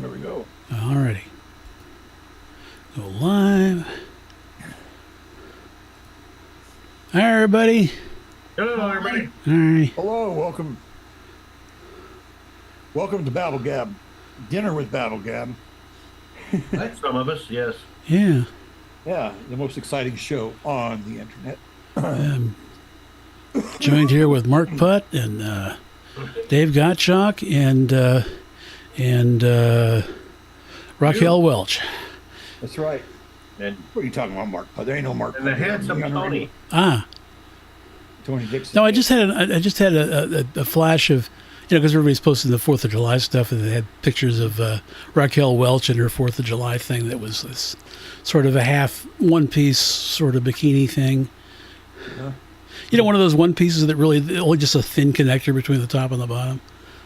There we go. Alrighty. Go live. Hi, everybody. Hello, everybody. Hi. Hello, welcome. Welcome to BabbleGab. Dinner with BabbleGab. Some of us, yes. Yeah. Yeah, the most exciting show on the internet. Joined here with Mark Putt and Dave Gottschalk and Raquel Welch. That's right. And, What are you talking about, Mark? There ain't no Mark. and the Putt here. handsome Tony. Tony Dixon. No, I just had a flash of, because everybody's posting the 4th of July stuff, and they had pictures of Raquel Welch and her 4th of July thing that was this sort of a half one-piece sort of bikini thing. Yeah. One of those one pieces that really only just a thin connector between the top and the bottom,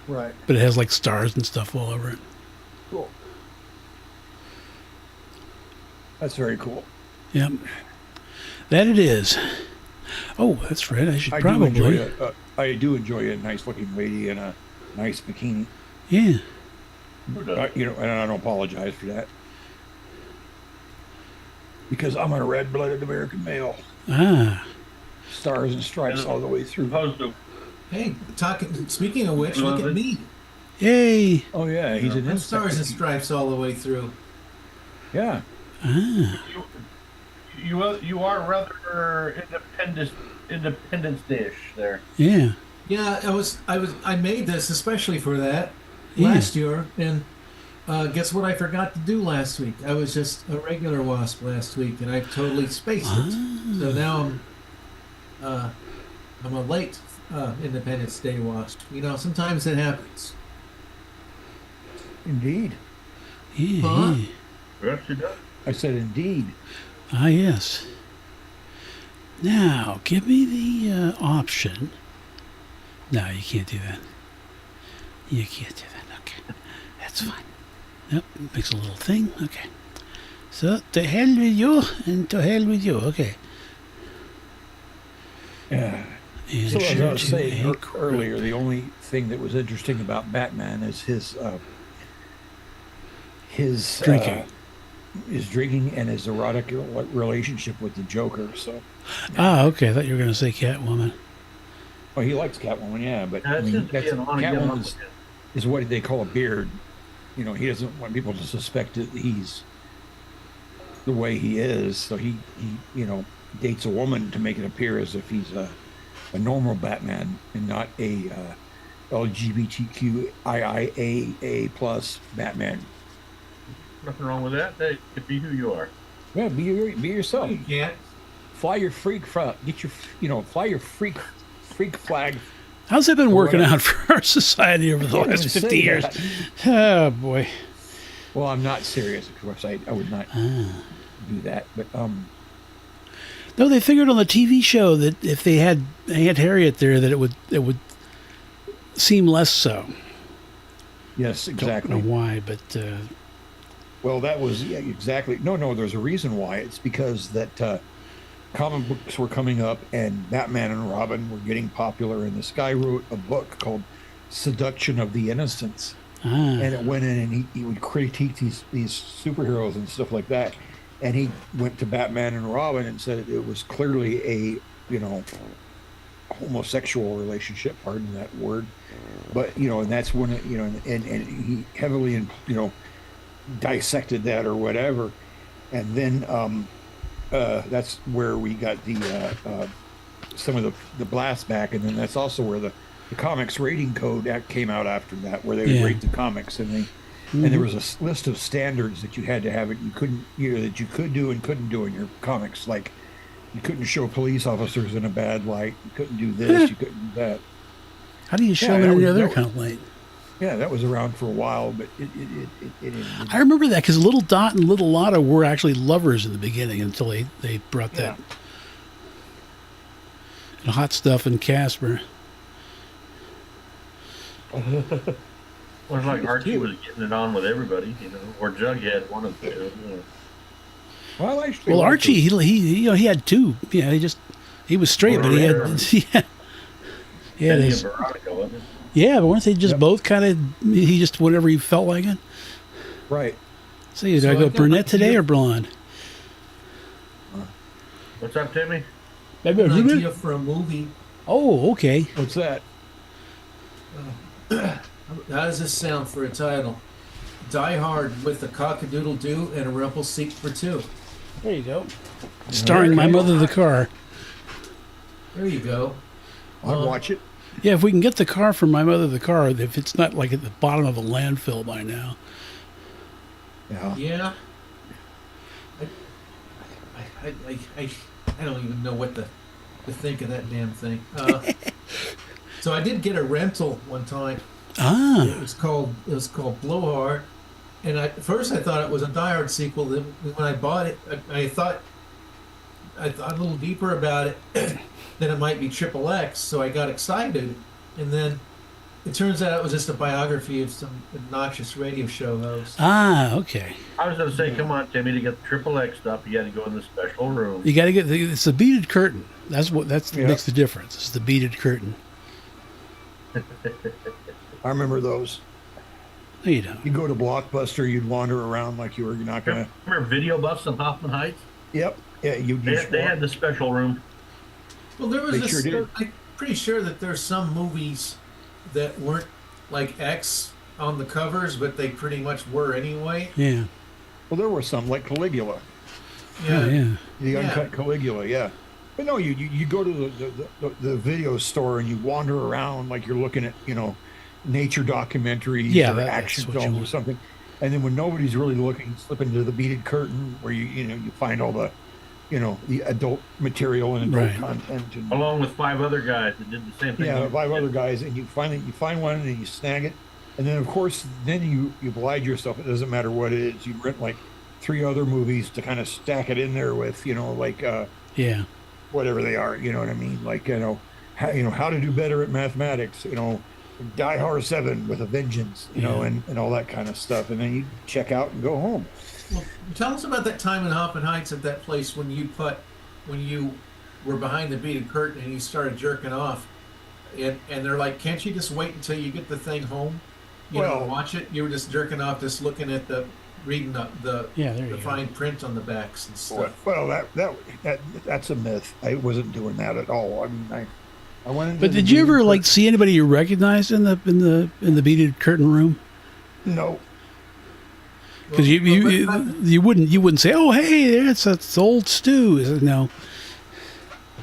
Right. but it has like stars and stuff all over it. Cool. That's very cool. Yep. That it is. Oh, that's right. I should probably. I do enjoy a nice looking lady in a nice bikini. Yeah. And I don't apologize for that. Because I'm a red-blooded American male. Ah. Stars and stripes all the way through. Hey, speaking of which, look at me. Yay. Oh yeah, he's an I'm stars and stripes all the way through. Yeah. Ah. You are rather Independence Day-ish there. Yeah. Yeah, I made this especially for that Yeah. last year, and guess what I forgot to do last week? I was just a regular wasp last week, and I totally spaced it. So now I'm a late Independence Day wasp. Sometimes it happens. Indeed. Yeah. Huh? Yeah. Yes, you do. I said indeed. Ah, yes. Now, give me the option. No, you can't do that. You can't do that. Okay. That's fine. Yep. Makes a little thing. Okay. So, to hell with you and to hell with you. Okay. Yeah. And So as I share was to saying a earlier, the only thing that was interesting about Batman is his Drinking. his drinking and his erotic relationship with the Joker. So, Ah, okay. I thought you were going to say Catwoman. well, he likes Catwoman, yeah, but That seems to be an on-again, Catwoman off-again. is what they call a beard. He doesn't want people to suspect that he's the way he is. So he dates a woman to make it appear as if he's a normal Batman and not a LGBTQIA plus Batman. Nothing wrong with that. Hey, be who you are. Yeah, be yourself. You can't. Fly your freak flag. Fly your freak flag. How's that been working out for our society over the Can't last even 50 say years? that. Oh, boy. Well, I'm not serious, of course. I would not do that. But No, they figured on the TV show that if they had Aunt Harriet there, that it would seem less so. yes, exactly. Don't know why, but Well, that was exactly. No, there's a reason why. It's because that comic books were coming up and Batman and Robin were getting popular, and this guy wrote a book called Seduction of the Innocents. And it went in and he would critique these superheroes and stuff like that. And he went to Batman and Robin and said it was clearly a, homosexual relationship, pardon that word. But, and that's when it, and he heavily, dissected that or whatever. And then that's where we got the some of the blast back. And then that's also where the comics rating code act came out after that, where they would rate the comics, and there was a list of standards that you had to have it. You couldn't, that you could do and couldn't do in your comics. Like you couldn't show police officers in a bad light. You couldn't do this. You couldn't do that. how do you show them in any other kind of light? Yeah, that was around for a while, but it I remember that because Little Dot and Little Lotta were actually lovers in the beginning until they brought that. And Hot Stuff and Casper. Well, it's like Archie was getting it on with everybody, or Jughead, one of the two. Well, actually, Well, Archie, he had two. Yeah, he was straight, but he had Teddy and Veronica, wasn't it? Yeah, but weren't they just both kind of, he just whatever he felt like it? Right. So do So I I go got brunette my today idea. or blonde? What's up, Timmy? An idea for a movie. Oh, okay. What's that? How does this sound for a title? Die Hard with a cock-a-doodle-doo and a Rumpel seat for two. There you go. Starring my mother the car. There you go. I'll watch it. Yeah, if we can get the car from my mother the car, if it's not like at the bottom of a landfill by now. Yeah. Yeah. I don't even know what to think of that damn thing. So I did get a rental one time. Ah. It was called Blowhard, and at first I thought it was a Die Hard sequel. Then when I bought it, I thought a little deeper about it. Then it might be Triple X, so I got excited, and then it turns out it was just a biography of some obnoxious radio show host. Ah, okay. I was going to say, come on, Timmy, to get the Triple X stuff, you got to go in the special room. You got to it's the beaded curtain. That's what Yeah. makes the difference. It's the beaded curtain. I remember those. No, you don't. You go to Blockbuster, you'd wander around like you're not gonna. Remember Video Buffs in Hoffman Heights? Yep. Yeah. You just. They had the special room. Well, there was They this. sure did. I'm pretty sure that there's some movies that weren't like X on the covers, but they pretty much were anyway. Yeah. Well, there were some like Caligula, Oh, yeah. the Yeah. uncut Caligula. Yeah. But no, you go to the video store and you wander around like you're looking at nature documentaries Yeah, or that's action what you films or want. something, and then when nobody's really looking, you slip into the beaded curtain where you find all the the adult material and adult Right. content and Along with 5 other guys that did the same thing. yeah, you 5 did. other guys, and you find one and you snag it, and then of course then you oblige yourself. It doesn't matter what it is. You rent like 3 other movies to kind of stack it in there with like Yeah. whatever they are. You know what I mean? Like how to do better at mathematics. Die Hard 7 with a vengeance. Yeah. and all that kind of stuff. And then you check out and go home. Well, tell us about that time in Hoffman Heights at that place when you were behind the beaded curtain and you started jerking off, and they're like, "Can't you just wait until you get the thing home? Well- Watch it." You were just jerking off, just looking at reading the Yeah, there you the go. fine print on the backs and stuff. Well, that's a myth. I wasn't doing that at all. I mean, I went into But the did you beaded ever curtain- like see anybody you recognized in the beaded curtain room? No. Because you wouldn't say, "Oh, hey, that's old Stu." No.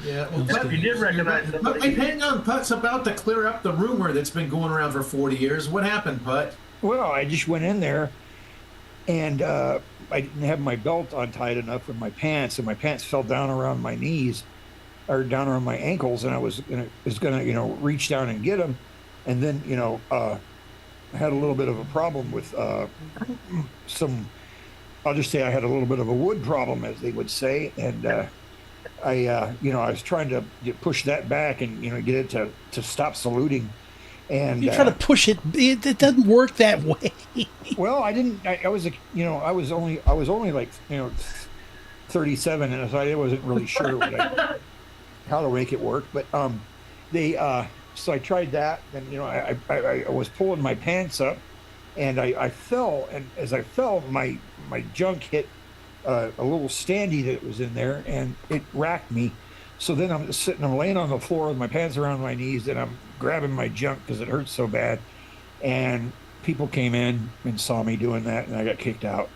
Yeah, well, If you did recognize but somebody, hang on, Putt's about to clear up the rumor that's been going around for 40 years. What happened, Putt? Well, I just went in there, and I didn't have my belt untied enough with my pants, and my pants fell down around my knees, or down around my ankles, and I was gonna reach down and get them, and then I had a little bit of a problem with some. I'll just say I had a little bit of a wood problem, as they would say, and I was trying to push that back and get it to stop saluting, and You try to push it. It doesn't work that way. well, I didn't. I was I was only like 37, and so I wasn't really sure how to make it work. But so I tried that, and I was pulling my pants up, and I fell, and as I fell, my junk hit a little standee that was in there, and it racked me. So then I'm laying on the floor with my pants around my knees, and I'm grabbing my junk because it hurts so bad. And people came in and saw me doing that, and I got kicked out.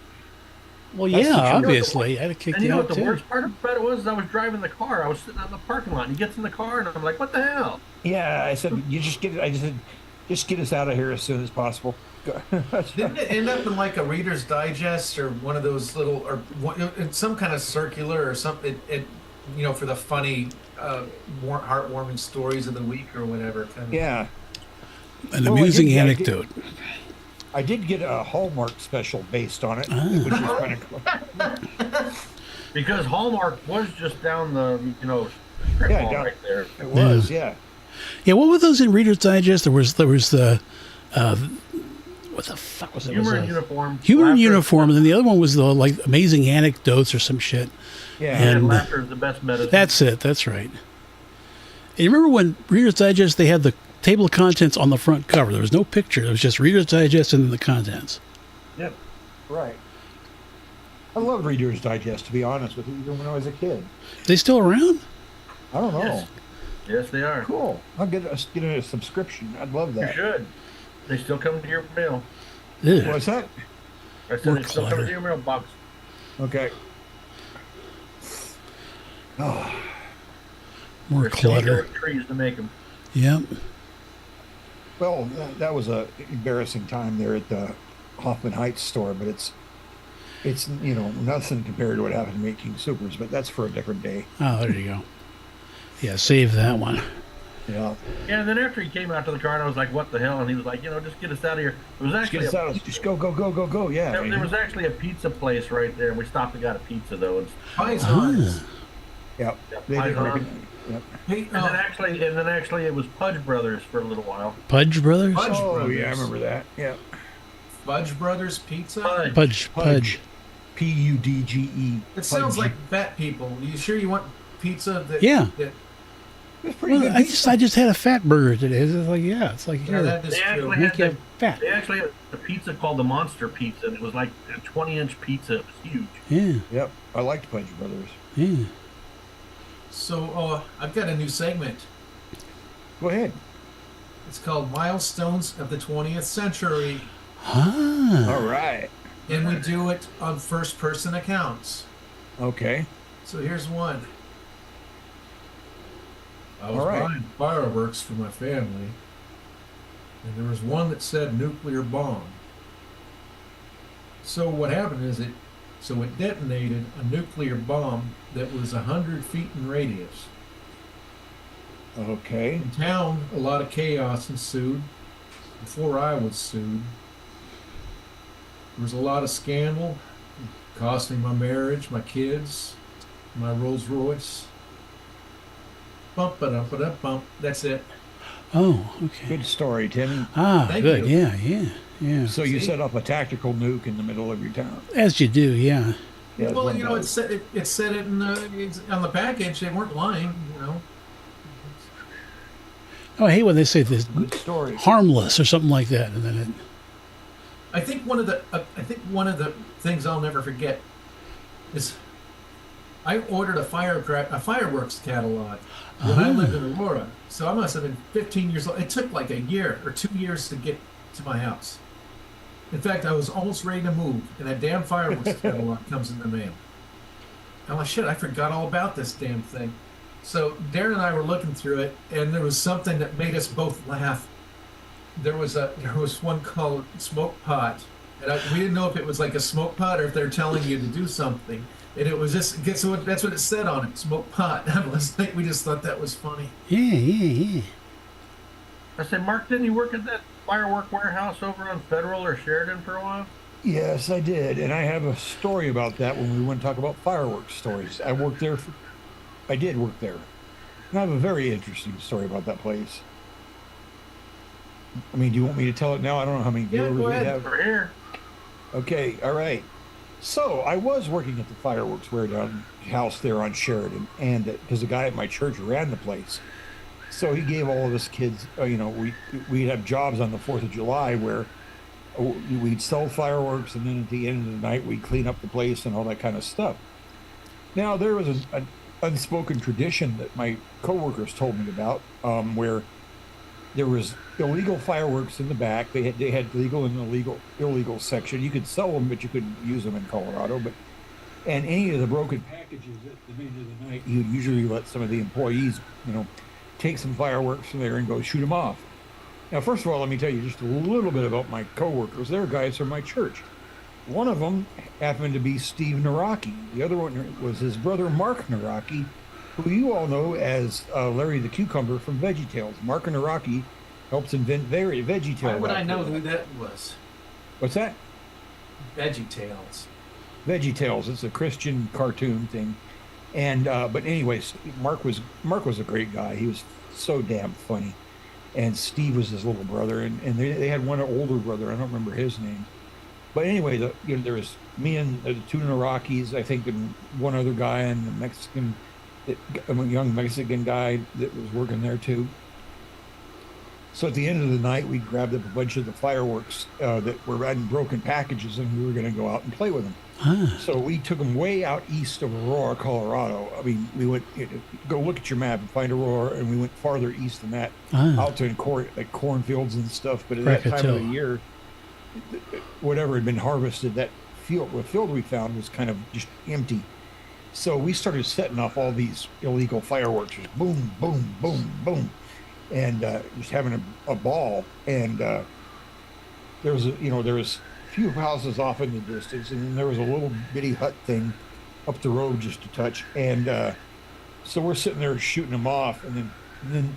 Well, That's yeah, the truth. obviously. I'd have kicked and you you know out what the too. worst part about it was? Is I was driving the car. I was sitting out in the parking lot, and he gets in the car, and I'm like, what the hell? Yeah, I said, I just said, just get us out of here as soon as possible. Didn't it end up in like a Reader's Digest or one of those little, or some kind of circular or something? For the funny, heartwarming stories of the week or whatever. Kind of. Yeah. An Well, amusing I did- anecdote. I did get a Hallmark special based on it, which was kind of cool. Because Hallmark was just down the, strip Yeah, mall down- right there. It was, yeah. Yeah, what were those in Reader's Digest? There was the what the fuck was it? Humor It in was, uniform. Humor in Laughter- Uniform, and then the other one was the like amazing anecdotes or some shit. Yeah. And- And laughter is the best medicine. That's it. That's right. And you remember when Reader's Digest, they had the table of contents on the front cover. There was no picture. It was just Reader's Digest and then the contents. Yep. Right. I loved Reader's Digest, to be honest with you, even when I was a kid. They still around? I don't know. Yes. Yes, they are. Cool. I'll get a subscription. I'd love You that. should. They still come to your mail. Ugh. What's that? I said More they still come clutter. to your mailbox. Okay. Oh, More They're still clutter. growing trees to make them. Yep. well, that was a embarrassing time there at the Hoffman Heights store, but it's nothing compared to what happened to me at King Supers, but that's for a different day. Oh, there you go. Yeah, save that one. Yeah. Yeah, and then after he came out to the car, and I was like, "What the hell?" And he was like, "Just get us out of here." It was Just actually get us out. Just go. Yeah. there was actually a pizza place right there, and we stopped and got a pizza though. And, Pisons. Yep. Yeah, They didn't Python. recognize. Yep. Hey, and then actually, it was Pudge Brothers for a little while. Pudge Brothers? Pudge Oh Brothers. yeah, I remember that. Yeah. Fudge Brothers Pizza. Pudge. Pudge. Pudge. It sounds like fat people. You sure you want pizza that? Yeah. That, It's pretty Well, good. I just had a fat burger today. It's like, yeah, it's like, yeah, here, that is They true. actually make had you the, fat. they actually had a pizza called the Monster Pizza, and it was like a 20-inch pizza. It was huge. Yeah, Yep. I liked Pudge Brothers. yeah. So I've got a new segment. Go ahead. It's called Milestones of the 20th Century, Ah. All right. and we do it on first-person accounts. Okay. So here's one. I was All right. buying fireworks for my family, and there was one that said nuclear bomb. So what happened is it detonated a nuclear bomb that was 100 feet in radius. Okay. In town, a lot of chaos ensued. Before I was sued, there was a lot of scandal. It cost me my marriage, my kids, my Rolls Royce. Bump it up, bump. That's it. Oh, okay. Good story, Tim. Ah, Thank good. you. Yeah. So you See? set up a tactical nuke in the middle of your town. As you do, yeah. Yeah, Well, one you know, does. it said it on the package. They weren't lying, you know. Oh, I hate when they say this Good story. harmless or something like that, and then it. I think one of the things I'll never forget is I ordered a fireworks catalog when I lived in Aurora. So I must have been 15 years old. It took like a year or 2 years to get to my house. In fact, I was almost ready to move, and that damn fireworks catalog comes in the mail. I'm like, shit, I forgot all about this damn thing. So Darren and I were looking through it, and there was something that made us both laugh. There was one called Smoke Pot, and we didn't know if it was like a smoke pot or if they're telling you to do something. And it was just, guess what? That's what it said on it, Smoke Pot. We just thought that was funny. Yeah. I said, Mark, didn't you work at that firework warehouse over on Federal or Sheridan for a while? Yes, I did, and I have a story about that when we want to talk about fireworks stories. I did work there, and I have a very interesting story about that place. I mean, do you want me to tell it now? I don't know how many Yeah, viewers go we ahead. have. Over here. Okay, all right. So I was working at the fireworks warehouse there on Sheridan, and because the guy at my church ran the place, so he gave all of us kids, we'd have jobs on the 4th of July where we'd sell fireworks, and then at the end of the night we'd clean up the place and all that kind of stuff. Now there was an unspoken tradition that my coworkers told me about, where there was illegal fireworks in the back. They had legal and illegal section. You could sell them, but you couldn't use them in Colorado. And any of the broken packages at the end of the night, you'd usually let some of the employees, take some fireworks from there and go shoot them off. Now, first of all, let me tell you just a little bit about my coworkers. They're guys from my church. One of them happened to be Steve Naraki. The other one was his brother, Mark Naraki, who you all know as Larry the Cucumber from VeggieTales. Mark Naraki helps invent VeggieTales. Why would I know who that was? What's that? VeggieTales. VeggieTales. It's a Christian cartoon thing. And but anyways, Mark was a great guy. He was so damn funny. And Steve was his little brother, and they had one older brother. I don't remember his name. But anyway, there was me and the two Narakis, I think, and one other guy, and a young Mexican guy that was working there too. So at the end of the night, we grabbed up a bunch of the fireworks that were in broken packages, and we were going to go out and play with them. Ah. So we took them way out east of Aurora, Colorado. I mean, we went, go look at your map and find Aurora, and we went farther east than that, out to like cornfields and stuff. But at that time of the year, whatever had been harvested, the field we found was kind of just empty. So we started setting off all these illegal fireworks, just boom, boom, boom, boom, and just having a ball. And there was a few houses off in the distance, and then there was a little bitty hut thing up the road just a touch. And so we're sitting there shooting them off, and then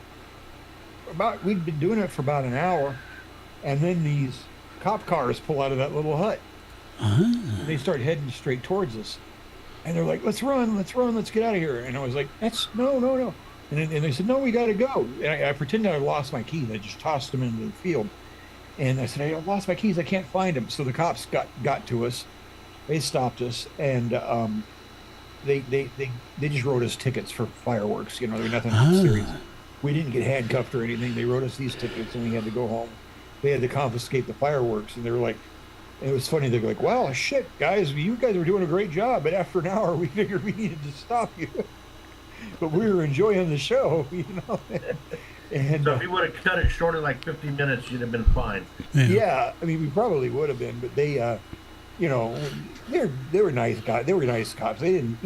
we'd been doing it for about an hour, and then these cop cars pull out of that little hut. And they start heading straight towards us. And they're like, let's run, let's get out of here. And I was like, no. And they said, no, we got to go. And I pretended I lost my keys. I just tossed them into the field. And I said, I lost my keys. I can't find them. So the cops got to us. They stopped us. And they just wrote us tickets for fireworks. There was nothing serious. We didn't get handcuffed or anything. They wrote us these tickets, and we had to go home. They had to confiscate the fireworks. And they were like, it was funny. They're like, well, shit, guys, you guys were doing a great job. But after an hour, we figured we needed to stop you. But we were enjoying the show, And, so if you would have cut it short of like 50 minutes, you'd have been fine. Yeah, I mean, we probably would have been. But they, they were nice guys. They were nice cops. They didn't,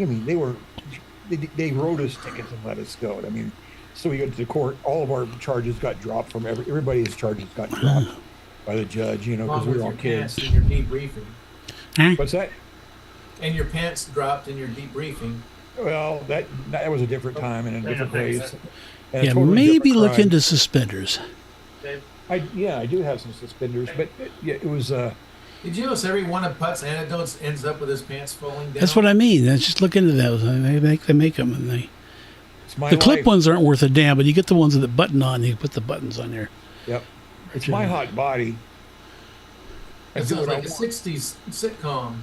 they wrote us tickets and let us go. I mean, so we went to court. All of our charges got dropped from everybody's charges got dropped by the judge, because we were all kids. In your debriefing. What's that? And your pants dropped in your debriefing. Well, that was a different time and in different ways. And Yeah, totally maybe look crime. into suspenders. I do have some suspenders, but it was. Did you notice every one of Putt's anecdotes ends up with his pants falling down? That's what I mean. Just look into those. They make them, and the clip ones aren't worth a damn, but you get the ones with the button on. You put the buttons on there. Yep, it's my hot body. It sounds like a '60s sitcom.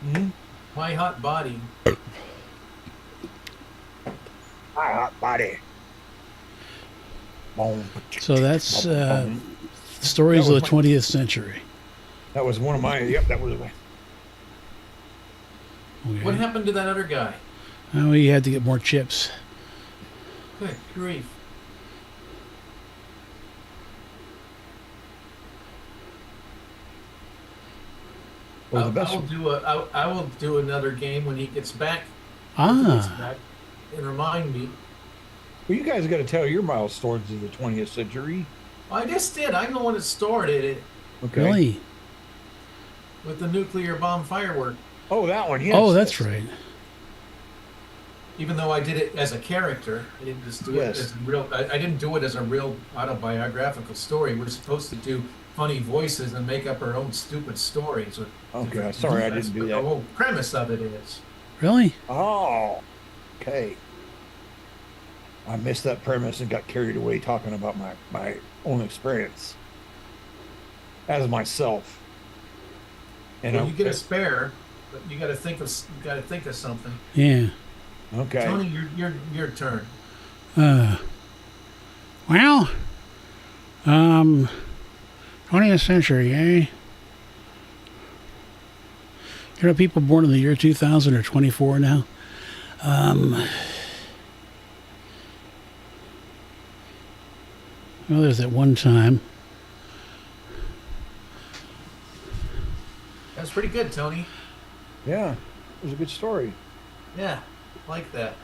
Mm-hmm. My Hot Body. My hot body. So that's stories of the 20th century. That was one of my. Yep, that was. Okay. What happened to that other guy? Oh, he had to get more chips. Good grief. Well, the best I will do another game when he gets back. Ah. And remind me. Well, you guys got to tell your milestones of the 20th century. I just did. I know when it started. Okay. Really? With the nuclear bomb firework. Oh, that one. Yes. Oh, that's right. Even though I did it as a character, I didn't just do it as a real. I didn't do it as a real autobiographical story. We're supposed to do funny voices and make up our own stupid stories. Okay, sorry, I didn't do that. The whole premise of it is. Really? Oh, okay. I missed that premise and got carried away talking about my own experience as myself. And well, you get a spare, but you got to think of something. Yeah. Okay. Tony, your turn. Well, 20th century, eh? People born in the year 2000 are 24 now. Well, there's that one time. That's pretty good, Tony. Yeah, it was a good story. Yeah, like that.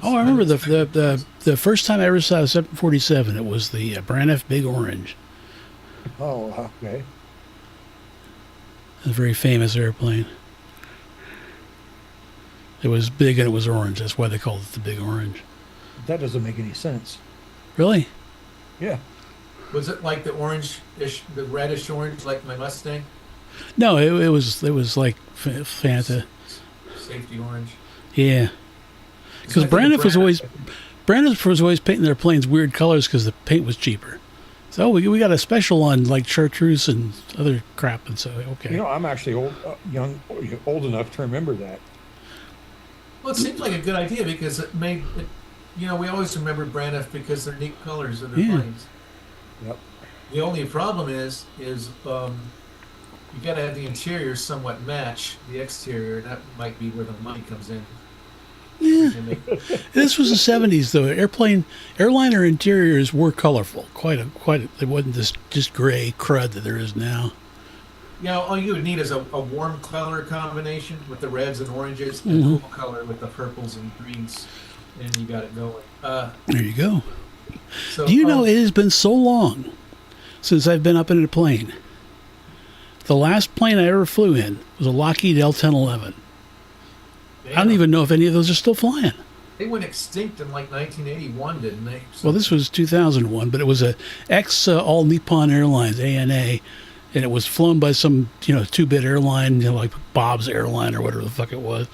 Oh, I remember the first time I ever saw a 747. It was the Braniff Big Orange. Oh, okay. A very famous airplane. It was big and it was orange. That's why they called it the Big Orange. That doesn't make any sense. Really? Yeah. Was it like the orange-ish, the reddish orange, like my Mustang? No, it was like Fanta. Safety orange. Yeah. Because Braniff was always painting their planes weird colors because the paint was cheaper. So we got a special on like chartreuse and other crap, and so okay. I'm actually old enough to remember that. Well, it seems like a good idea because it we always remember Braniff because they're neat colors of their Yeah. planes. Yep. The only problem is you got to have the interior somewhat match the exterior. And that might be where the money comes in. Yeah. And they- This was the 70s, though. Airliner interiors were colorful. It wasn't this just gray crud that there is now. all you would need is a warm color combination with the reds and oranges, and a cool color with the purples and greens, and you got it going. There you go. So, Do you know it has been so long since I've been up in a plane? The last plane I ever flew in was a Lockheed L-1011. I don't even know if any of those are still flying. They went extinct in like 1981, didn't they? So, Well, this was 2001, but it was a All Nippon Airlines, ANA, and it was flown by some, two-bit airline, like Bob's Airline or whatever the fuck it was.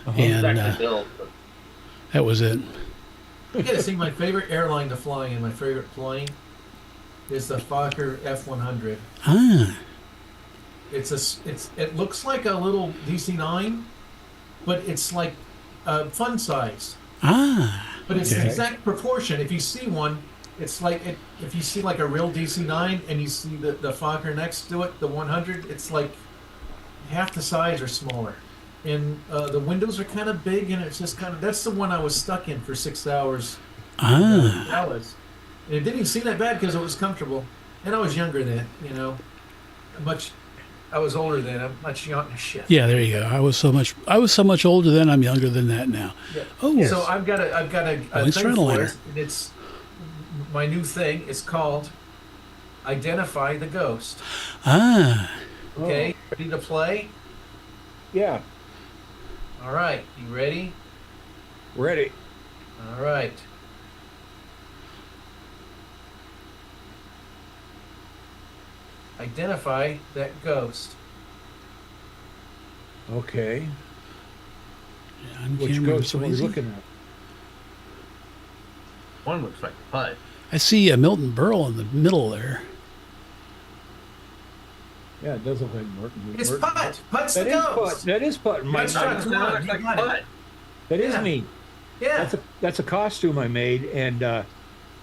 And Exactly built, but that was it. you got to see my favorite airline to fly in. My favorite plane is the Fokker F-100. Ah, It looks like a little DC-9, but it's like fun size. But it's the Okay. exact proportion. If you see one, it's like if you see like a real DC-9 and you see the Fokker next to it, the 100, it's like half the size or smaller. And the windows are kind of big, and it's just that's the one I was stuck in for 6 hours. In Dallas. And it didn't even seem that bad because it was comfortable. And I was younger then, I was older then. I'm much younger. Shit. yeah, there you go. I was so much older then. I'm younger than that now. Yeah. Oh, So I've got a Voice thing for Frontliner. it, and it's my new thing. It's called Identify the Ghost. Okay, ready to play? Yeah. All right, you ready? Ready. All right. Identify that ghost. Okay. on Which camera, ghost so are we easy. looking at? one looks like Putt. I see Milton Berle in the middle there. Yeah, it does look like Merton. It's Merton. Putt. Putt's the That is Putt. ghost. That is Putt. My That's God. right. Come on, you got it. That is Yeah. me. Yeah. That's a costume I made, and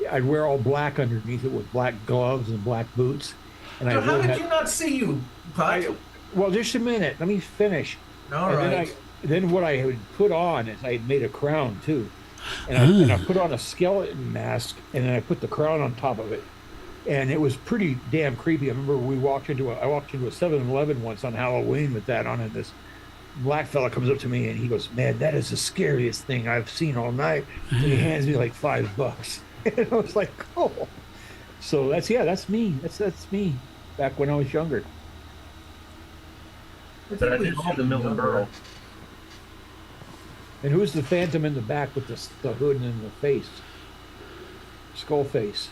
I'd wear all black underneath it with black gloves and black boots. And So how really did had- you not see you, Putt? well, just a minute. Let me finish. All And right. then what I would put on is I had made a crown too, and I put on a skeleton mask, and then I put the crown on top of it, and it was pretty damn creepy. I remember I walked into a 7-Eleven once on Halloween with that on, and this black fella comes up to me and he goes, "Man, that is the scariest thing I've seen all night." And he hands me like $5, and I was like, "Oh." So that's me. That's me back when I was younger. But I did see the Milton Berle. And who's the phantom in the back with the hood and the face? Skull face.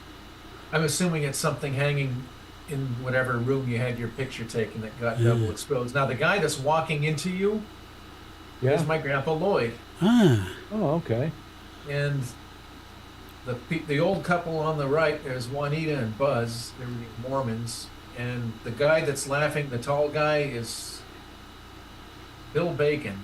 I'm assuming it's something hanging in whatever room you had your picture taken that got double exposed. Now, the guy that's walking into you Yeah. is my grandpa Lloyd. Ah, Oh, okay. And the old couple on the right, there's Juanita and Buzz. They're Mormons. And the guy that's laughing, the tall guy, is Bill Bacon.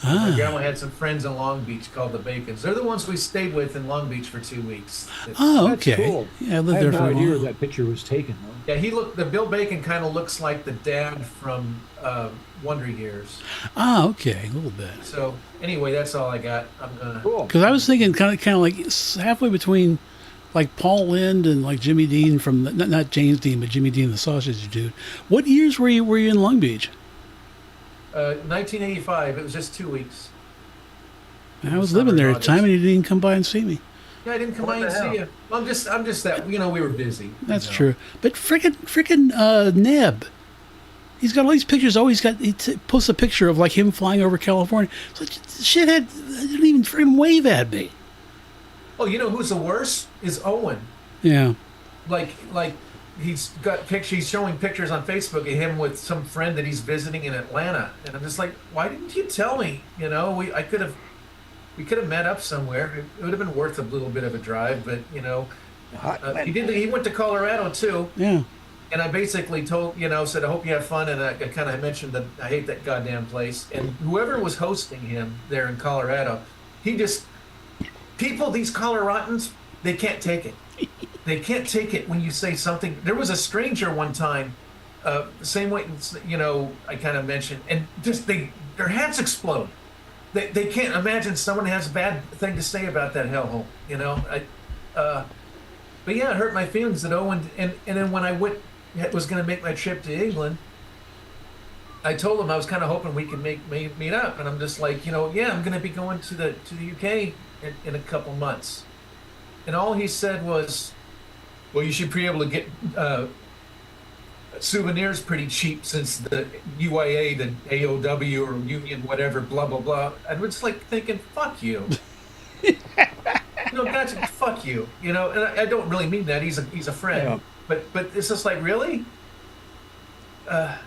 My grandma had some friends in Long Beach called the Bacons. They're the ones we stayed with in Long Beach for 2 weeks. Oh, That's okay. cool. Yeah, I I lived there have for no a idea while. that picture was taken, though. Yeah, the Bill Bacon kind of looks like the dad from Wonder Years. Ah, okay, a little bit. So anyway, that's all I got. I'm gonna. Cool. Because I was thinking kind of like halfway between like Paul Lynde and like Jimmy Dean from not James Dean, but Jimmy Dean, the sausage dude. What years were you in Long Beach? 1985. It was just 2 weeks. I was Summer living there at the August. time, and you didn't even come by and see me. Yeah, I didn't come What by the and hell? see you. Well, I'm just that we were busy. That's true. But frickin' Neb, he's got all these pictures. Posts a picture of like him flying over California. It's like, shithead didn't even freaking wave at me. Oh, you know who's the worst? Is Owen. Yeah. Like he's got pictures. He's showing pictures on Facebook of him with some friend that he's visiting in Atlanta, and I'm just like, why didn't you tell me? We could have met up somewhere. It would have been worth a little bit of a drive, but Hot he went to Colorado too, Yeah. and I basically said I hope you have fun, and I kind of mentioned that I hate that goddamn place, and whoever was hosting him there in Colorado, he just people, these Coloradans, they can't take it. They can't take it when you say something. There was a stranger one time, the same way, you know, I kind of mentioned, and just their heads explode. They can't imagine someone has a bad thing to say about that hellhole, you know. But yeah, it hurt my feelings that Owen, and then when I was going to make my trip to England, I told him I was kind of hoping we could meet up, and I'm just like, you know, yeah, I'm going to be going to the UK in a couple months, and all he said was, well, you should be able to get souvenirs pretty cheap since the UIA, the AOW or Union, whatever, blah blah blah. I was like thinking, fuck you. You know, guys, fuck you. You know, and I don't really mean that. He's a friend, yeah. But it's just like, really. I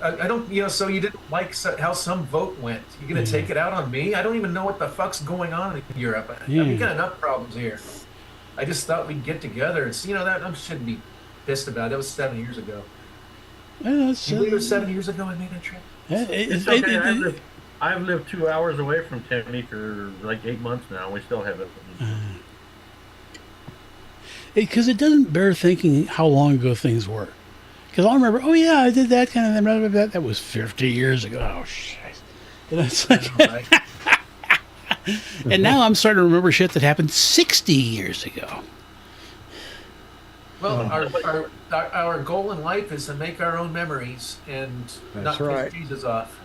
don't, you know. So you didn't like how some vote went. You're gonna take it out on me? I don't even know what the fuck's going on in Europe. We got enough problems here. I just thought we'd get together and see. You know, that I shouldn't be pissed about it. That was 7 years ago. You believe it was 7 years ago I made that trip? It's okay. I've lived 2 hours away from Timmy for like 8 months now, and we still haven't. Because it doesn't bear thinking how long ago things were. Because I'll remember, oh yeah, I did that kind of thing. That was 50 years ago. Oh shit! And it's like, right. And now I'm starting to remember shit that happened 60 years ago. Well, our goal in life is to make our own memories and not piss Jesus off.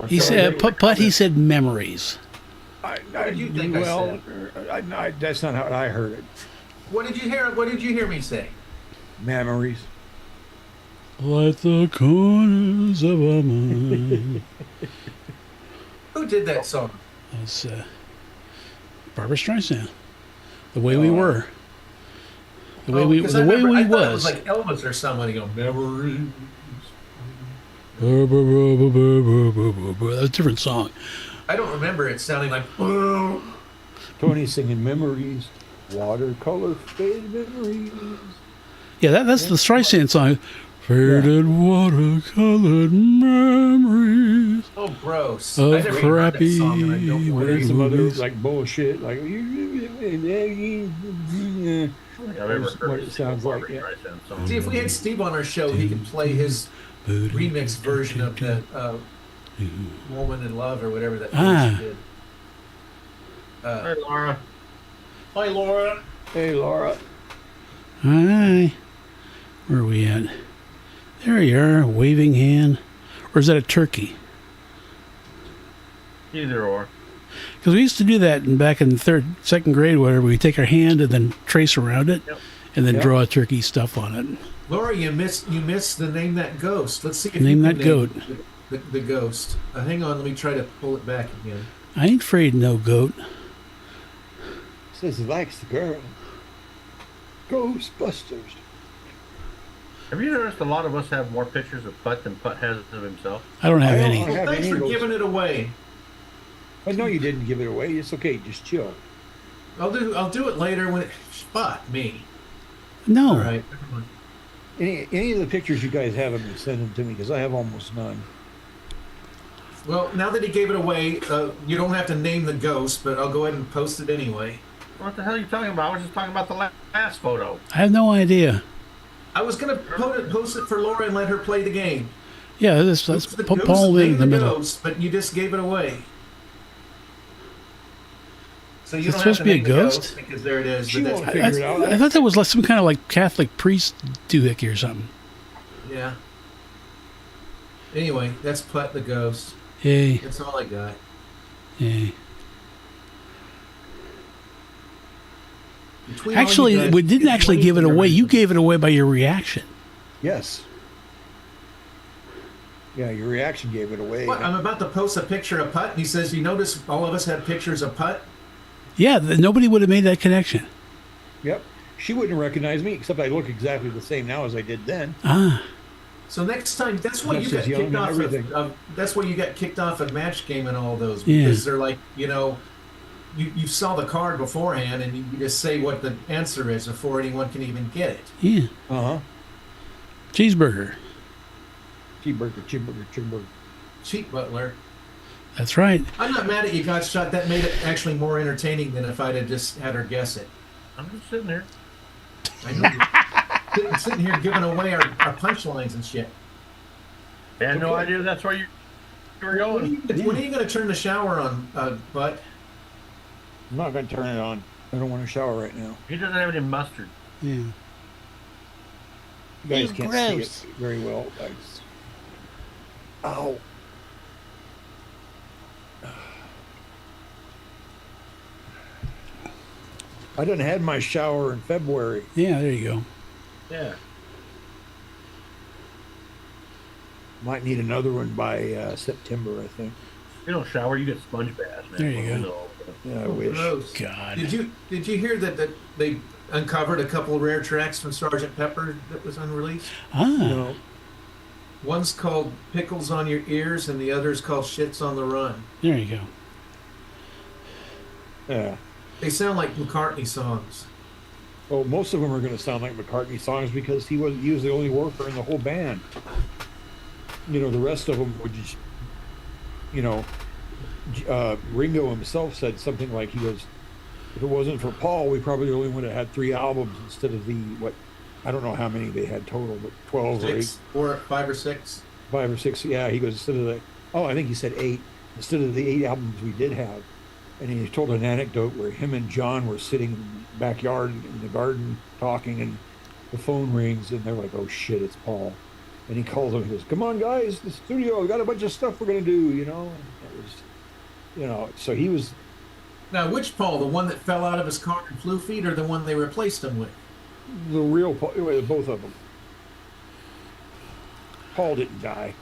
He said, but he said memories. What did you think I said? That's not how I heard it. What did you hear? What did you hear me say? Memories. Like the corners of our mind. Who did that song? That's Barbra Streisand. The way we were. The way we was. I thought it was like Elvis or somebody going, memories. That's a different song. I don't remember it sounding like. Tony singing memories, watercolor faded memories. Yeah, that's the Streisand song. Faded watercolored memories. Oh, gross! Of crappy. There's some other like bullshit, like. I've ever heard what it sounds like. Yeah. See, if we had Steve on our show, he could play his remix version of that "Woman in Love" or whatever that she did. Hi, Laura. Hi, Laura. Hey, Laura. Hi. Where are we at? There you are, waving hand. Or is that a turkey? Either or. Because we used to do that back in second grade, whatever. We take our hand and then trace around it, and then draw turkey stuff on it. Laura, you missed the name that ghost. Let's see if name that goat. The ghost. Hang on, let me try to pull it back again. I ain't afraid no goat. Says he likes the girl. Ghostbusters. Have you noticed a lot of us have more pictures of Putt than Putt has of himself? I don't have any. Well, thanks for giving it away. I know you didn't give it away. It's okay. Just chill. I'll do it later when fuck me. No. All right. Any of the pictures you guys have of me, send them to me because I have almost none. Well, now that he gave it away, you don't have to name the ghost, but I'll go ahead and post it anyway. What the hell are you talking about? I was just talking about the last photo. I have no idea. I was going to post it for Laura and let her play the game. Yeah, let's put Paul in the middle. Ghost, but you just gave it away. So you Is it don't supposed have to to be a name the ghost? Because there it is. She But won't that's, figure it out. I thought that was like some kind of like Catholic priest doohickey or something. yeah. Anyway, that's Putt the ghost. Yay. That's all I got. Yay. Actually, we didn't actually give it away. You gave it away by your reaction. Yes. Yeah, your reaction gave it away. What? I'm about to post a picture of Putt, and he says, "You notice all of us have pictures of Putt." Yeah, nobody would have made that connection. Yep. She wouldn't recognize me, except I look exactly the same now as I did then. Ah. So next time, that's why you Just got as young kicked and off. everything. That's why you got kicked off of Match Game and all those because they're like, you know, you saw the card beforehand and you just say what the answer is before anyone can even get it. Yeah. Uh-huh. Cheeseburger. Cheeseburger. Cheap Butler. That's right. I'm not mad at you, Godshot. That made it actually more entertaining than if I'd have just had her guess it. I'm just sitting there. I know you sitting here giving away our punchlines and shit. I had no idea that's where you were going. When are you going to turn the shower on, Bud? I'm not going to turn it on. I don't want to shower right now. He doesn't have any mustard. Yeah. You guys Ew, can't gross. see it very well, guys. Ow. I done had my shower in February. Yeah, there you go. Yeah. Might need another one by September, I think. You don't shower, you get sponge baths, man. There you go. know. Yeah, I wish. Gross. God. Did you hear that they uncovered a couple of rare tracks from Sgt. Pepper that was unreleased? Ah. No. One's called Pickles on Your Ears, and the other's called Shits on the Run. There you go. Yeah. They sound like McCartney songs. Well, most of them are going to sound like McCartney songs because he was the only worker in the whole band. You know, the rest of them would just, you know, Ringo himself said something like, he goes, if it wasn't for Paul, we probably only would have had 3 albums instead of the, what, I don't know how many they had total, but 12 or 8. 5 or 6. 5 or 6, yeah. He goes, instead of the, oh, I think he said 8, instead of the 8 albums we did have. And he told an anecdote where him and John were sitting in the backyard in the garden talking, and the phone rings, and they're like, oh shit, it's Paul. And he calls them, he goes, come on guys, the studio, we got a bunch of stuff we're going to do, you know. And it was, you know, so he was, Now, which Paul? The one that fell out of his car and flew feet, or the one they replaced him with? the real Paul, both of them. Paul didn't die.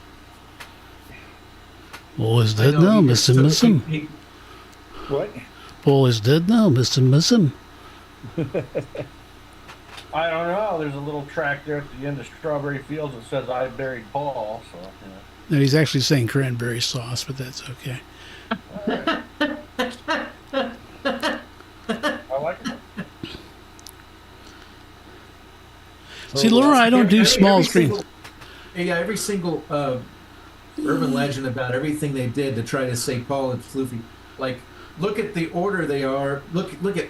Paul is I dead know, now, he miss just him, took- miss him. he- What? Paul is dead now, miss him, miss him. I don't know. There's a little track there at the end of Strawberry Fields that says I buried Paul. So, you know. No, he's actually saying cranberry sauce, but that's okay. I like it. See, Laura, I don't do small screens. Every single urban legend about everything they did to try to say Paul and Floofy. Like, look at the order they are. Look at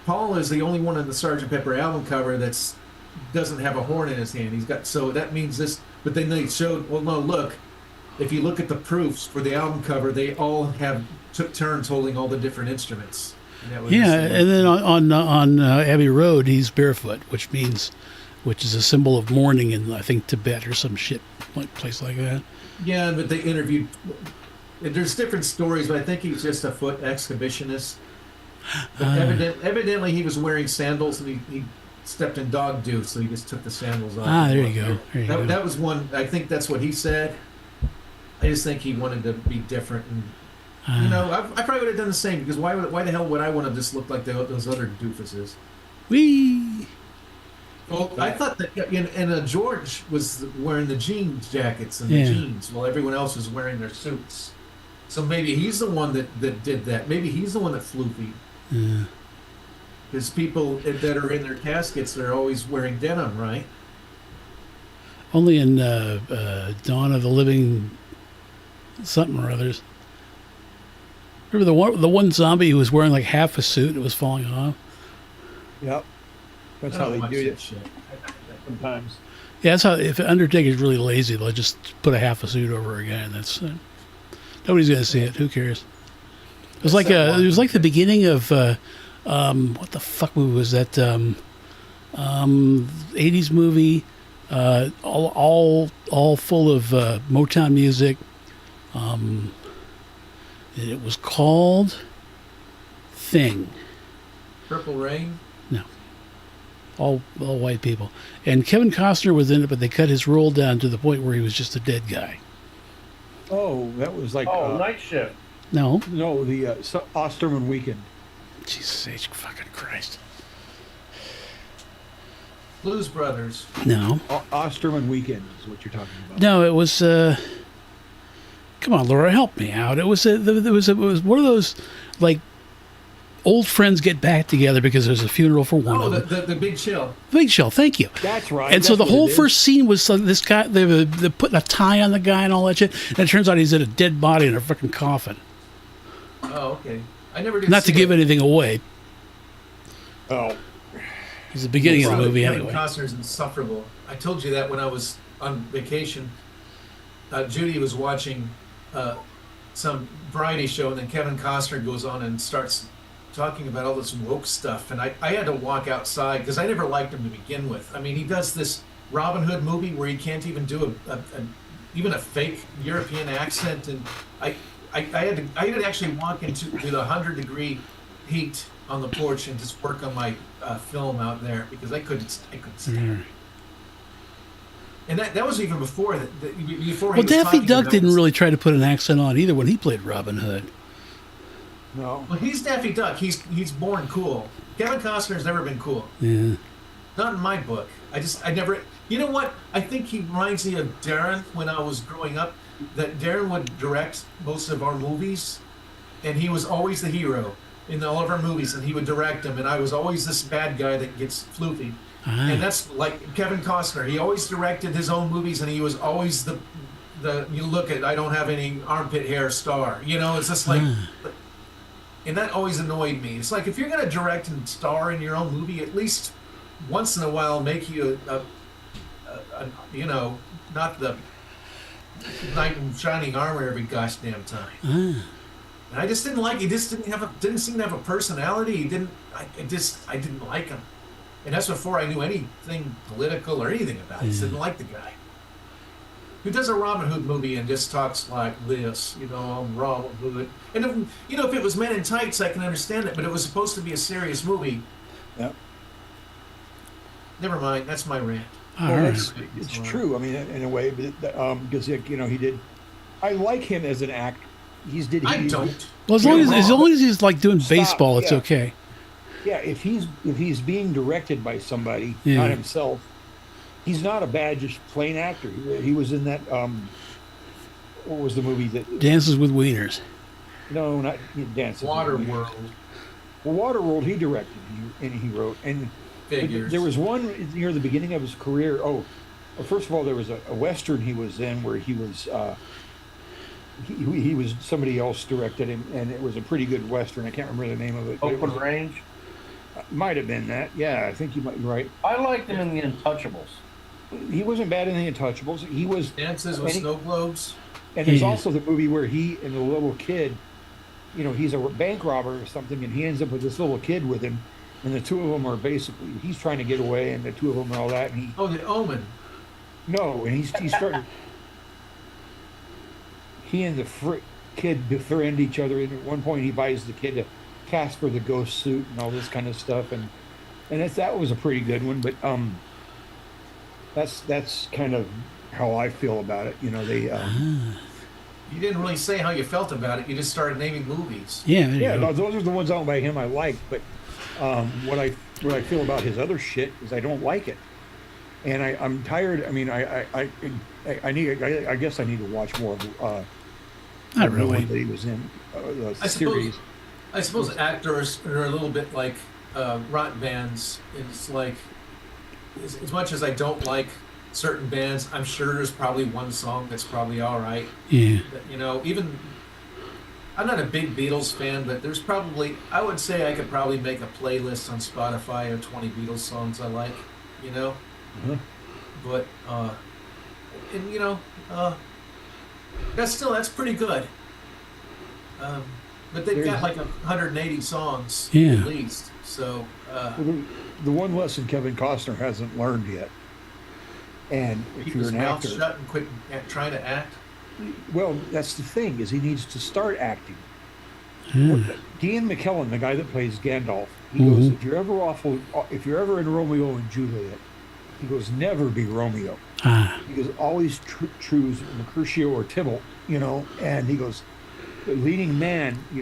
Paul is the only one on the Sgt. Pepper album cover that's doesn't have a horn in his hand. He's got, so that means this. But then they showed, well, no, look. If you look at the proofs for the album cover, they all took turns holding all the different instruments. And that was Yeah, just- and then on Abbey Road, he's barefoot, which is a symbol of mourning in, I think, Tibet or some shit, like place like that. Yeah, but they interviewed. There's different stories, but I think he's just a foot exhibitionist. But evidently, he was wearing sandals and he stepped in dog dew, so he just took the sandals off. There you go. There you go. That was one. I think that's what he said. I just think he wanted to be different, and you know, I probably would have done the same, because why the hell would I want to just look like those other doofuses? Whee! Well, I thought that, and George was wearing the jean jackets and Yeah. the jeans, while everyone else was wearing their suits. So maybe he's the one that did that. Maybe he's the one that flew feet. Yeah. Because people that are in their caskets, they're always wearing denim, right? Only in Dawn of the Living something or others. Remember the one zombie who was wearing like half a suit and it was falling off? Yep. That's I how don't they watch do that it shit. sometimes. Yeah, that's how. If Undertaker's really lazy, they'll just put a half a suit over again. That's nobody's gonna see it. Who cares? It was like it was like the beginning of what the fuck movie was that? 80s movie, all full of Motown music. It was called Thing. Purple Rain. No. All white people. And Kevin Costner was in it, but they cut his role down to the point where he was just a dead guy. Oh, that was like Night Shift. No. no, the Osterman Weekend. Jesus H. fucking Christ. Blues Brothers. No. Osterman Weekend is what you're talking about. No, it was. Come on, Laura, help me out. It was. It was one of those like old friends get back together because there's a funeral for one Oh, of them. the Big Chill. Big Chill, thank you. That's right. And so that's the what whole it is. first scene was this guy, they're putting a tie on the guy and all that shit. And it turns out he's in a dead body in a freaking coffin. Oh, okay. I never did. Not to see give it. anything away. Oh, It's the beginning of the movie Kevin anyway. Costner's insufferable. I told you that when I was on vacation. Judy was watching some variety show, and then Kevin Costner goes on and starts talking about all this woke stuff. And I had to walk outside because I never liked him to begin with. I mean, he does this Robin Hood movie where he can't even do even a fake European accent, and I had to actually walk into the 100-degree heat on the porch and just work on my film out there because I couldn't stand it. And that was even before before. Well, he was Daffy talking Duck about didn't this. really try to put an accent on either when he played Robin Hood. no. Well, he's Daffy Duck. He's born cool. Kevin Costner's never been cool. Yeah. Not in my book. I never. You know what? I think he reminds me of Darren when I was growing up. That Darren would direct most of our movies, and he was always the hero in all of our movies, and he would direct them, and I was always this bad guy that gets floofy. And that's like Kevin Costner. He always directed his own movies, and he was always the you look at I don't have any armpit hair star. You know, it's just like, and that always annoyed me. It's like if you're gonna direct and star in your own movie, at least once in a while make you a you know, not the knight in shining armor every gosh damn time. And I just didn't like. He just didn't seem to have a personality. He didn't. I didn't like him. And that's before I knew anything political or anything about it. I just didn't like the guy. Who does a Robin Hood movie and just talks like this, you know, I'm Robin Hood. And if, you know, if it was Men in Tights, I can understand it, but it was supposed to be a serious movie. Yep. Never mind, that's my rant. All Well, right. it's true. I mean, in a way, because you know he did. I like him as an actor. I don't. Well, as long as he's like doing baseball, it's yeah. okay. Yeah, if he's being directed by somebody, Yeah. not himself, he's not a bad just plain actor. He was in that what was the movie that? Dances with Wieners. No, not Dancing. Waterworld. Well, Waterworld he directed and he wrote, and Figures. there was one near the beginning of his career. Oh, well, first of all, there was a Western he was in where he was. He was somebody else directed him, and it was a pretty good Western. I can't remember the name of it. but it Open was- Range. Might have been that. Yeah, I think you might be right. I liked him in The Untouchables. He wasn't bad in the Untouchables. He was. Dances with and he- Snow Globes. And there's Yeah. also the movie where he and the little kid, you know, he's a bank robber or something, and he ends up with this little kid with him, and the two of them are basically he's trying to get away, and the two of them and all that, and Oh, The Omen. he's starting. He and the kid befriend each other, and at one point he buys the kid a Casper the Ghost suit and all this kind of stuff, and that was a pretty good one, but that's kind of how I feel about it. You know, they. You didn't really say how you felt about it. You just started naming movies. Yeah, there you Yeah, go. no, those are the ones owned by him I like, but what I feel about his other shit is I don't like it, and I'm tired. I mean, I guess I need to watch more of Not the really. one that he was in the I series. I suppose actors are a little bit like rock bands. It's like, as much as I don't like certain bands, I'm sure there's probably one song that's probably all right. Yeah. But, you know, even I'm not a big Beatles fan, but there's probably, I would say I could probably make a playlist on Spotify of 20 Beatles songs I like, you know? Mhm. But, and you know, that's pretty good. But they've got like 180 songs Yeah. at least. So, Well, the one lesson Kevin Costner hasn't learned yet, and if keep you're his an mouth actor, shut and quit trying to act. well, that's the thing is he needs to start acting. Yeah. Ian McKellen, the guy that plays Gandalf, he goes, if you're ever in Romeo and Juliet, he goes, never be Romeo. Ah. He goes, always choose Mercutio or Tybalt, you know, and he goes, the leading man, he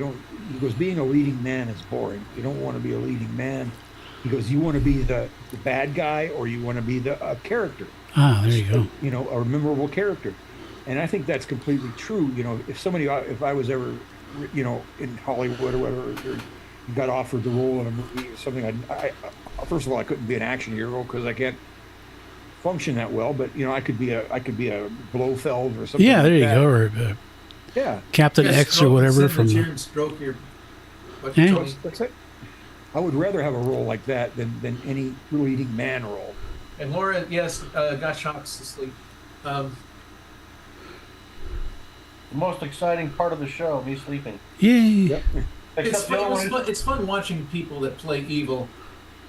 goes, being a leading man is boring. You don't want to be a leading man. He goes, you want to be the bad guy or you want to be the character, Ah, there you go. you know, a memorable character. And I think that's completely true. You know, if I was ever, you know, in Hollywood or whatever, or got offered the role in a movie or something, first of all, I couldn't be an action hero because I can't function that well. But I could be a Blofeld or something. Yeah, there like you that. go. Or Yeah, Captain X or whatever from the the. stroke your. What, Yeah. Tony? that's it. I would rather have a role like that than any leading man role. And Laura, yes, got shocked to sleep. The most exciting part of the show, me sleeping. Yay! Yep. Except the other one is- It's fun watching people that play evil.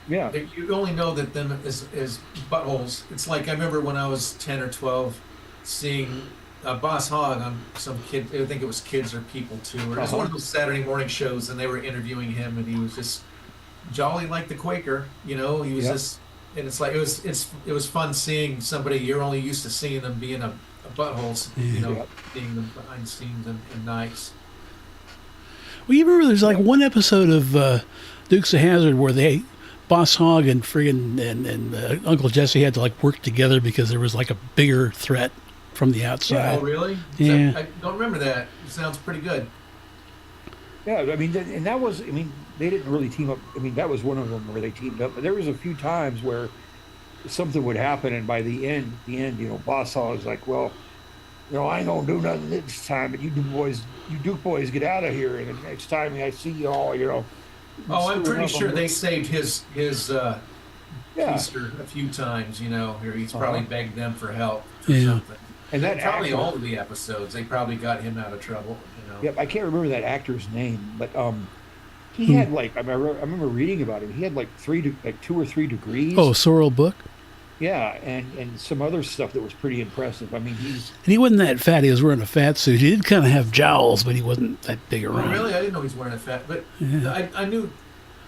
Yeah. You only know that them as buttholes. It's like I remember when I was 10 or 12 seeing Boss Hogg on some kid, I think it was Kids or People too. Or it was one of those Saturday morning shows and they were interviewing him and he was just jolly like the Quaker, he was just, and it's like, it was fun seeing somebody you're only used to seeing them being a butthole, being them behind the scenes and nice. Well, you remember there's like one episode of Dukes of Hazzard where Boss Hogg and friggin' and Uncle Jesse had to like work together because there was like a bigger threat from the outside. Oh, really? Yeah. I don't remember that. It sounds pretty good. Yeah, I mean, and that was, they didn't really team up. That was one of them where they teamed up. But there was a few times where something would happen, and by the end, Boss Hogg was like, well, I ain't gonna do nothing this time, but you Duke boys, get out of here. And the next time I see you all, Oh, I'm pretty sure they they. saved his Yeah. keister a few times, or he's probably begged them for help or Yeah. something. And that Probably actor- all of the episodes, they probably got him out of trouble. Yep, I can't remember that actor's name, but he had I remember reading about him. He had 2 or 3 degrees. Oh, Sorrel Book. Yeah, and some other stuff that was pretty impressive. And he wasn't that fat. He was wearing a fat suit. He did kind of have jowls, but he wasn't that big Oh, around. really? I didn't know he was wearing a fat. But Yeah.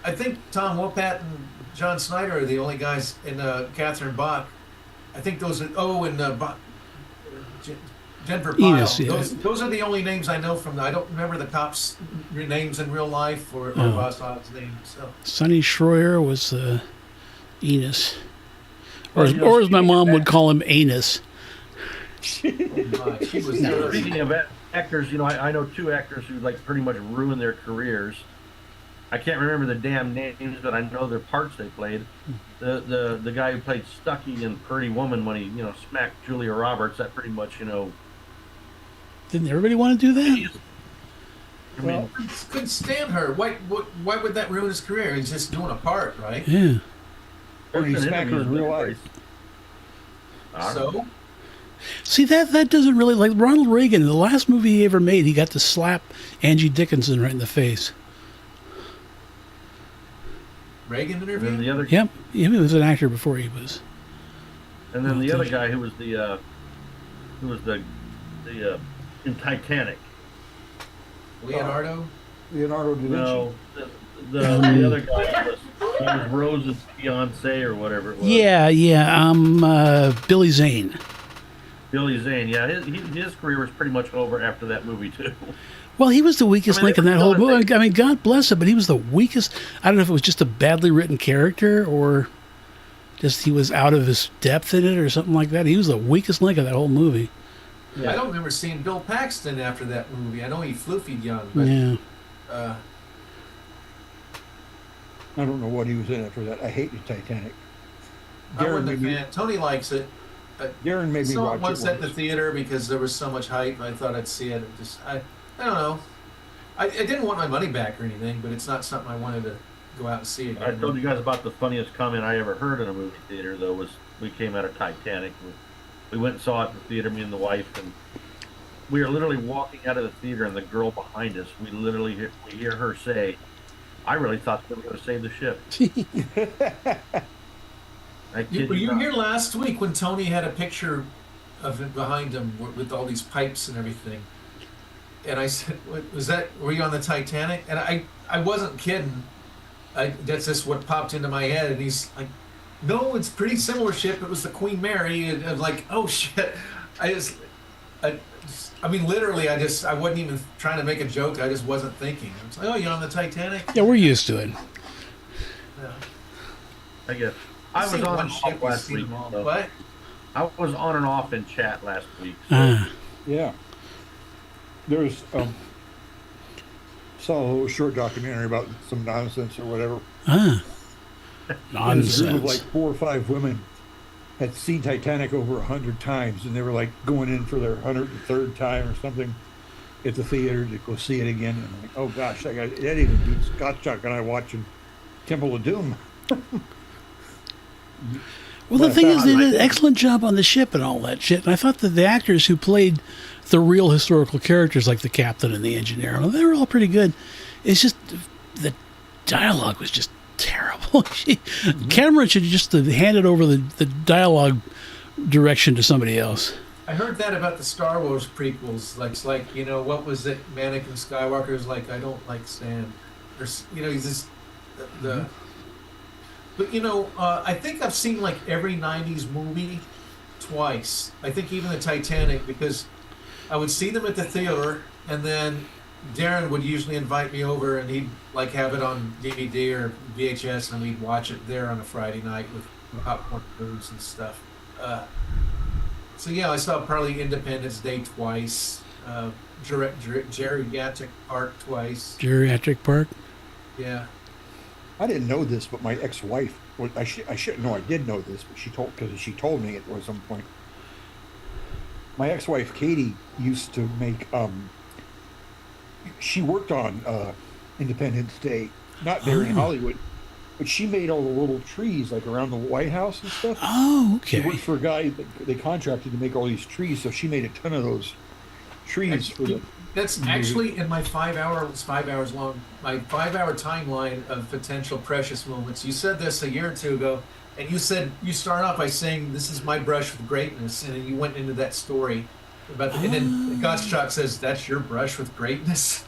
I think Tom Wopat and John Snyder are the only guys in Catherine Bach. I think those are. Oh, and Jennifer Pyle. Enos, yeah. Those are the only names I know from. I don't remember the cops' names in real life or Oh. Boss Hogg's name. So. Sonny Schroyer was Enos. Or, Well, as, or as my mom would call him, Anus. She was Speaking of actors, I know 2 actors who pretty much ruined their careers. I can't remember the damn names, but I know their parts they played. The guy who played Stucky in Pretty Woman when he smacked Julia Roberts. That pretty much Didn't everybody want to do that? I mean, couldn't stand her. Why would that ruin his career? He's just doing a part, right? Yeah. Or he there's been smacked her in interviews real where life. I don't know. So See, that doesn't really, like Ronald Reagan, the last movie he ever made, he got to slap Angie Dickinson right in the face. Reagan And then interview. the other, Yep. He was an actor before he was. and then the other guy who was the in Titanic. Leonardo. Leonardo da Vinci. No, the other guy was Rose's fiance or whatever it was. Yeah. Billy Zane. Billy Zane. Yeah, his career was pretty much over after that movie too. Well, he was the weakest link in that whole movie. I mean, God bless him, but he was the weakest. I don't know if it was just a badly written character or just he was out of his depth in it or something like that. He was the weakest link of that whole movie. I don't remember seeing Bill Paxton after that movie. I know he floofied young, but Yeah. I don't know what he was in after that. I hated Titanic. I wasn't a made me- fan. Tony likes it. Darren made me Saw watch it once it at the once. theater because there was so much hype. I thought I'd see it. I don't know. I didn't want my money back or anything, but it's not something I wanted to go out and see again. I told you guys about the funniest comment I ever heard in a movie theater, though, was we came out of Titanic. We went and saw it in the theater, me and the wife, and we were literally walking out of the theater, and the girl behind us, we hear her say, "I really thought they were going to save the ship." I kid Were you not. here last week when Tony had a picture of it behind him with all these pipes and everything? And I said, were you on the Titanic? And I wasn't kidding. That's just what popped into my head. And he's like, no, it's a pretty similar ship. It was the Queen Mary. And I'm like, oh shit. I mean, literally, I wasn't even trying to make a joke. I just wasn't thinking. I was like, oh, you're on the Titanic? Yeah, we're used to it. Yeah. I guess. I was Seen on one and ship, off we've last seen week. them all. So What? I was on and off in chat last week. So Ah. Yeah. There's saw a little short documentary about some nonsense or whatever. Ah, And this group of nonsense. like 4 or 5 women had seen Titanic over 100 times, and they were like going in for their 103rd time or something at the theater to go see it again. And I'm like, oh gosh, that even beats Scott Chuck and I watching Temple of Doom. Well, the But thing I is, thought they I did an liked it. excellent job on the ship and all that shit. And I thought that the actors who played the real historical characters, like the captain and the engineer, well, they were all pretty good. It's just the dialogue was just terrible. Cameron should just have handed over the dialogue direction to somebody else. I heard that about the Star Wars prequels. Like, it's like, what was it? Anakin Skywalker's like, I don't like sand. Or, he's just the. But I think I've seen like every '90s movie twice. I think even the Titanic, because I would see them at the theater, and then Darren would usually invite me over, and he'd like have it on DVD or VHS, and we'd watch it there on a Friday night with popcorn foods and stuff. So yeah, I saw probably Independence Day twice, Geriatric Park twice. Geriatric Park. Yeah. I didn't know this, but my ex-wife, well, I shouldn't know I did know this, but because she told me at some point. My ex-wife, Katie, used to make, she worked on Independence Day, not there in Hollywood, but she made all the little trees like around the White House and stuff. Oh, She okay. worked for a guy that they contracted to make all these trees, so she made a ton of those trees for the. That's actually in my 5 hours long, my 5 hour timeline of potential precious moments. You said this a year or two ago, and you said you start off by saying, "This is my brush with greatness," and then you went into that story about, and then Gottschalk says, "That's your brush with greatness."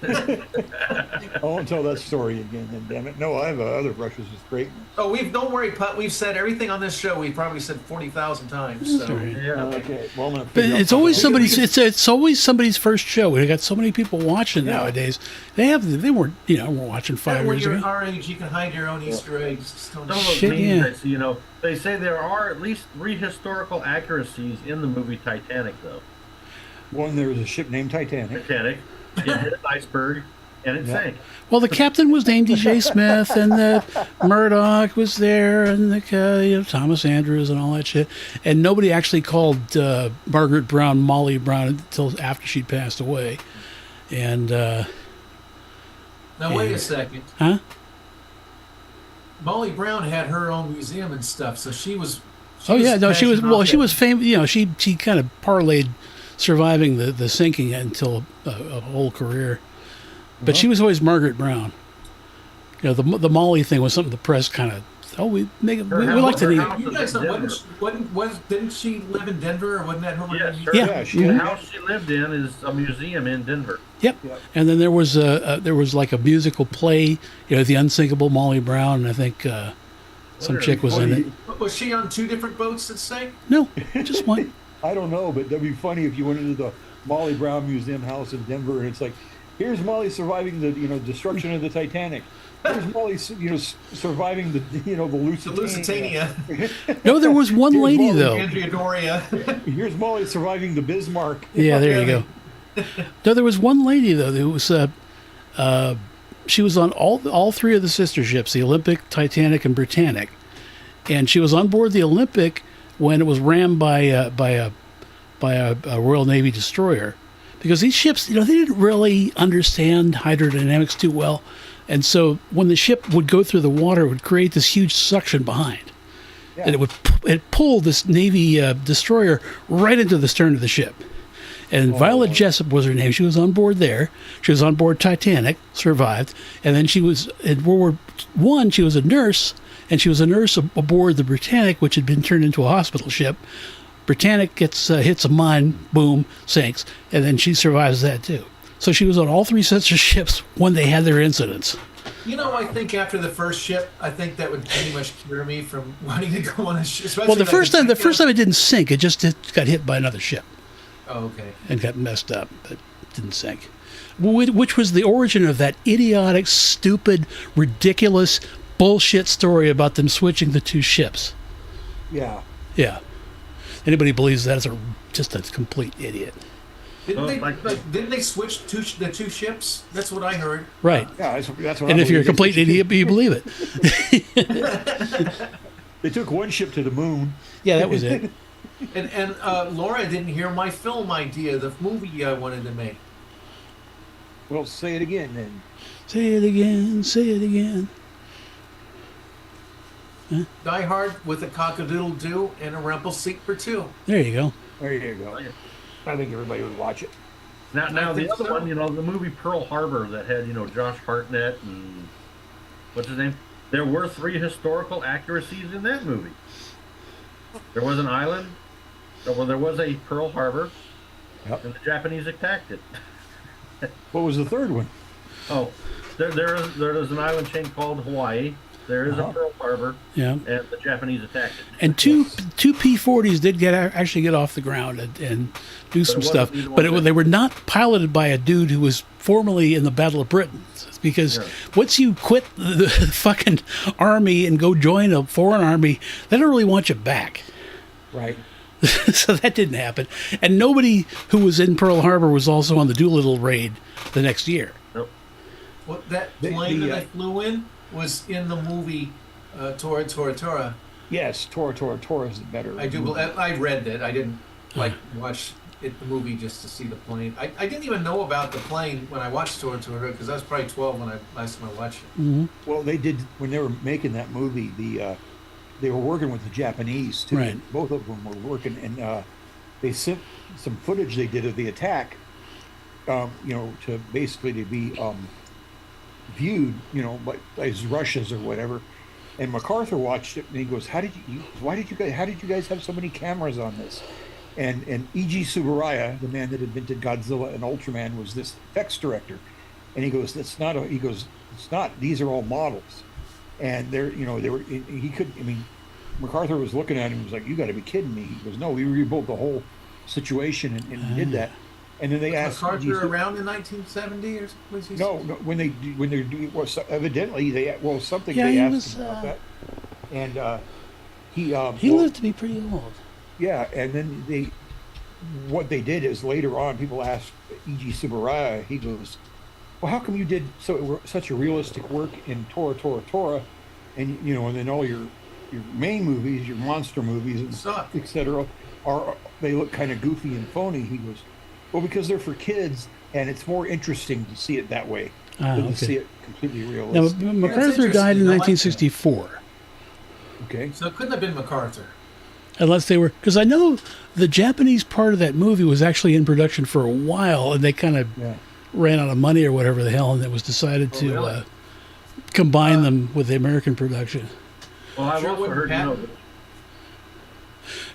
I won't tell that story again, then, damn it. No, I have other brushes with greatness. Oh, don't worry, Putt. We've said everything on this show. We've probably said 40,000 times. So. Sorry. Yeah. Okay, well, I'm gonna But figure out it's always something. somebody's. It's always somebody's first show. We got so many people watching nowadays. They weren't weren't watching 5 When years you're ago. our age, you can hide your own Easter eggs. Just don't- Some of those Shit, memes yeah. I see, they say there are at least 3 historical accuracies in the movie Titanic, though. One, there was a ship named Titanic. Titanic, it hit an iceberg, and it sank. Well, the captain was named DJ Smith, and the Murdoch was there, and the Thomas Andrews and all that shit. And nobody actually called Margaret Brown Molly Brown until after she'd passed away. And Now wait a second. huh? Molly Brown had her own museum and stuff, so she was. Oh yeah, no, she was. passing Well, off she that- was famous. She kind of parlayed surviving the sinking until a whole career. But she was always Margaret Brown. The Molly thing was something the press kind of. Oh, we make it. We like to her name. house You was guys in know, Denver. didn't she live in Denver, or wasn't that her? Yes, her, Yeah. Yeah, she the had- house she lived in is a museum in Denver. Yep. Yep. And then there was like a musical play, The Unsinkable Molly Brown, and I think some chick was in it. Was she on 2 different boats that sank? No, just one. I don't know, but that'd be funny if you went into the Molly Brown Museum house in Denver, and it's like, here's Molly surviving the destruction of the Titanic. Here's Molly surviving the the Lusitania. The Lusitania. No, there was one Here's lady Molly though. Andrea Doria. Here's Molly surviving the Bismarck. Yeah, there you go. No, there was one lady though who was she was on all 3 of the sister ships, the Olympic, Titanic, and Britannic, and she was on board the Olympic when it was rammed by a Royal Navy destroyer, because these ships, they didn't really understand hydrodynamics too well, and so when the ship would go through the water, it would create this huge suction behind, and it pulled this Navy destroyer right into the stern of the ship. And Violet Jessup was her name. She was on board there. She was on board Titanic, survived, and then she was in World War I. She was a nurse, and she was a nurse aboard the Britannic, which had been turned into a hospital ship. Britannic hits a mine, boom, sinks, and then she survives that too. So she was on all 3 sets of ships when they had their incidents. I think after the first ship, I think that would pretty much cure me from wanting to go on a ship. Well, the first time it didn't sink. It just got hit by another ship Oh, okay. and got messed up, but didn't sink. Which was the origin of that idiotic, stupid, ridiculous bullshit story about them switching the 2 ships. Yeah. Yeah. Anybody believes that is just a complete idiot. Didn't they switch the two ships? That's what I heard. Right. Yeah, that's what. And I if you're a believe. complete idiot, you believe it. They took one ship to the moon. Yeah, that was it. And Laura didn't hear my film idea, the movie I wanted to make. Well, say it again then. Say it again. Say it again. Die Hard with a cock-a-doodle-doo and a Rumpelstiltskin 2. There you go. There you go. I think everybody would watch it. Now the think other so. one, the movie Pearl Harbor that had, Josh Hartnett and what's his name? There were 3 historical accuracies in that movie. There was an island. Well, there was a Pearl Harbor, Yep. and the Japanese attacked it. What was the third one? Oh, there is an island chain called Hawaii. There is a Pearl Harbor, Yeah. and the Japanese attacked it. And two P-40s did actually get off the ground and do some it stuff, wasn't either but one they were not piloted by a dude who was formerly in the Battle of Britain. Because once you quit the fucking army and go join a foreign army, they don't really want you back. Right. So that didn't happen. And nobody who was in Pearl Harbor was also on the Doolittle raid the next year. Nope. Well, that plane that I flew in was in the movie Tora Tora Tora. Yes, Tora is the better. I do. I read that. I didn't watch the movie just to see the plane. I didn't even know about the plane when I watched Tora Tora because I was probably 12 when last time I watched it. Mm-hmm. Well, they did when they were making that movie. They were working with the Japanese too. Right. And both of them were working, and they sent some footage they did of the attack. To basically to be viewed, as Russians or whatever. And MacArthur watched it and he goes, how did you guys have so many cameras on this? And E.G. Tsuburaya, the man that invented Godzilla and Ultraman, was this effects director. And he goes, it's not, these are all models. And MacArthur was looking at him and was like, you got to be kidding me. He goes, no, we rebuilt the whole situation and did that. And then they asked MacArthur around in 1970 or something? No, when they do, well, evidently something Yeah, they he asked was, him about that, and he lived to be pretty old. Yeah, and then what they did is later on, people asked E.G. Tsuburaya. He goes, "Well, how come you did such a realistic work in Tora, and and then all your main movies, your monster movies, and etc. They look kind of goofy and phony?" He goes, "Well, because they're for kids, and it's more interesting to see it that way than to see it completely realistic." Now, MacArthur died in 1964. Okay. So it couldn't have been MacArthur. Unless they were, because I know the Japanese part of that movie was actually in production for a while, and they kind of ran out of money or whatever the hell, and it was decided to combine them with the American production. Well, I've also heard,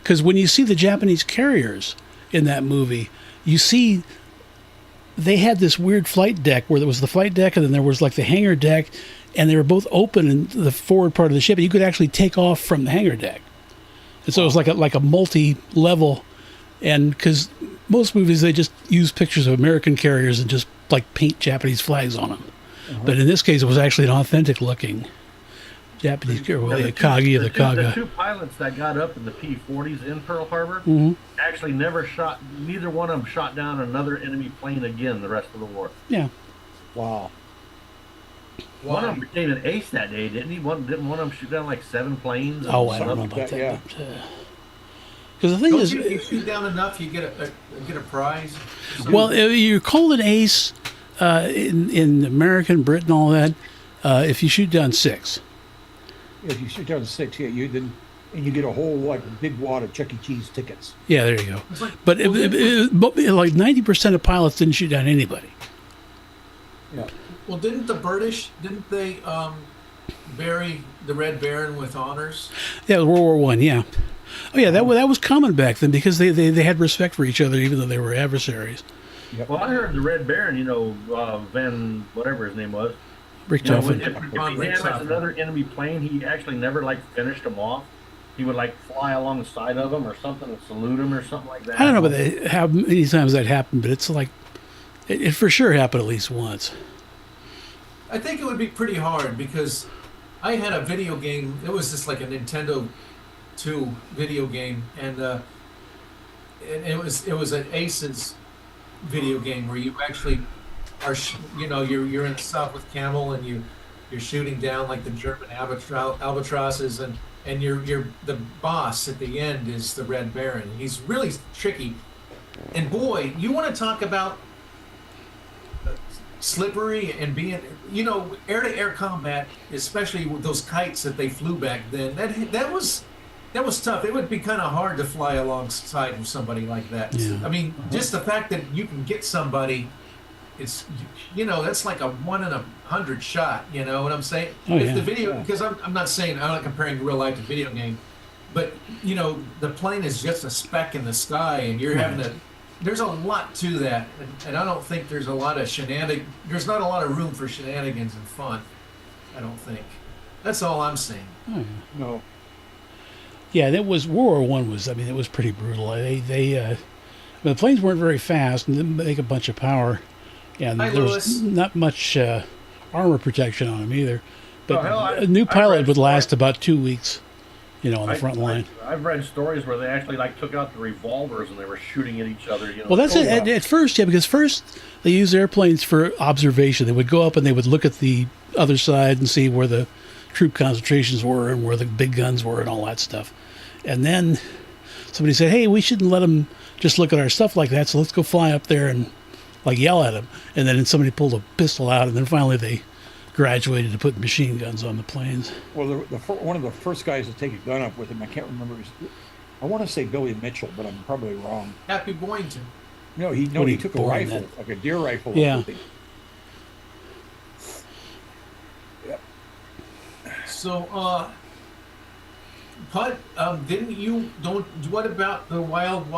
because when you see the Japanese carriers in that movie, you see they had this weird flight deck where there was the flight deck and then there was like the hangar deck, and they were both open in the forward part of the ship, and you could actually take off from the hangar deck. And so it was like a multi-level, and because most movies they just use pictures of American carriers and just like paint Japanese flags on them, but in this case it was actually an authentic looking Japanese carrier, the Kagi or the Kaga. The 2 pilots that got up in the P-40s in Pearl Harbor actually never shot. Neither one of them shot down another enemy plane again the rest of the war. Yeah. Wow. One of them became an ace that day, didn't he? Didn't one of them shoot down like 7 planes? Oh, I don't know about that. Yeah. Because the thing is, if you shoot down enough, you get a prize. well, you're called an ace in American, Britain, all that. If you shoot down 6. If you shoot down 6, you get a whole big wad of Chuck E. Cheese tickets. Yeah, there you go. But like 90% of pilots didn't shoot down anybody. Yeah. Well, didn't they bury the Red Baron with honors? Yeah, World War One. Yeah. Oh yeah, that was common back then because they had respect for each other even though they were adversaries. Yep. Well, I heard the Red Baron, Van whatever his name was. Richtofen. If he damaged another enemy plane, he actually never finished them off. He would fly alongside of them or something and salute them or something like that. I don't know about how many times that happened, but it's it for sure happened at least once. I think it would be pretty hard because I had a video game. It was just like a Nintendo 2 video game, and it was an Aces video game where you actually are, you're in the south with camel and you're shooting down like the German albatrosses and you're the boss at the end is the Red Baron. He's really tricky. And boy, you want to talk about slippery and being, air-to-air combat, especially with those kites that they flew back then. That was tough. It would be kind of hard to fly alongside of somebody like that. Yeah. I mean, just the fact that you can get somebody, it's that's like a 1 in 100 shot. You know what I'm saying? Oh, If yeah. the video, because I'm not comparing real life to video game, but the plane is just a speck in the sky, and you're having to. There's a lot to that, and I don't think there's a lot of There's not a lot of room for shenanigans and fun. I don't think. That's all I'm saying. Oh, yeah. No. Yeah, that was World War One. It was pretty brutal. The planes weren't very fast and didn't make a bunch of power, and Hi, there was Louis. not much armor protection on them either. But Oh, hell, a new I've pilot read would last stories- about 2 weeks, on the front line. I've read stories where they actually took out the revolvers and they were shooting at each other. Well, that's Oh, it. wow. At first, yeah, because first they used airplanes for observation. They would go up and they would look at the other side and see where the troop concentrations were and where the big guns were and all that stuff. And then somebody said, "Hey, we shouldn't let them just look at our stuff like that. So let's go fly up there and yell at them." And then somebody pulled a pistol out, and then finally they graduated to put machine guns on the planes. Well, one of the first guys to take a gun up with him, I can't remember I want to say Billy Mitchell, but I'm probably wrong. Happy Boynton. No, he What, he took a bore in rifle, that? like a deer rifle. Yeah. Up with him. Yep. So, Pud, what about the wild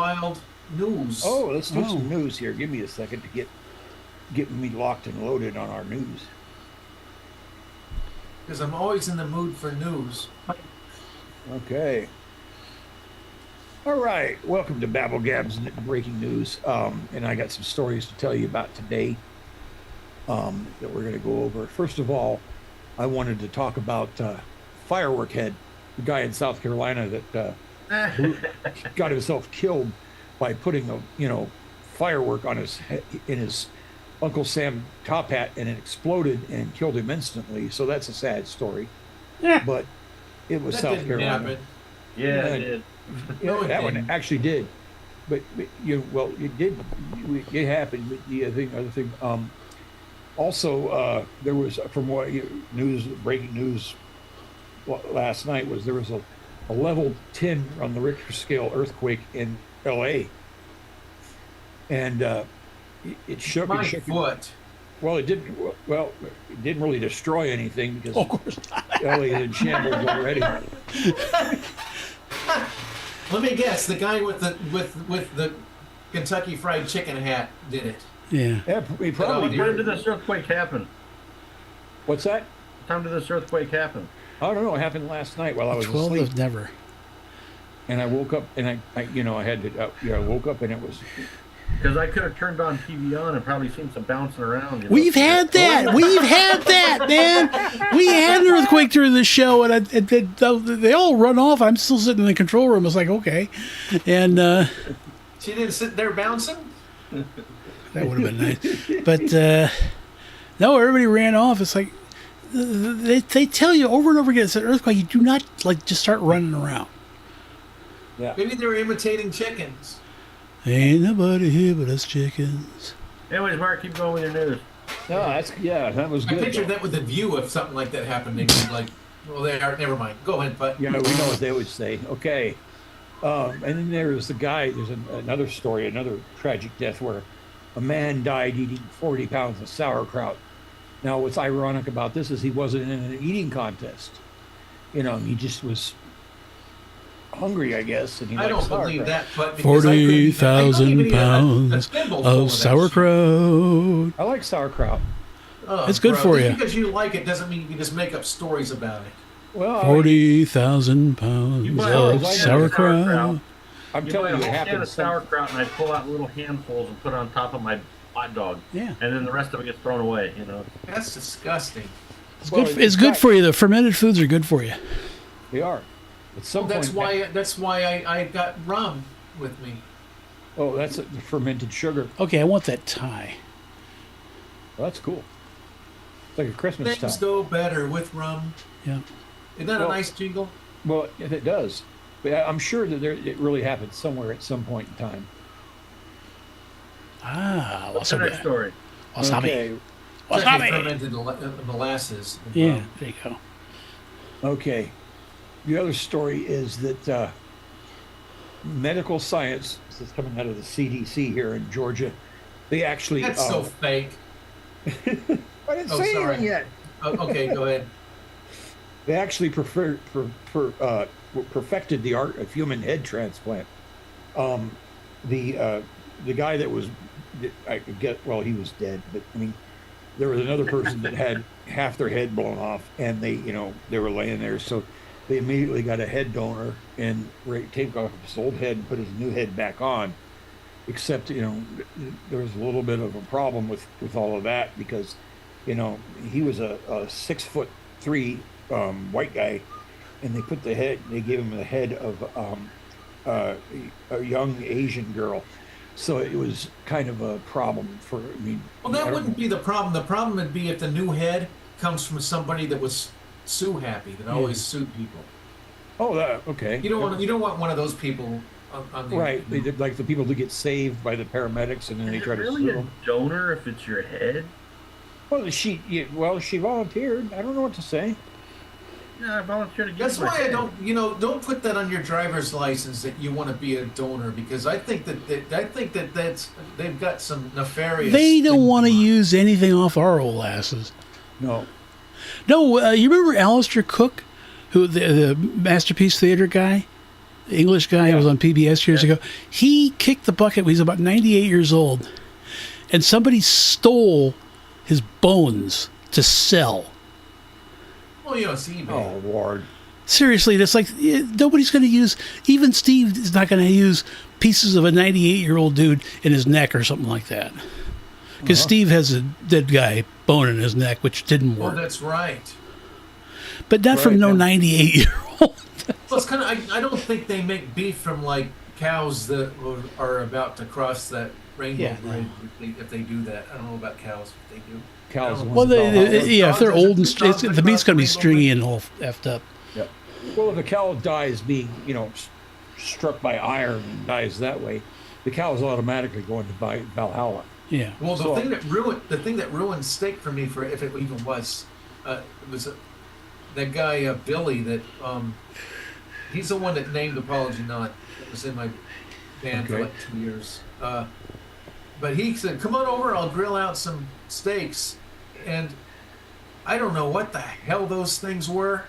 news? Oh, let's do Oh. some news here. Give me a second to get me locked and loaded on our news. Because I'm always in the mood for news. Okay. All right. Welcome to BabbleGab's breaking news. And I got some stories to tell you about today that we're going to go over. First of all, I wanted to talk about Firework Head, the guy in South Carolina that got himself killed by putting a firework on in his Uncle Sam top hat, and it exploded and killed him instantly. So that's a sad story. Yeah. But it was That South didn't Carolina. happen. Yeah, it did. No, it that one didn't. actually did, but it did. It happened. But the other thing. Also, there was from what breaking news last night was there was a level 10 on the Richter scale earthquake in L.A. and it shook. My and shook. foot. Well, it didn't. Well, it didn't really destroy anything because Of course not. L.A. is in shambles already. Let me guess. The guy with the Kentucky Fried Chicken hat did it. Yeah. Yeah, he probably What time did. did this earthquake happen? What's that? What time did this earthquake happen? I don't know. It happened last night while I was 12 asleep. of never. And I woke up and I had to, I woke up and it was, Because I could have turned on TV on and probably seen some bouncing around. We've had that. We've had that, man. We had an earthquake during the show, and they all run off. I'm still sitting in the control room. It's like, okay. And She didn't sit there bouncing. that would have been nice. But no, everybody ran off. It's like they tell you over and over again, it's an earthquake. You do not just start running around. yeah. Maybe they were imitating chickens. Ain't nobody here but us chickens. Anyways, Mark, keep going with your news. No, that was I good. pictured that with a view if something like that happened. They'd be like, well, they are. Never mind. Go ahead, but Yeah, we know what they would say. Okay. And then there's another story, another tragic death where a man died eating 40 pounds of sauerkraut. Now, what's ironic about this is he wasn't in an eating contest. He just was hungry, I guess, and he I liked don't believe sauerkraut. that. But because I couldn't even- I couldn't 40,000 even eat a pounds thimble full of that sauerkraut. I like sauerkraut. shit. Oh, It's good bro, for just you. Because you like it doesn't mean you can just make up stories about it. Well, 40,000 pounds buy a of whole sauerkraut. I'm You telling buy you, a it whole can happens. of sauerkraut and I pull out little handfuls and put it on top of my hot dog. Yeah. And then the rest of it gets thrown away, That's disgusting. It's good for you. The fermented foods are good for you. They are. At some That's point, why I got rum with me. Oh, that's the fermented sugar. Okay, I want that tie. Well, that's cool. It's like a Christmas Things tie. go better with rum. Yeah. Isn't that Well- a nice jingle? Well, it does. But I'm sure that it really happened somewhere at some point in time. Ah, What's the next wasabi. story? Wasabi. Okay. It's actually Wasabi. fermented molasses. and Yeah, rum. there you go. Okay. The other story is that medical science, this is coming out of the CDC here in Georgia, they actually. That's so fake. I didn't Oh, say sorry. anything yet. Okay, go ahead. They actually perfected the art of human head transplant. The guy that was, I could get, well, he was dead, but I mean, there was another person that had half their head blown off, and they were laying there, so they immediately got a head donor and taped off his old head and put his new head back on. Except, there was a little bit of a problem with all of that because, he was a 6'3" white guy, and they gave him the head of a young Asian girl. So it was kind of a problem for me. Well, that wouldn't be the problem. The problem would be if the new head comes from somebody that was sue happy, that always sued people. Oh, okay. You don't want one of those people on the Right. They did, like the people who get saved by the paramedics, and then they Is try it to really sue a them. donor if it's your head? Well, she volunteered. I don't know what to say. Yeah, I volunteered to give That's my why I head. don't put that on your driver's license that you want to be a donor, because I think that's they've got some nefarious. They don't things want to going on. use anything off our old asses. No. No, you remember Alistair Cook, who the Masterpiece Theater guy, the English guy who was on PBS years ago? He kicked the bucket when he was about 98 years old, and somebody stole his bones to sell. Well, it's eBay. Oh, Lord. Seriously, that's like nobody's going to use. Even Steve is not going to use pieces of a 98-year-old dude in his neck or something like that. Because Steve has a dead guy bone in his neck, which didn't Oh, work. that's right. But not from Right, no yeah. 98-year-old. Well, it's kind of. I don't think they make beef from like cows that are about to cross that rainbow Yeah, bridge if they do that. I don't know about cows if they do. Cows. I don't know. Well, Well, yeah, if they're dogs- old and dogs the that meat's cross going to be rainbow stringy bridge. and all effed up. Yeah. Well, if a cow dies being, struck by iron and dies that way, the cow is automatically going to Valhalla. Yeah. Well, So- the thing that ruined steak for me, for if it even was that guy Billy. That he's the one that named Apology Not. That was in my band for Okay. like 2 years. But he said, "Come on over, I'll grill out some steaks," and I don't know what the hell those things were,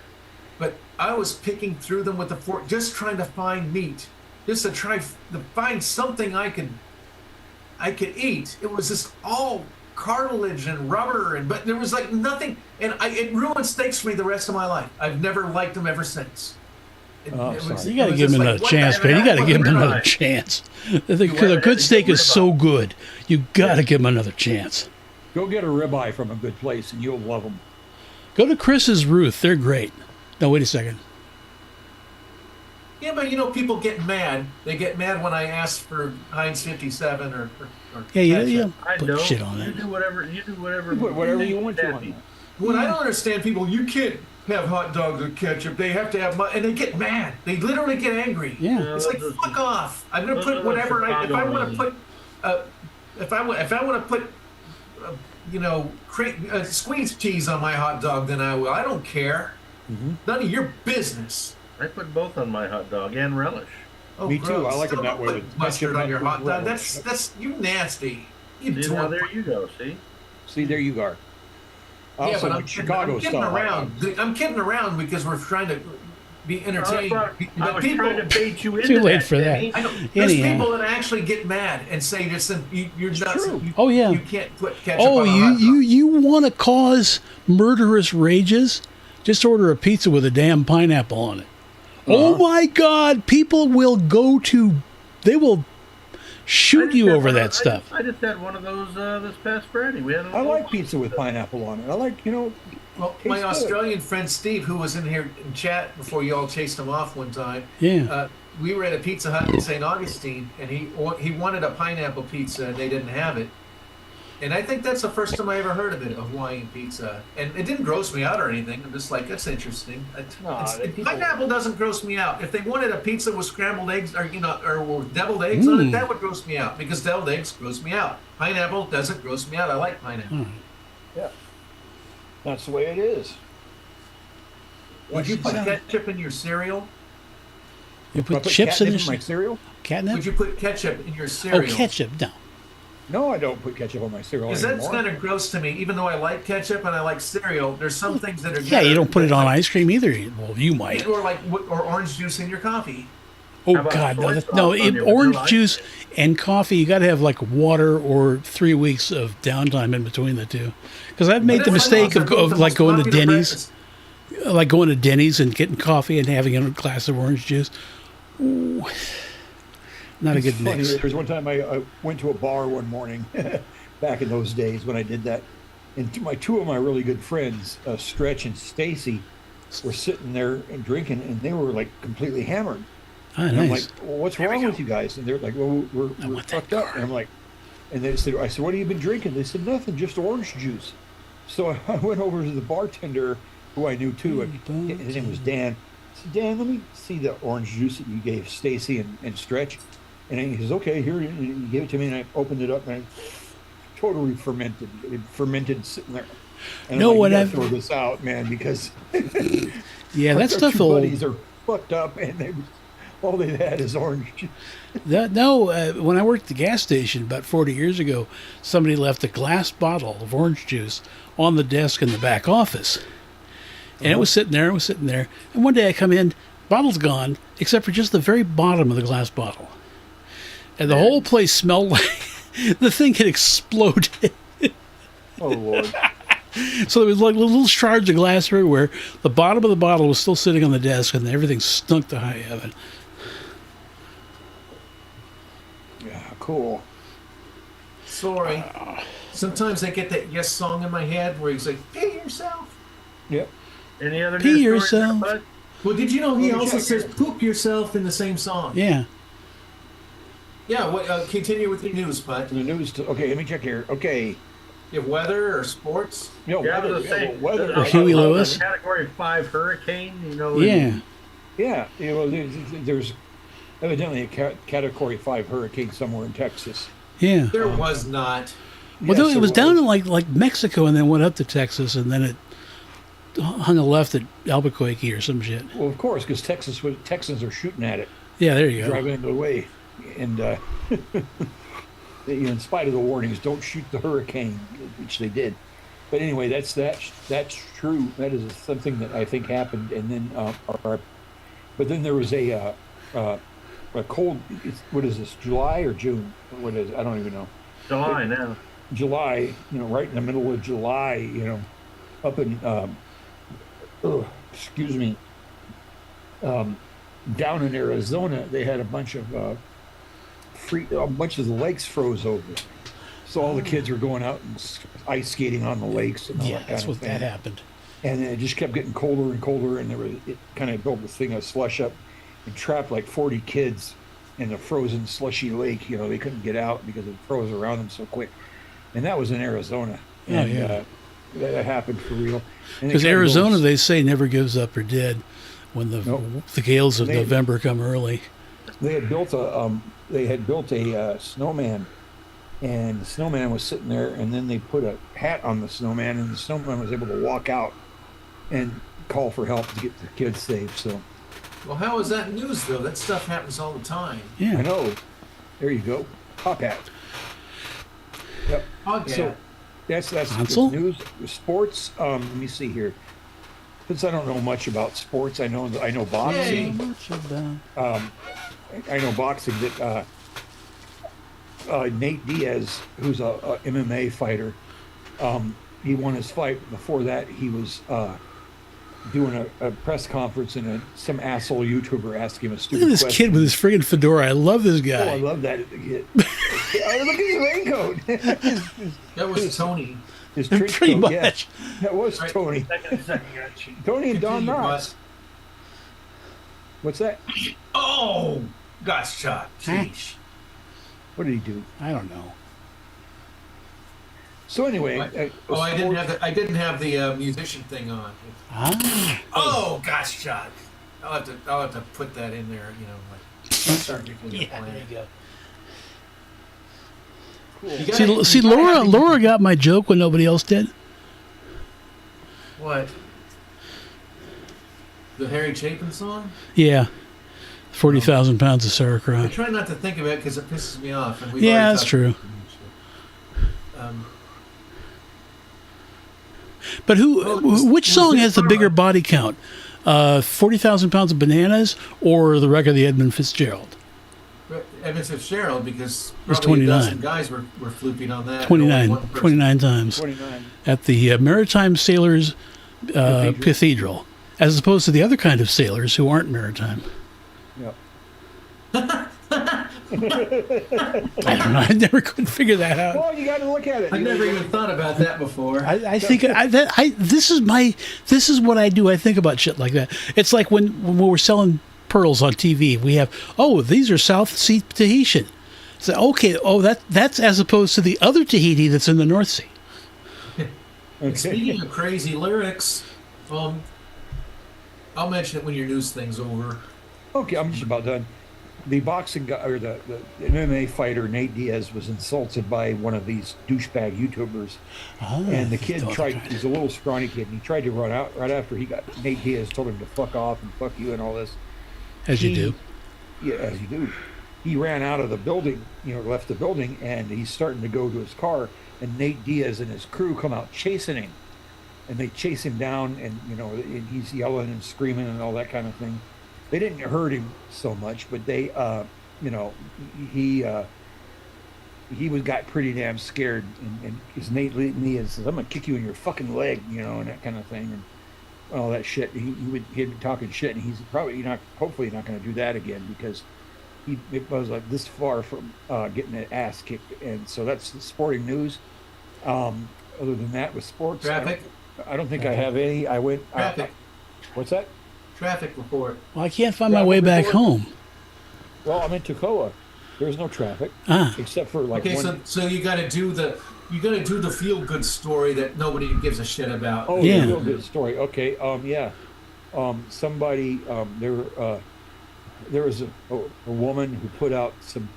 but I was picking through them with a fork, just trying to find meat, just to try to find something I could eat. It was just all cartilage and rubber, but there was like nothing, and it ruined steaks for me the rest of my life. I've never liked them ever since. Oh, sorry. You got to give him another chance, man. You got to give him another chance. Because a good steak is so good. You got to give him another chance. Go get a ribeye from a good place, and you'll love them. Go to Chris's Ruth. They're great. No, wait a second. Yeah, but people get mad. They get mad when I ask for Heinz 57 or Yeah, ketchup. I put know. shit on You it. do whatever. You do whatever. You put whatever you want to on happy. that. When I don't understand people, you can't have hot dogs with ketchup. They have to have and they get mad. They literally get angry. Yeah. It's like, fuck off. I'm gonna put whatever if I want to put if I want to put squeeze cheese on my hot dog, then I will. I don't care. None of your business. I put both on my hot dog and relish. Oh, Me too. gross. I like them Don't that way put with mustard ketchup on your and hot dog. relish. That's you nasty. You See, now dork. there you go. See. See, there you are. Yeah, Also, but like Chicago I'm kidding style. around. I'm kidding around because we're trying to be entertaining. I But was people, trying to bait you into Too late that, for that. Denny. I know, there's Anyhow. people that actually get mad and say this, and you're not. true. Oh, yeah. You can't put ketchup Oh, on a hot you dog. you want to cause murderous rages? Just order a pizza with a damn pineapple on it. Oh my God! People will they will shoot you over that stuff. I just had one of those this past Friday. We had. I like pizza with pineapple on it. I like, Well, tastes my good. Australian friend Steve, who was in here in chat before you all chased him off one time, Yeah. we were at a Pizza Hut in St. Augustine, and he wanted a pineapple pizza, and they didn't have it. And I think that's the first time I ever heard of it, a Hawaiian pizza. And it didn't gross me out or anything. I'm just like, that's interesting. Pineapple doesn't gross me out. If they wanted a pizza with scrambled eggs or with deviled eggs on it, that would gross me out because deviled eggs gross me out. Pineapple doesn't gross me out. I like pineapple. Yeah, that's the way it is. Would you put ketchup in your cereal? You put chips in my cereal? Catnip? Would you put ketchup in your cereal? Oh, ketchup. No. No, I don't put ketchup on my cereal Because anymore. that's kind of gross to me. Even though I like ketchup and I like cereal, there's some things that are Yeah, you don't put it on ice cream either. Well, you might. or orange juice in your coffee. Oh How about God, soy no! sauce No, on your orange vanilla juice ice and coffee. You got to have like water or 3 weeks of downtime in between the two. Because I've made the mistake of like going to Denny's, and getting coffee and having a glass of orange juice. Ooh, not a good Funny, mix. there was one time I went to a bar one morning, back in those days when I did that, and two of my really good friends, Stretch and Stacy, were sitting there and drinking, and they were like completely hammered. Ah, And I'm nice. like, well, what's wrong with you guys? And they're like, well, we're want that fucked up. And I'm like, and they said, I said, what have you been drinking? They said, nothing, just orange juice. So I went over to the bartender, who I knew too. His name was Dan. I said, Dan, let me see the orange juice that you gave Stacy and Stretch. And he says, okay, here. He gave it to me, and I opened it up, and it totally fermented. It fermented sitting there. And No, I'm like, what you I've- gotta throw this out, man, because Yeah, that our stuff two will. buddies are fucked up, and all they had is orange juice. When I worked at the gas station about 40 years ago, somebody left a glass bottle of orange juice on the desk in the back office. And it was sitting there, And one day I come in, bottle's gone, except for just the very bottom of the glass bottle. And the whole place smelled like the thing had exploded. Oh, Lord. So there was like little shards of glass everywhere. The bottom of the bottle was still sitting on the desk, and everything stunk to high heaven. Yeah, cool. Sorry. Sometimes I get that Yes song in my head where he's like, pay yourself. Yep. Any other Pee news stories there, yourself. bud? Well, did you know he Let me also check says here. poop yourself in the same song? Yeah. Yeah, continue with your news, Bud. The news. Okay, let me check here. Okay. You have weather or sports? No, Yeah, I was weather. gonna say, Weather. Or Huey a Lewis. Category 5 hurricane, Yeah. Yeah, there's evidently a Category 5 hurricane somewhere in Texas. Yeah. There was not. Well, Yes, it was down was. in like Mexico, and then went up to Texas, and then it hung a left at Albuquerque or some shit. Well, of course, because Texans are shooting at it, Yeah, there you go. driving into the way, and in spite of the warnings, don't shoot the hurricane, which they did. But anyway, that's true. That is something that I think happened, and then but then there was a cold. What is this? July or June? What is it? I don't even know. July now. July, right in the middle of July, up in, excuse me, down in Arizona, they had a bunch of a bunch of the lakes froze over. So all the kids were going out and ice skating on the lakes and all Yeah, that that's kind of what thing. that happened. And then it just kept getting colder and colder, and it kind of built this thing of slush up and trapped like 40 kids in the frozen slushy lake. They couldn't get out because it froze around them so quick. And that was in Arizona. And, yeah. That happened for real. And Because it kinda Arizona, goes- they say, never gives up or dead when the gales of They- November come early. they had built a snowman, and the snowman was sitting there, and then they put a hat on the snowman, and the snowman was able to walk out and call for help to get the kids saved. So Well, how is that news, though? That stuff happens all the time. Yeah. I know. There you go. Top hat. Yep. Oh, yeah. So that's Hansel? news. Sports. Let me see here. Since I don't know much about sports, I know boxing. Much about- I know boxing that Nate Diaz, who's a MMA fighter, he won his fight. Before that, he was doing a press conference, and some asshole YouTuber asked him a stupid Look at this question. kid with his friggin' fedora. I love this Oh, I guy. love that. Oh, look at his raincoat. That was Tony. His trench Pretty coat, yeah. much. That was Right. Tony. Second, got you. Tony and Don Continue, Knotts. What's that? Oh, got shot. Sheesh. What did he do? I don't know. So anyway, I didn't have the musician thing on. Ah. Oh, got shot. I'll have to put that in there. You know, like start before you Yeah, there you go. Cool. See, Laura got my joke when nobody else did. What? The Harry Chapin song? Yeah. 40,000 pounds of I sauerkraut. try not to think of it because it pisses me off. And we've Yeah, already that's talked true. about it. But which song has the Farmer. bigger body count? 40,000 pounds of bananas or the wreck of the Edmund Fitzgerald? Edmund Fitzgerald, because was probably 29. a dozen guys were flooping on that. 29, Only one person. 29 times 29. at the Maritime Sailors Cathedral, as opposed to the other kind of sailors who aren't maritime. Yeah. I don't know. I never could figure that out. Well, you got to look at it. I never even thought about that before. I think this is what I do. I think about shit like that. It's like when we're selling pearls on TV, we have, these are South Sea Tahitian. So okay, that's as opposed to the other Tahiti that's in the North Sea. Okay. Speaking of crazy lyrics, I'll mention it when your news thing's over. Okay, I'm just about done. The boxing guy, or the MMA fighter Nate Diaz, was insulted by one of these douchebag YouTubers, and the kid he's a little scrawny kid, and he tried to run out right after Nate Diaz told him to fuck off and fuck you and all this. As you do. Yeah, as you do. He ran out of the building, left the building, and he's starting to go to his car, and Nate Diaz and his crew come out chasing him, and they chase him down, and and he's yelling and screaming and all that kind of thing. They didn't hurt him so much, but they, he got pretty damn scared, and his Nate Diaz says, "I'm gonna kick you in your fucking leg," and that kind of thing, and all that shit. He'd be talking shit, and he's hopefully not going to do that again, because it was like this far from getting an ass kicked. And so that's the sporting news. Other than that, with sports, Traffic. I don't think I have any. I went. Traffic. What's that? Traffic report. Well, I can't find my way back home. Well, I'm in Toccoa. There's no traffic except for like. Okay, one... so you got to do the feel good story that nobody gives a shit about. Oh, yeah, the feel good story. Okay, somebody there was a woman who put out some,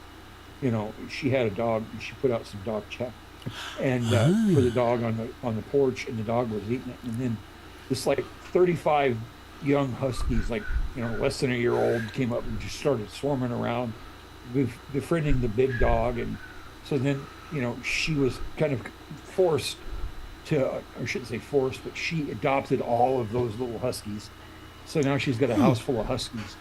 she had a dog, and she put out some dog chow, and for the dog on the porch, and the dog was eating it, and then this like 35 young huskies, like less than a year old, came up and just started swarming around, befriending the big dog. And so then she was kind of forced to, I shouldn't say forced, but she adopted all of those little huskies. So now she's got a house full of huskies,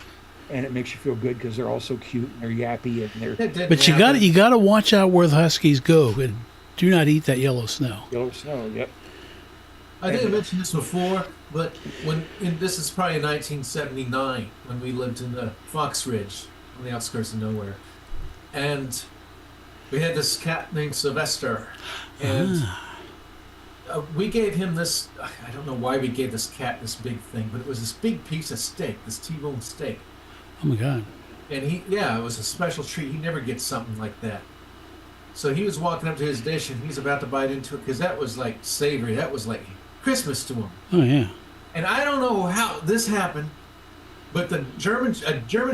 and it makes you feel good because they're all so cute and they're yappy and they're But you got to watch out where the huskies go, and do not eat that yellow snow. yellow snow. Yep. I think I mentioned this before, but this is probably 1979 when we lived in the Fox Ridge on the outskirts of nowhere, and we had this cat named Sylvester, and we gave him this. I don't know why we gave this cat this big thing, but it was this big piece of steak, this T-bone steak. Oh my God! And it was a special treat. He never gets something like that. So he was walking up to his dish, and he's about to bite into it because that was like savory. That was like Christmas to him. Oh yeah. And I don't know how this happened, but a German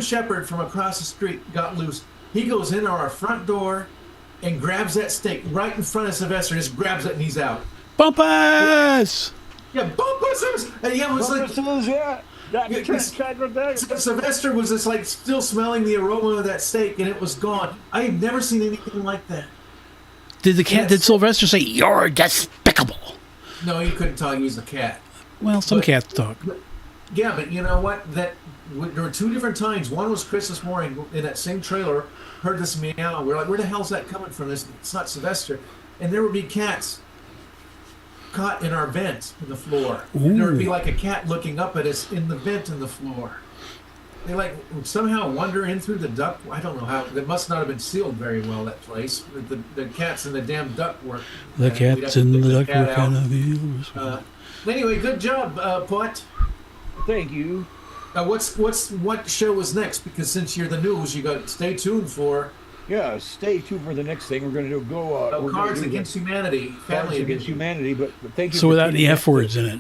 Shepherd from across the street got loose. He goes into our front door and grabs that steak right in front of Sylvester, just grabs it, and he's out. Bumpus! Yeah, Bumpus! And yeah, it was like Sylvester was just like still smelling the aroma of that steak, and it was gone. I had never seen anything like that. Did Sylvester say, "You're despicable"? No, he couldn't talk. He was a cat. Well, some cats talk. Yeah, but you know what? There were two different times. One was Christmas morning in that same trailer. Heard this meow. We're like, where the hell's that coming from? It's not Sylvester. And there would be cats caught in our vent in the floor. And there would be like a cat looking up at us in the vent in the floor. They like somehow wander in through the duct. I don't know how. It must not have been sealed very well, that place. The cats in the damn duct work. The cats in the duct were kind of evil. Anyway, good job, Putt. Thank you. What show is next? Because since you're the news, you got stay tuned for Yeah, stay tuned for the next thing. We're going to go. We're gonna Cards do the Against Humanity, Cards Family Against Edition. Humanity. But thank you. So for without tuning any in. F words in it.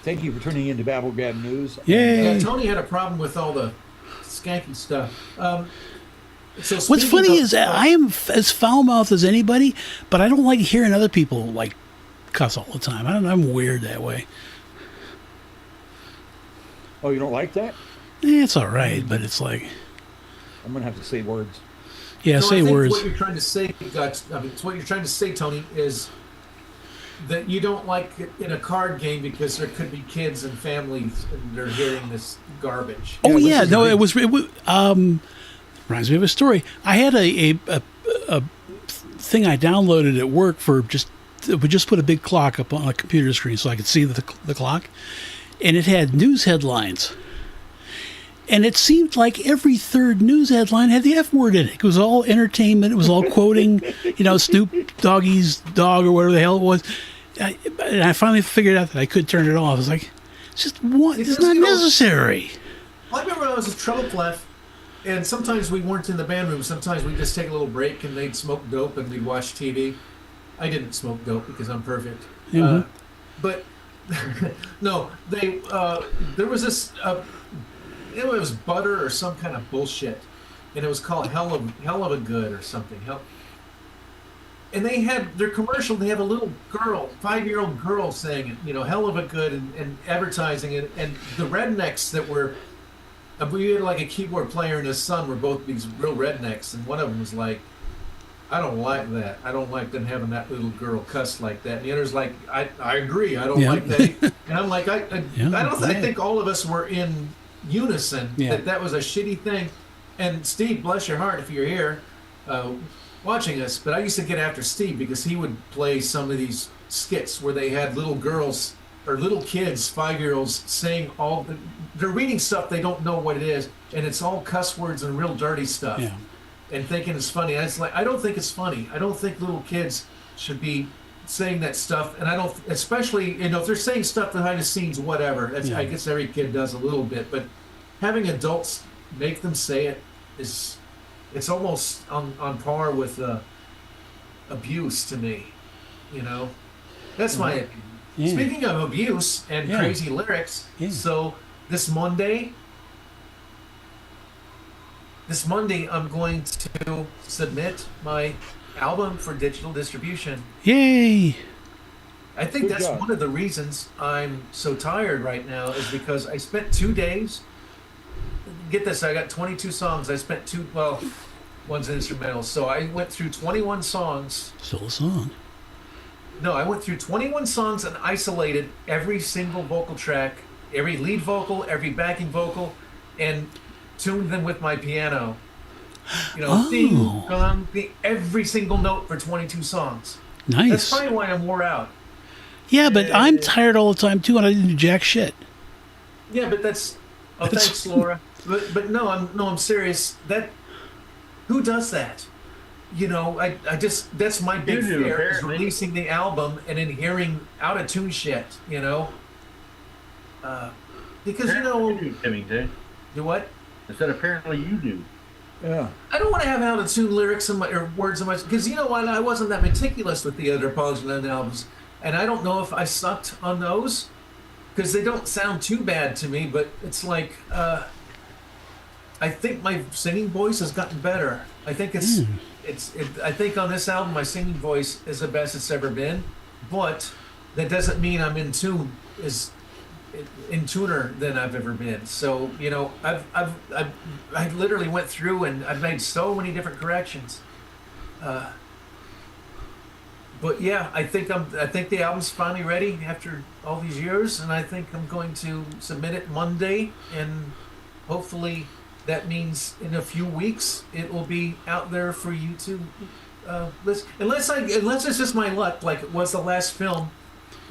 Thank you for tuning in to BabbleGab News. Yay. Yeah, Tony had a problem with all the skanky stuff. So What's speaking funny of- is that I am as foul mouthed as anybody, but I don't like hearing other people like cuss all the time. I don't know. I'm weird that way. Oh, you don't like that? It's all right, but it's like, I'm going to have to say words. yeah, So I say think words. What you're trying to say, what you're trying to say, Tony, is that you don't like it in a card game because there could be kids and families and they're hearing this garbage. Oh Yeah, yeah, this is no, a it was. Reminds me of a story. I had a thing I downloaded at work for it would just put a big clock up on a computer screen so I could see the clock, and it had news headlines. And it seemed like every third news headline had the F word in it. It was all entertainment. It was all quoting, Snoop Doggie's dog or whatever the hell it was. And I finally figured out that I could turn it off. I was like, it's just one. It's not necessary. I remember when I was a Treble Clef, and sometimes we weren't in the band room. Sometimes we'd just take a little break and they'd smoke dope and we'd watch TV. I didn't smoke dope because I'm perfect. Mhm. But no, there was this. It was butter or some kind of bullshit, and it was called Hell of a Good or something. And they had their commercial. They have a little girl, 5-year-old girl, saying it. Hell of a Good, and advertising it. And the rednecks that were, we had like a keyboard player and his son were both these real rednecks, and one of them was like, "I don't like that. I don't like them having that little girl cuss like that." And the other's like, "I agree. I don't Yeah. like that." And I'm like, I Yeah. think all of us were in unison Yeah. that was a shitty thing. And Steve, bless your heart if you're here watching us, but I used to get after Steve because he would play some of these skits where they had little girls or little kids, 5-year-olds, saying they're reading stuff they don't know what it is, and it's all cuss words and real dirty stuff. Yeah. And thinking it's funny. And it's like, I don't think it's funny. I don't think little kids should be saying that stuff. And I don't, especially, if they're saying stuff behind the scenes, whatever. That's, Yeah. I guess every kid does a little bit. But having adults make them say it it's almost on par with abuse to me. That's my opinion. Yeah. Speaking of abuse and Yeah. crazy lyrics, Yeah. so this Monday, I'm going to submit my album for digital distribution. Yay! I think Good that's job. one of the reasons I'm so tired right now is because I spent 2 days. Get this, I got 22 songs. I spent one's an instrumental. So I went through 21 songs. Still a song. No, I went through 21 songs and isolated every single vocal track, every lead vocal, every backing vocal, and tuned them with my piano. Ding, gong, ding, every single note for 22 songs. That's Nice. probably why I'm wore out. Yeah, but I'm tired all the time too, and I didn't do jack shit. Yeah, but that's. Oh, thanks, Laura. But no, I'm serious. Who does that? I just that's my big You do, fear is apparently. releasing the album and then hearing out of tune shit. Because You do, Timmy, too. do what? I said apparently you do. Yeah. I don't want to have out of tune lyrics or words in my because you know what? I wasn't that meticulous with the other Apology albums, and I don't know if I sucked on those because they don't sound too bad to me. But it's like I think my singing voice has gotten better. I think I think on this album my singing voice is the best it's ever been, but that doesn't mean I'm in tune in tuner than I've ever been. So I literally went through and I've made so many different corrections. But yeah, I think the album's finally ready after all these years, and I think I'm going to submit it Monday, and hopefully that means in a few weeks it will be out there for you to listen. Unless it's just my luck, like it was the last film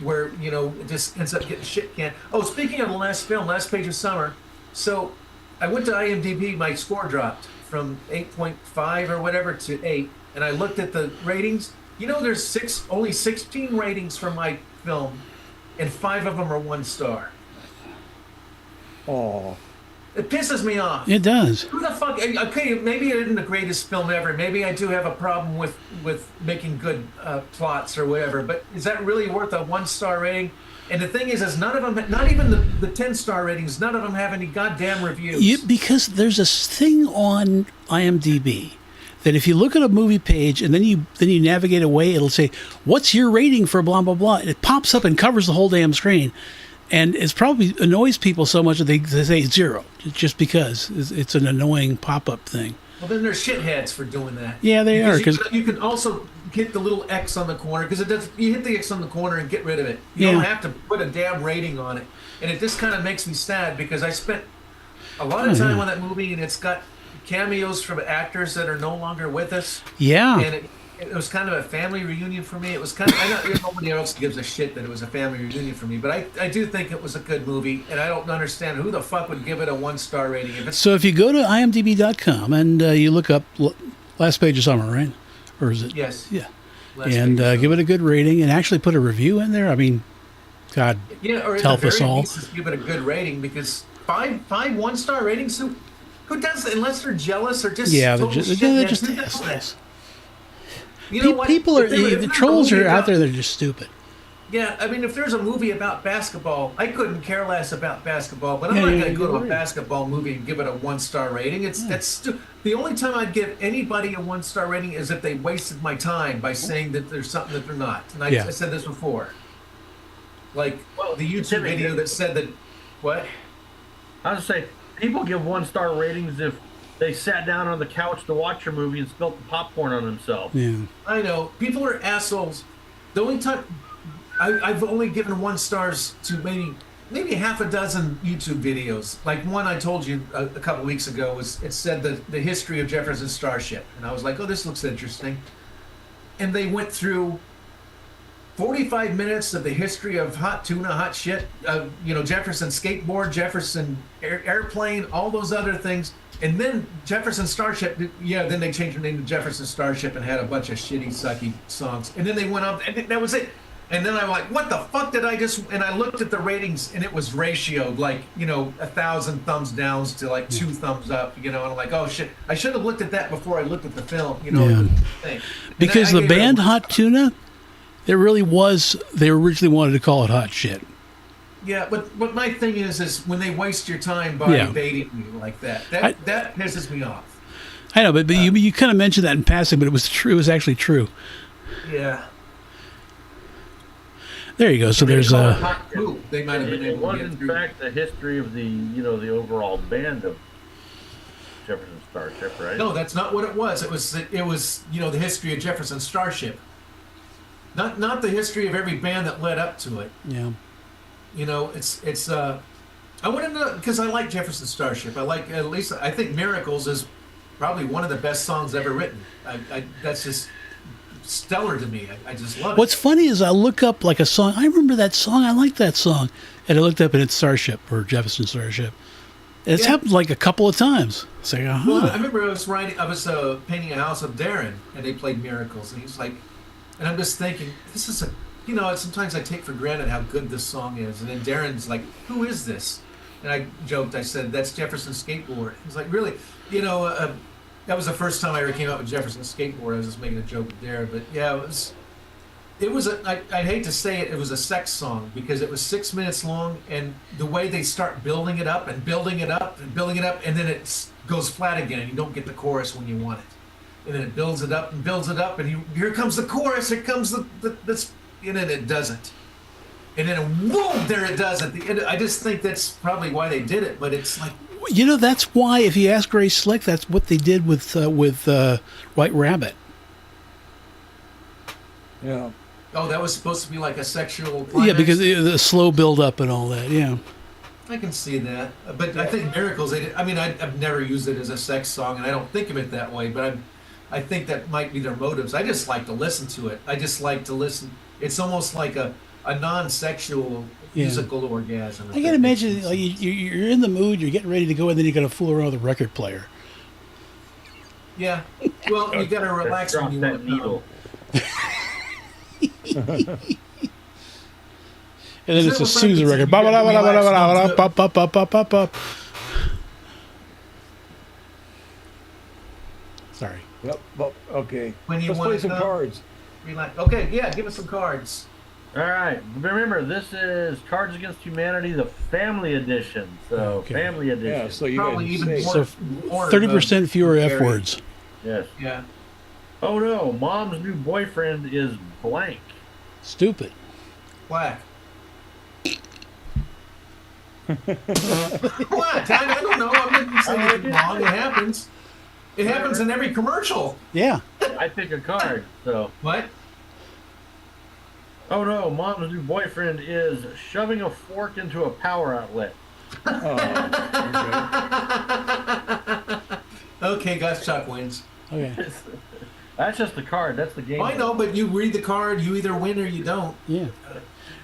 where it just ends up getting shit canned. Oh, speaking of the last film, Last Page of Summer. So I went to IMDb. My score dropped from 8.5 or whatever to 8, and I looked at the ratings. There's only 16 ratings for my film, and 5 of them are 1 star. Oh. It pisses me off. It does. Who the fuck? Okay, maybe it isn't the greatest film ever. Maybe I do have a problem with making good plots or whatever. But is that really worth a 1-star rating? And the thing is none of them, not even the 10-star ratings, none of them have any goddamn reviews. Because there's a thing on IMDb that if you look at a movie page and then you navigate away, it'll say, "What's your rating for blah blah blah?" And it pops up and covers the whole damn screen. And it's probably annoys people so much that they say 0, just because it's an annoying pop-up thing. Well, then there's shitheads for doing that. Yeah, they are. Because you can also hit the little X on the corner, because it does. You hit the X on the corner and get rid of it. You don't have to put a damn rating on it. And it just kind of makes me sad, because I spent a lot of time on that movie, and it's got cameos from actors that are no longer with us. Yeah. And it was kind of a family reunion for me. It was kind of, I know nobody else gives a shit that it was a family reunion for me, but I do think it was a good movie, and I don't understand who the fuck would give it a 1-star rating. So if you go to imdb.com and you look up Last Page of Summer, right? Or is it? Yes. Yeah. Last and Page give it a good rating and actually put a review in there. I mean, God, yeah, or help us all. Least, give it a good rating, because five 1-star ratings, who does it, unless they're jealous or just they're total just shit. You know what? People are the trolls are out there. They're just stupid. Yeah, I mean, if there's a movie about basketball, I couldn't care less about basketball, but I'm not going to go to a basketball movie and give it a 1-star rating. That's the only time I'd give anybody a 1-star rating is if they wasted my time by saying that there's something that they're not. And I said this before, like the YouTube video that said that. What? I was gonna say, people give 1-star ratings if they sat down on the couch to watch your movie and spilt the popcorn on themselves. Yeah. I know. People are assholes. The only time I've only given 1 stars to maybe half a dozen YouTube videos. Like one I told you a couple weeks ago it said the history of Jefferson Starship, and I was like, oh, this looks interesting. And they went through 45 minutes of the history of hot tuna, hot shit, Jefferson skateboard, Jefferson airplane, all those other things. And then Jefferson Starship, then they changed the name to Jefferson Starship and had a bunch of shitty, sucky songs. And then they went up, and that was it. And then I'm like, what the fuck did I just... And I looked at the ratings, and it was ratioed, like, 1,000 thumbs downs to, like, 2 thumbs up, and I'm like, oh, shit. I should have looked at that before I looked at the film, the thing. Because the band Hot Tuna, they originally wanted to call it Hot Shit. Yeah, but my thing is when they waste your time by baiting you like that pisses me off. I know, but you kind of mentioned that in passing, but it was true. It was actually true. Yeah. There you go. So there's a. They might have been It able was to get in through. fact the history of the overall band of Jefferson Starship, right? No, that's not what it was. It was the history of Jefferson Starship. Not the history of every band that led up to it. Yeah. It's I want to know, because I like Jefferson Starship. I think Miracles is probably one of the best songs ever written. That's just stellar to me. I just love it. What's funny is I look up like a song. I remember that song. I like that song. And I looked up and it's Starship or Jefferson Starship. And it's happened like a couple of times. It's like, Well, I remember I was painting a house of Darren, and they played Miracles, and he's like, and I'm just thinking, this is sometimes I take for granted how good this song is, and then Darren's like, who is this? And I joked, I said, that's Jefferson Skateboard. He's like, really? That was the first time I ever came up with Jefferson Skateboard. I was just making a joke with Darren, but yeah, I'd hate to say it, it was a sex song, because it was 6 minutes long, and the way they start building it up and building it up and building it up, and then it goes flat again, and you don't get the chorus when you want it. And then it builds it up and builds it up, and here comes the chorus, here comes this, and then it doesn't. And then, whoa, there it does at the end. I just think that's probably why they did it, but it's like... that's why, if you ask Ray Slick, that's what they did with White Rabbit. Yeah. Oh, that was supposed to be like a sexual climax? Yeah, because the slow build-up and all that, yeah. I can see that. But I think Miracles, I've never used it as a sex song, and I don't think of it that way, but I think that might be their motives. I just like to listen to it. I just like to listen. It's almost like a non-sexual musical orgasm. I can imagine you're in the mood, you're getting ready to go, and then you got to fool around with a record player. Yeah. Well, you got to relax when you want needle. And then it's a Sousa record. Okay. When you Let's wanna play some come. cards. Relax. Okay, yeah, give us some cards. All right. Remember, this is Cards Against Humanity, the Family Edition. So, Okay. Family Edition. Yeah, so you Probably guys even say. more. So more 30% fewer F scary. words. Yes. Yeah. Oh no, Mom's new boyfriend is blank. Stupid. Black. What? I don't know. I didn't say anything wrong. It happens. It happens in every commercial. Yeah. I pick a card. So, What? oh no, Mom's new boyfriend is shoving a fork into a power outlet. Oh, Okay, Gus Chuck wins. Okay. That's just the card. That's the game. I know, but you read the card, you either win or you don't. Yeah.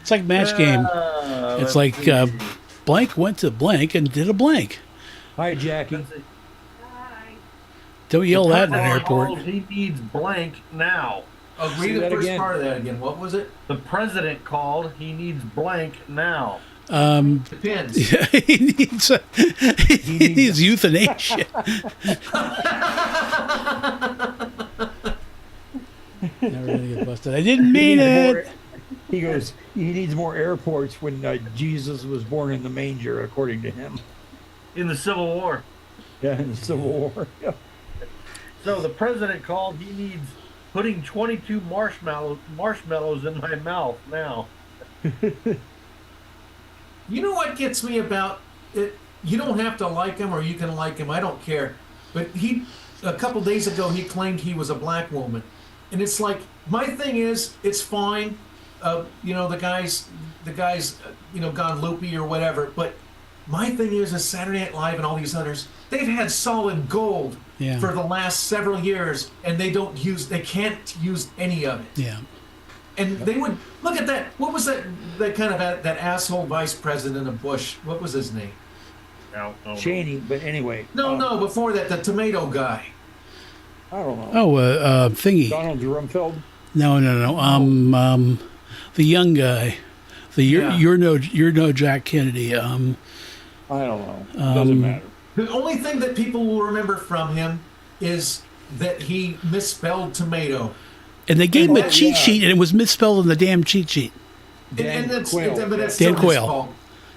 It's like match game. let's It's like see. blank went to blank and did a blank. Hi, Jackie. Let's see. Don't yell that in an President airport. calls He needs blank now. Oh, Say read the that first again. part of that again. What was it? The president called. He needs blank now. Depends. he needs euthanasia. Never gonna get busted. I didn't mean it. He goes, he needs more airports when Jesus was born in the manger, according to him. In the Civil War. Yeah, in the Civil War. Yeah. So the president called. He needs putting 22 marshmallows in my mouth now. You know what gets me about it? You don't have to like him or you can like him. I don't care. But a couple days ago, he claimed he was a black woman. And it's like, my thing is, it's fine. The guy's gone loopy or whatever. But my thing is Saturday Night Live and all these others, they've had solid gold Yeah. for the last several years, and they can't use any of it. Yeah. And they would look at that. What was that that asshole vice president of Bush? What was his name? No. Cheney, but anyway. No, before that, the tomato guy. I don't know. Oh, thingy. Donald Rumsfeld? No. The young guy. You're no Jack Kennedy. I don't know. Doesn't matter. The only thing that people will remember from him is that he misspelled tomato. And they gave him a Oh, cheat yeah. sheet, and it was misspelled in the damn cheat sheet. Dan and that's, Quayle. but that's Dan still his Quayle. fault.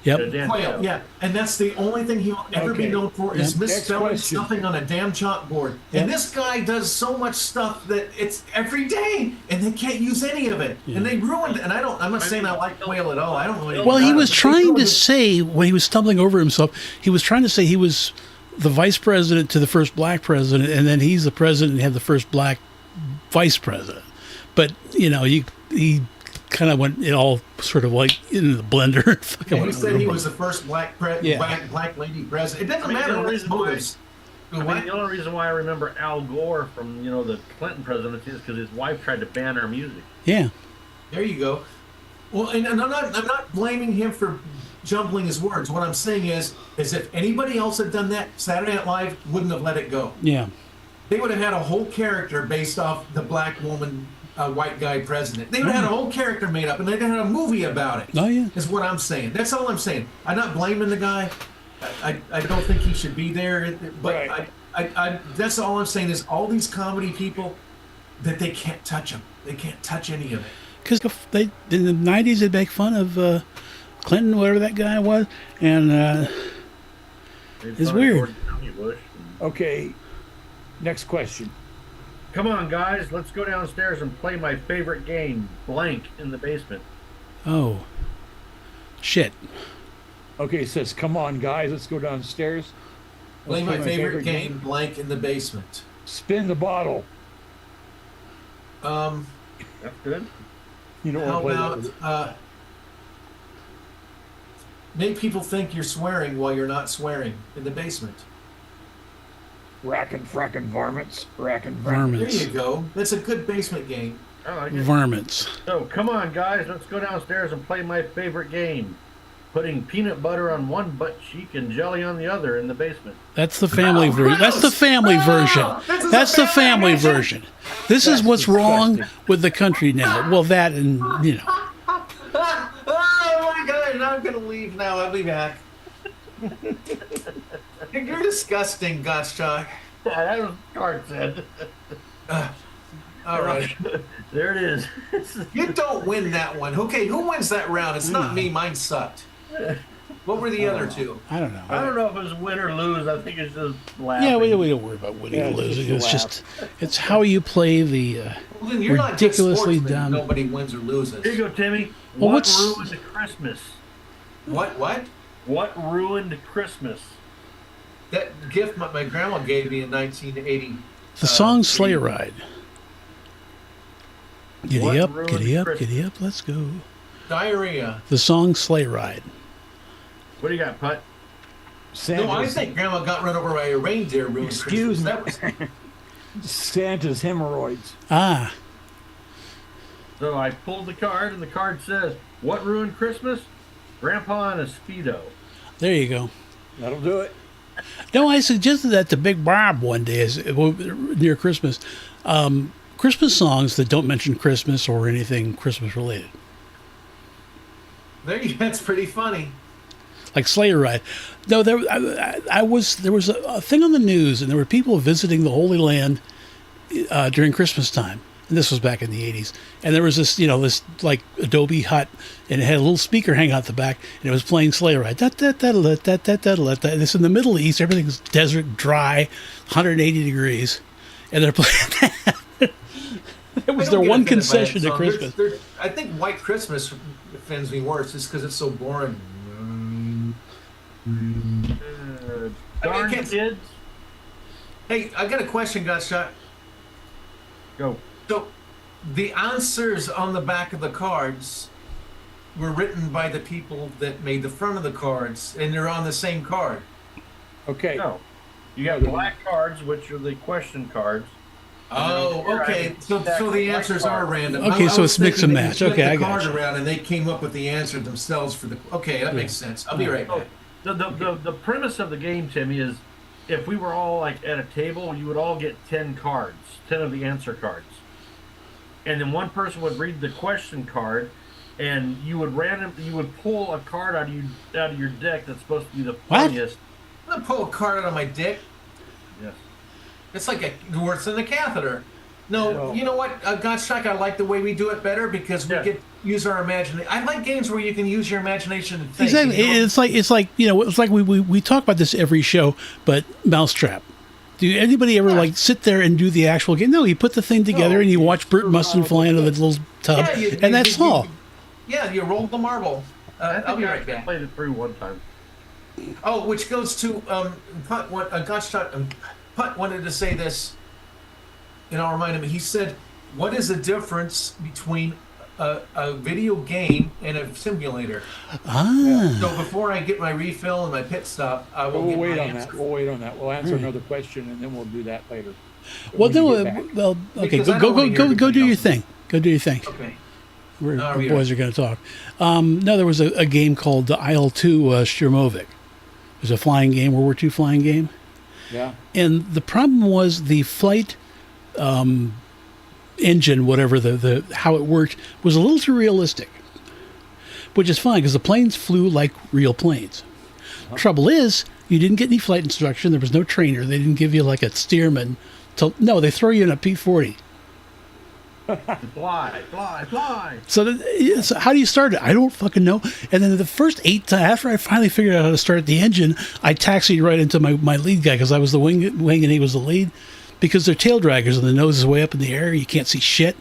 Yep. Dan Quayle, Quayle. yeah. And that's the only thing he'll ever be Okay. known for is Yep. misspelling Next question. something on a damn chalkboard. Yep. And this guy does so much stuff that it's every day, and they can't use any of it. And they ruined it. And I'm not saying I like Quayle at all. I don't know anything Well, he about was it, but they trying ruined to it. say, when he was stumbling over himself, he was trying to say he was the vice president to the first black president, and then he's the president and had the first black vice president. But, he kind of went it all sort of like in the blender. Yeah, he said he was the first black Yeah. black lady president. It doesn't I mean, the matter only what reason motives. The only reason why I remember Al Gore from the Clinton presidency is because his wife tried to ban our music. Yeah. There you go. Well, and I'm not blaming him for jumbling his words. What I'm saying is if anybody else had done that, Saturday Night Live wouldn't have let it go. Yeah. They would have had a whole character based off the black woman, white guy president. They would have had a whole character made up, and they'd have had a movie about it. Oh, yeah. Is what I'm saying. That's all I'm saying. I'm not blaming the guy. I don't think he should be there, but Right. I that's all I'm saying is all these comedy people that they can't touch them. They can't touch any of it. Because in the 90s, they'd make fun of Clinton, whatever that guy was, and it's weird. Okay. Next question. Come on, guys, let's go downstairs and play my favorite game, blank in the basement. Oh. Shit. Okay, it says, come on, guys, let's go downstairs. Play Let's my favorite game, blank in the basement. Spin the bottle. How That's good. You don't want to play that. about make people think you're swearing while you're not swearing in the basement? Rackin' frackin' varmints. Rackin' Varmints. There you go. That's a good basement game. I like it. Varmints. So, come on, guys, let's go downstairs and play my favorite game, putting peanut butter on one butt cheek and jelly on the other in the basement. That's the family version. That's the family version. This is That's a the family family version. This is what's wrong with the country now. Well, that and, Oh my God! I'm gonna leave now. I'll be back. You're disgusting, Gottschalk. Yeah, that was what Card said. All right. There it is. You don't win that one. Okay, who wins that round? It's not me. Mine sucked. What were the other two? I don't know. I don't know if it's win or lose. I think it's just laughing. Yeah, we don't worry about winning or losing. It's just it's how you play the Well, then you're ridiculously not just dumb. Nobody wins or loses. Here you go, Timmy. Well, What what's- ruined Christmas? What? What ruined Christmas? That gift my grandma gave me in 1980. the song Sleigh Ride. Giddy What up, ruined giddy up, Christmas? giddy up, let's go. Diarrhea. The song Sleigh Ride. What do you got, Putt? No, I think Grandma got run over by a reindeer. Ruined Excuse Christmas. me. That was, Santa's hemorrhoids. Ah, So I pulled the card, and the card says, "What ruined Christmas? Grandpa and a Speedo." there you go. That'll do it. No, I suggested that to Big Bob one day near Christmas. Christmas songs that don't mention Christmas or anything Christmas related. that's pretty funny. Like Sleigh Ride. No, there was a thing on the news, and there were people visiting the Holy Land during Christmas time, and this was back in the 80s. And there was this like adobe hut, and it had a little speaker hanging out the back, and it was playing Sleigh Ride. This in the Middle East, everything's desert, dry, 180 degrees, and they're playing that. It was I their don't get one offended by that concession to song. Christmas. I think White Christmas offends me worse just because it's so boring. Darn can't- kids. Hey, I got a question, Gotshot. Go. So, the answers on the back of the cards were written by the people that made the front of the cards, and they're on the same card. Okay. No. You got black cards, which are the question cards. Oh, okay. So the answers are random. Okay, I so was it's mix and thinking they match. flipped Okay, the I got card you. around and they came up with the answer themselves for the. Okay, that makes sense. I'll be right Oh, back. the premise of the game, Timmy, is if we were all like at a table, you would all get 10 cards, 10 of the answer cards, and then one person would read the question card, and you would pull a card out of your deck that's supposed to be the What? funniest. I'm gonna pull a card out of my dick. Yes. It's like it works in the catheter. No, Well- you know what, Gottschalk, I like the way we do it better because we Yeah. get use our imagination. I like games where you can use your imagination and think. Exactly. you know? It's like we talk about this every show, but Mousetrap. Do anybody ever like sit there and do the actual game? No, you put the thing together No, and you you watch Bert screw Mustin around fly with into the the- little tub, Yeah, you- and that's all. Yeah, you roll the marble. I I'll think be I right back. played it through one time. Oh, which goes to Putt. What Gottschalk Putt wanted to say this, and I'll remind him. He said, "What is the difference between a video game and a simulator?" Ah, So before I get my refill and my pit stop, I will We'll get wait my on answer. that. We'll wait on that. We'll answer another question and then we'll do that later. well, When you no, get back. well, okay, Because I go don't wanna hear do everybody your else's. thing. Go do your thing. Okay. We're, All the right. boys are going to talk. No, there was a game called the IL-2 Sturmovik. It was a flying game, World War II flying game. Yeah. And the problem was the flight engine, whatever the how it worked, was a little too realistic. Which is fine because the planes flew like real planes. Trouble is, you didn't get any flight instruction. There was no trainer. They didn't give you like a steerman. No, they throw you in a P-40. Fly, fly, fly. So how do you start it? I don't fucking know. And then the first 8 times, after I finally figured out how to start the engine, I taxied right into my lead guy because I was the wing and he was the lead. Because they're tail draggers and the nose is way up in the air. You can't see shit.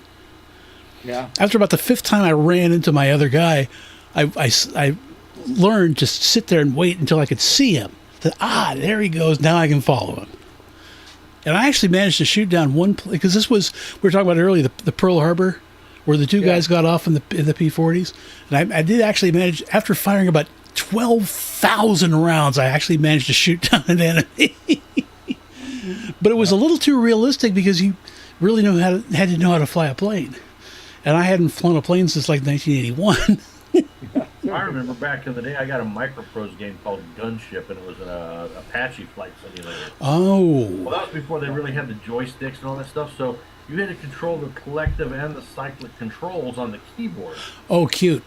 Yeah. After about the 5th time I ran into my other guy, I learned to sit there and wait until I could see him. There he goes. Now I can follow him. And I actually managed to shoot down one because this was, we were talking about earlier, the Pearl Harbor, where the two guys got off in the P-40s. And I did actually manage, after firing about 12,000 rounds, I actually managed to shoot down an enemy. But it was a little too realistic because you really had to know how to fly a plane. And I hadn't flown a plane since like 1981. I remember back in the day, I got a Microprose game called Gunship, and it was an Apache flight simulator. Oh. Well, that was before they really had the joysticks and all that stuff, so you had to control the collective and the cyclic controls on the keyboard. Oh, cute.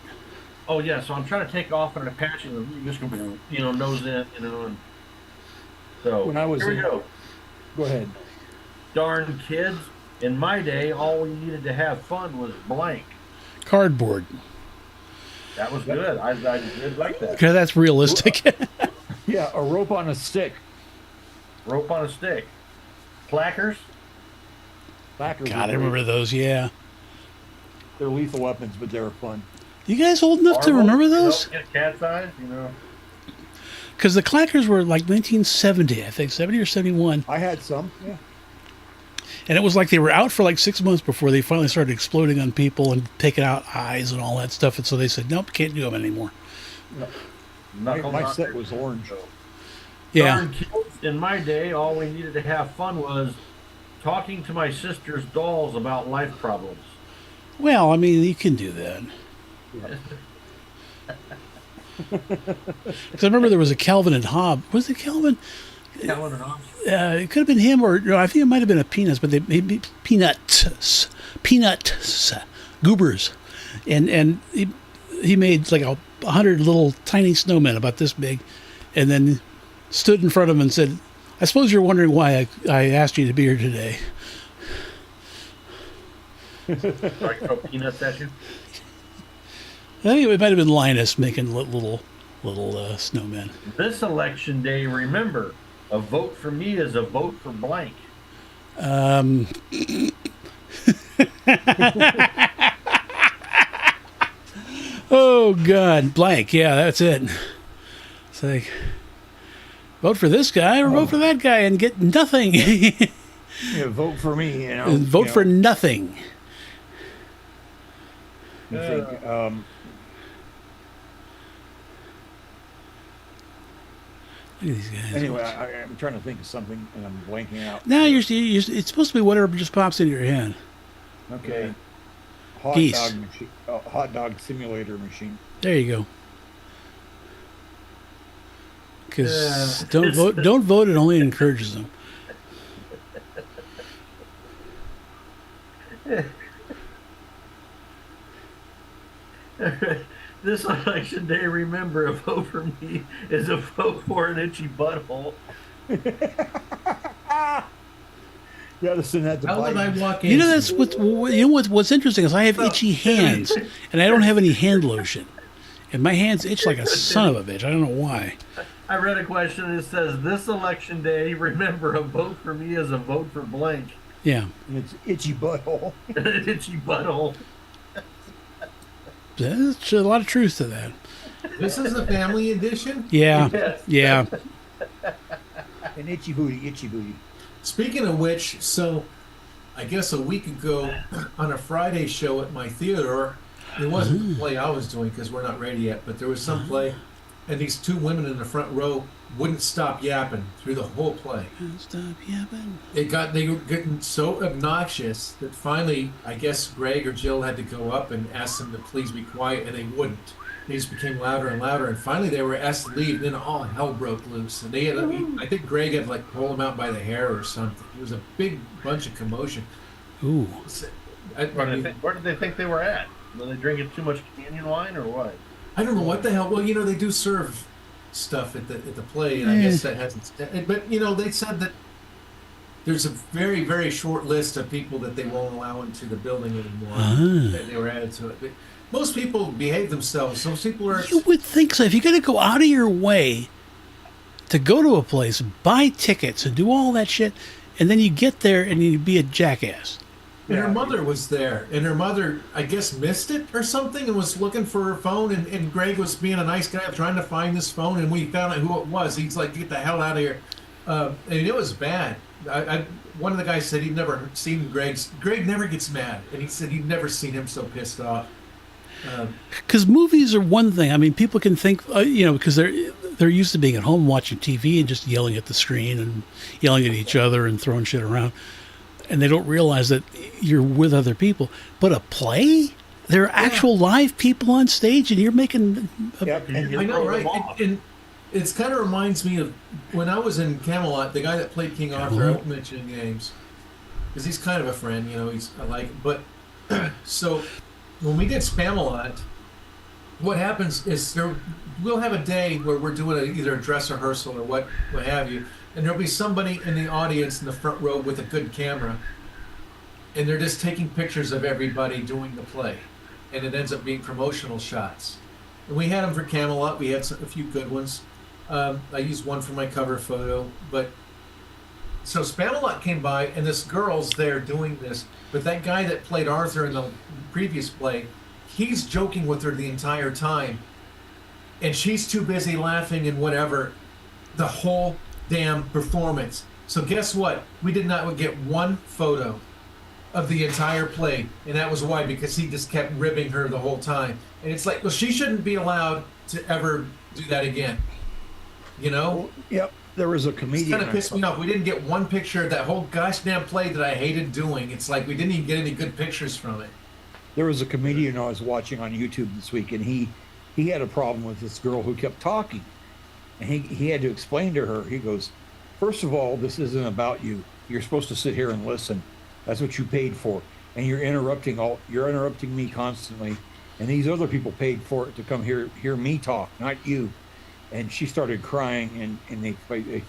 Oh, yeah, so I'm trying to take off on an Apache, and you just go, nose in, and so When I was here we in- go. Go ahead. Darn kids. In my day, all we needed to have fun was blank. Cardboard. That was good. I did like that. Because that's realistic. Yeah, a rope on a stick. Rope on a stick. Clackers. Clackers God, I are remember great. those, yeah. They're lethal weapons, but they're fun. You guys old enough to Marbles, remember you know, those? get cat's eyes, you know. Because the clackers were like 1970, I think, 70 or 71. I had some. Yeah. And it was like they were out for like 6 months before they finally started exploding on people and taking out eyes and all that stuff. And so they said, nope, can't do them anymore. Knuckle My set knockers. was orange. Yeah. Darn kids, in my day, all we needed to have fun was talking to my sister's dolls about life problems. Well, I mean, you can do that. Because I remember there was a Calvin and Hobbes. Was it Calvin? Helen and Hobbes. It could have been him, or no, I think it might have been a Peanuts, but they maybe Peanuts, Goobers, and he made like 100 little tiny snowmen about this big, and then stood in front of him and said, "I suppose you're wondering why I asked you to be here today." I throw peanuts at you. I think it might have been Linus making little snowmen. This election day, remember, a vote for me is a vote for blank. Oh God, blank. Yeah, that's it. It's like vote for this guy or vote for that guy and get nothing. Yeah, vote for me. You know. Vote for nothing. I think, Look at these guys. anyway, I'm trying to think of something, and I'm blanking out. Now it's supposed to be whatever just pops into your head. Okay. Geese. Hot dog simulator machine. There you go. Because Yeah. don't vote. It only encourages them. This election day, remember, a vote for me is a vote for an itchy butthole. You got to send that to How did I Biden. walk in? You know that's what's interesting is I have itchy hands and I don't have any hand lotion, and my hands itch like a son of a bitch. I don't know why. I read a question that says, this election day, remember, a vote for me is a vote for blank. Yeah, And it's itchy butthole. An itchy butthole. there's a lot of truth to that. This is the family edition. Yeah, Yes. yeah. An itchy booty, itchy booty. Speaking of which, so I guess a week ago on a Friday show at my theater, it wasn't the play I was doing because we're not ready yet, but there was some play, and these two women in the front row wouldn't stop yapping through the whole play. Stop yapping. They were getting so obnoxious that finally, I guess Greg or Jill had to go up and ask them to please be quiet, and they wouldn't. They just became louder and louder, and finally they were asked to leave. And then all hell broke loose, and they had. I think Greg had like pulled them out by the hair or something. It was a big bunch of commotion. Ooh. Where did they think they were at? Were they drinking too much canyon wine or what? I don't know what the hell. Well, you know they do serve stuff at the play, and I guess that hasn't. But you know they said that there's a very very short list of people that they won't allow into the building anymore. That they were added to it. But most people behave themselves. Some people are. You would think so. If you got to go out of your way to go to a place, buy tickets, and do all that shit, and then you get there and you be a jackass. And her mother was there, and her mother, I guess, missed it or something and was looking for her phone, and Greg was being a nice guy trying to find this phone, and we found out who it was. He's like, get the hell out of here. And it was bad. One of the guys said he'd never seen Greg never gets mad, and he said he'd never seen him so pissed off. Because movies are one thing. I mean, people can think, because they're used to being at home watching TV and just yelling at the screen and yelling at each other and throwing shit around. And they don't realize that you're with other people. But a play? There are actual live people on stage, and you're making. Yep. And I know, throwing right? them off. And it's kind of reminds me of when I was in Camelot. The guy that played King Arthur, I won't mention names, because he's kind of a friend. I like. But so when we did Spamalot, what happens is we'll have a day where we're doing either a dress rehearsal or what have you, and there'll be somebody in the audience in the front row with a good camera, and they're just taking pictures of everybody doing the play, and it ends up being promotional shots. And we had them for Camelot. We had a few good ones. I used one for my cover photo, but so Spamalot came by, and this girl's there doing this, but that guy that played Arthur in the previous play, he's joking with her the entire time, and she's too busy laughing and whatever the whole damn performance. So guess what? We did not get one photo of the entire play, and that was why, because he just kept ribbing her the whole time. And it's like, well, she shouldn't be allowed to ever do that again. You know? Yep. There was a It comedian. kind of pissed me off. We didn't get one picture of that whole gosh damn play that I hated doing. It's like we didn't even get any good pictures from it. There was a comedian I was watching on YouTube this week, and he had a problem with this girl who kept talking. And he had to explain to her, he goes, first of all, this isn't about you. You're supposed to sit here and listen. That's what you paid for. And you're interrupting me constantly. And these other people paid for it to come hear me talk, not you. And she started crying, and they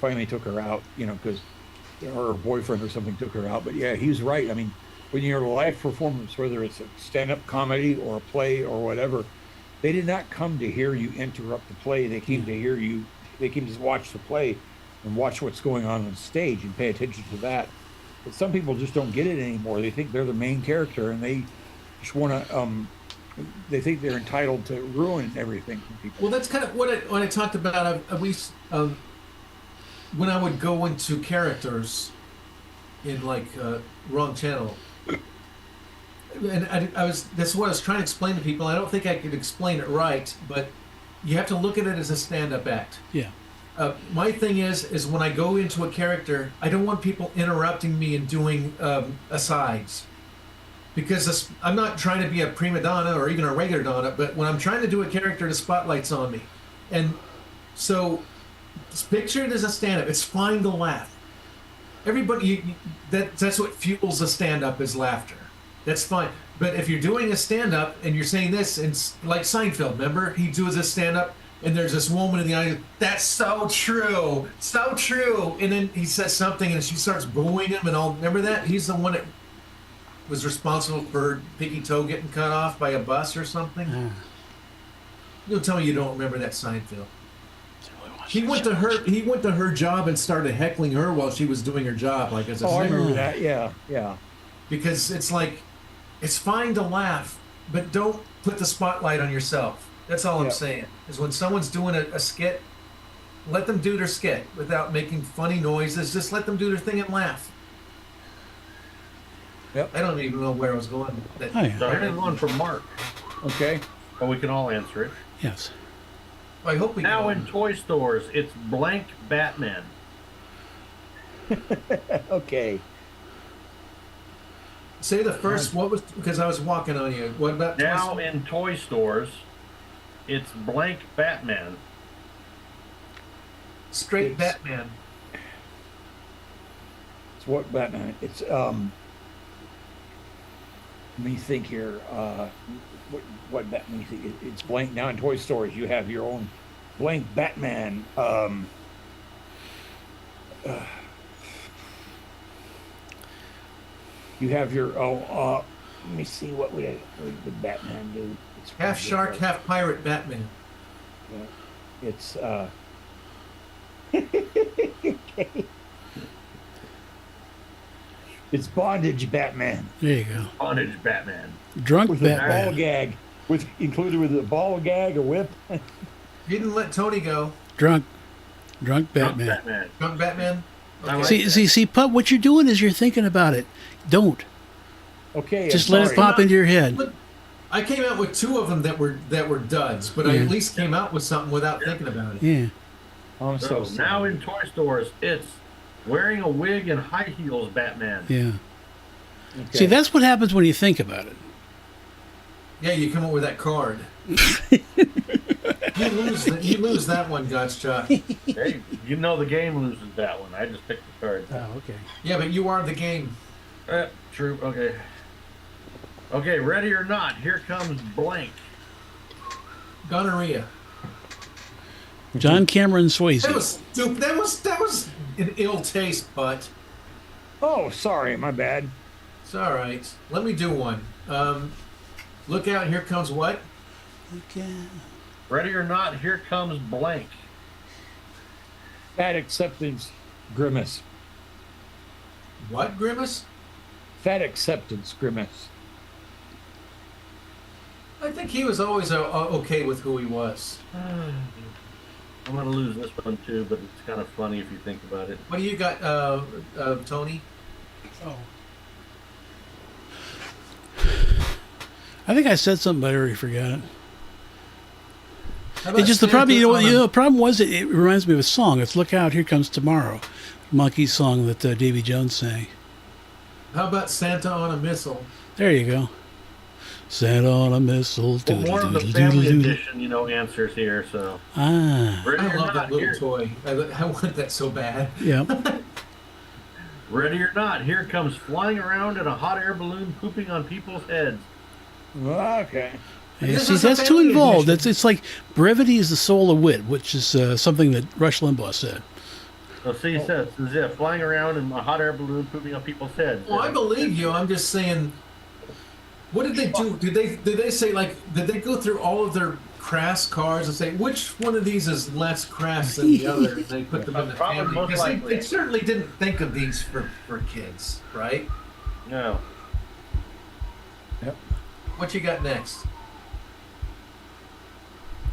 finally took her out, you know, because her boyfriend or something took her out. But yeah, he's right. I mean, when you're a live performance, whether it's a stand-up comedy or a play or whatever, they did not come to hear you interrupt the play. They came to hear you. They came to watch the play and watch what's going on stage and pay attention to that. But some people just don't get it anymore. They think they're the main character, and they just want to. They think they're entitled to ruin everything for people. Well, that's kind of what I talked about. At least when I would go into characters in like Wrong Channel, and I was that's what I was trying to explain to people. I don't think I could explain it right, but you have to look at it as a stand-up act. Yeah. My thing is when I go into a character, I don't want people interrupting me and doing asides. Because I'm not trying to be a prima donna or even a regular donna, but when I'm trying to do a character, the spotlight's on me. And so, picture it as a stand-up. It's fine to laugh. Everybody, that's what fuels a stand-up is laughter. That's fine. But if you're doing a stand-up and you're saying this, and like Seinfeld, remember? He does a stand-up, and there's this woman in the audience, that's so true, so true. And then he says something, and she starts booing him, and all. Remember that? He's the one that was responsible for her pinky toe getting cut off by a bus or something. You'll tell me you don't remember that Seinfeld. He went to her job and started heckling her while she was doing her job, like as a I singer. remember that. Yeah. Because it's like, it's fine to laugh, but don't put the spotlight on yourself. That's all I'm saying. Is when someone's doing a skit, let them do their skit without making funny noises. Just let them do their thing and laugh. Yep. I don't even know where I was going. Oh, yeah. So here's one from Mark. Okay. But we can all answer it. Yes. I hope we Now can. in toy stores, it's blank Batman. Okay. Say the first. What was, because I was walking on you. What about Now in toy stores, it's blank Batman. straight It's- Batman? It's what Batman? It's let me think here. What Batman? It's blank. Now in toy stores, you have your own blank Batman. You have your let me see what would Batman do? It's Half shark, half pirate Batman. It's it's bondage Batman There you go. Bondage Batman. Drunk with a ball Batman. gag, included with a ball gag, a whip. You didn't let Tony go. Drunk Drunk Batman. Batman. Drunk Batman. I like See, Pup, what you're doing is you're thinking about it. Don't. Okay, Just I'm let it sorry. pop into your head. Look, I came out with two of them that were duds, but I Yeah. at least came out with something without thinking about it. Yeah. I'm so So now sorry. in toy stores, it's wearing a wig and high heels Batman. Yeah. Okay. See, that's what happens when you think about it. Yeah, you come up with that card. you lose that one, Gotcha. Hey, you know the game loses that one. I just picked the card. Oh, okay. Yeah, but you are the game. True. Okay. Okay, ready or not, here comes blank. Gonorrhea. John Cameron Swayze. That was stupid. That was an ill taste, but Oh, sorry, my bad. It's all right. Let me do one. Look out! Here comes what? Okay. Ready or not, here comes blank. Fat acceptance grimace. What grimace? Fat acceptance grimace. I think he was always okay with who he was. I'm gonna lose this one too, but it's kind of funny if you think about it. What do you got, Tony? Oh. I think I said something, but I already forgot it. How about It's just the problem. Santa on a- The problem was it reminds me of a song. It's "Look Out, Here Comes Tomorrow," Monkey's song that Davy Jones sang. How about Santa on a missile? There you go. Santa on a missile. Well, more of the family edition, answers here. So Ah, ready I or love not, that little here, toy. I want that so bad. yeah. ready or not, here comes flying around in a hot air balloon, pooping on people's heads. Okay. Yeah, This see, is a that's too family involved. edition. It's like brevity is the soul of wit, which is something that Rush Limbaugh said. So see, it says, flying around in a hot air balloon, pooping on people's heads. Well, I believe you. I'm just saying. What did they do? Did they say did they go through all of their crass cards and say which one of these is less crass than the other? And they put them in the Probably family most because likely. they certainly didn't think of these for kids, right? No. Yep. What you got next?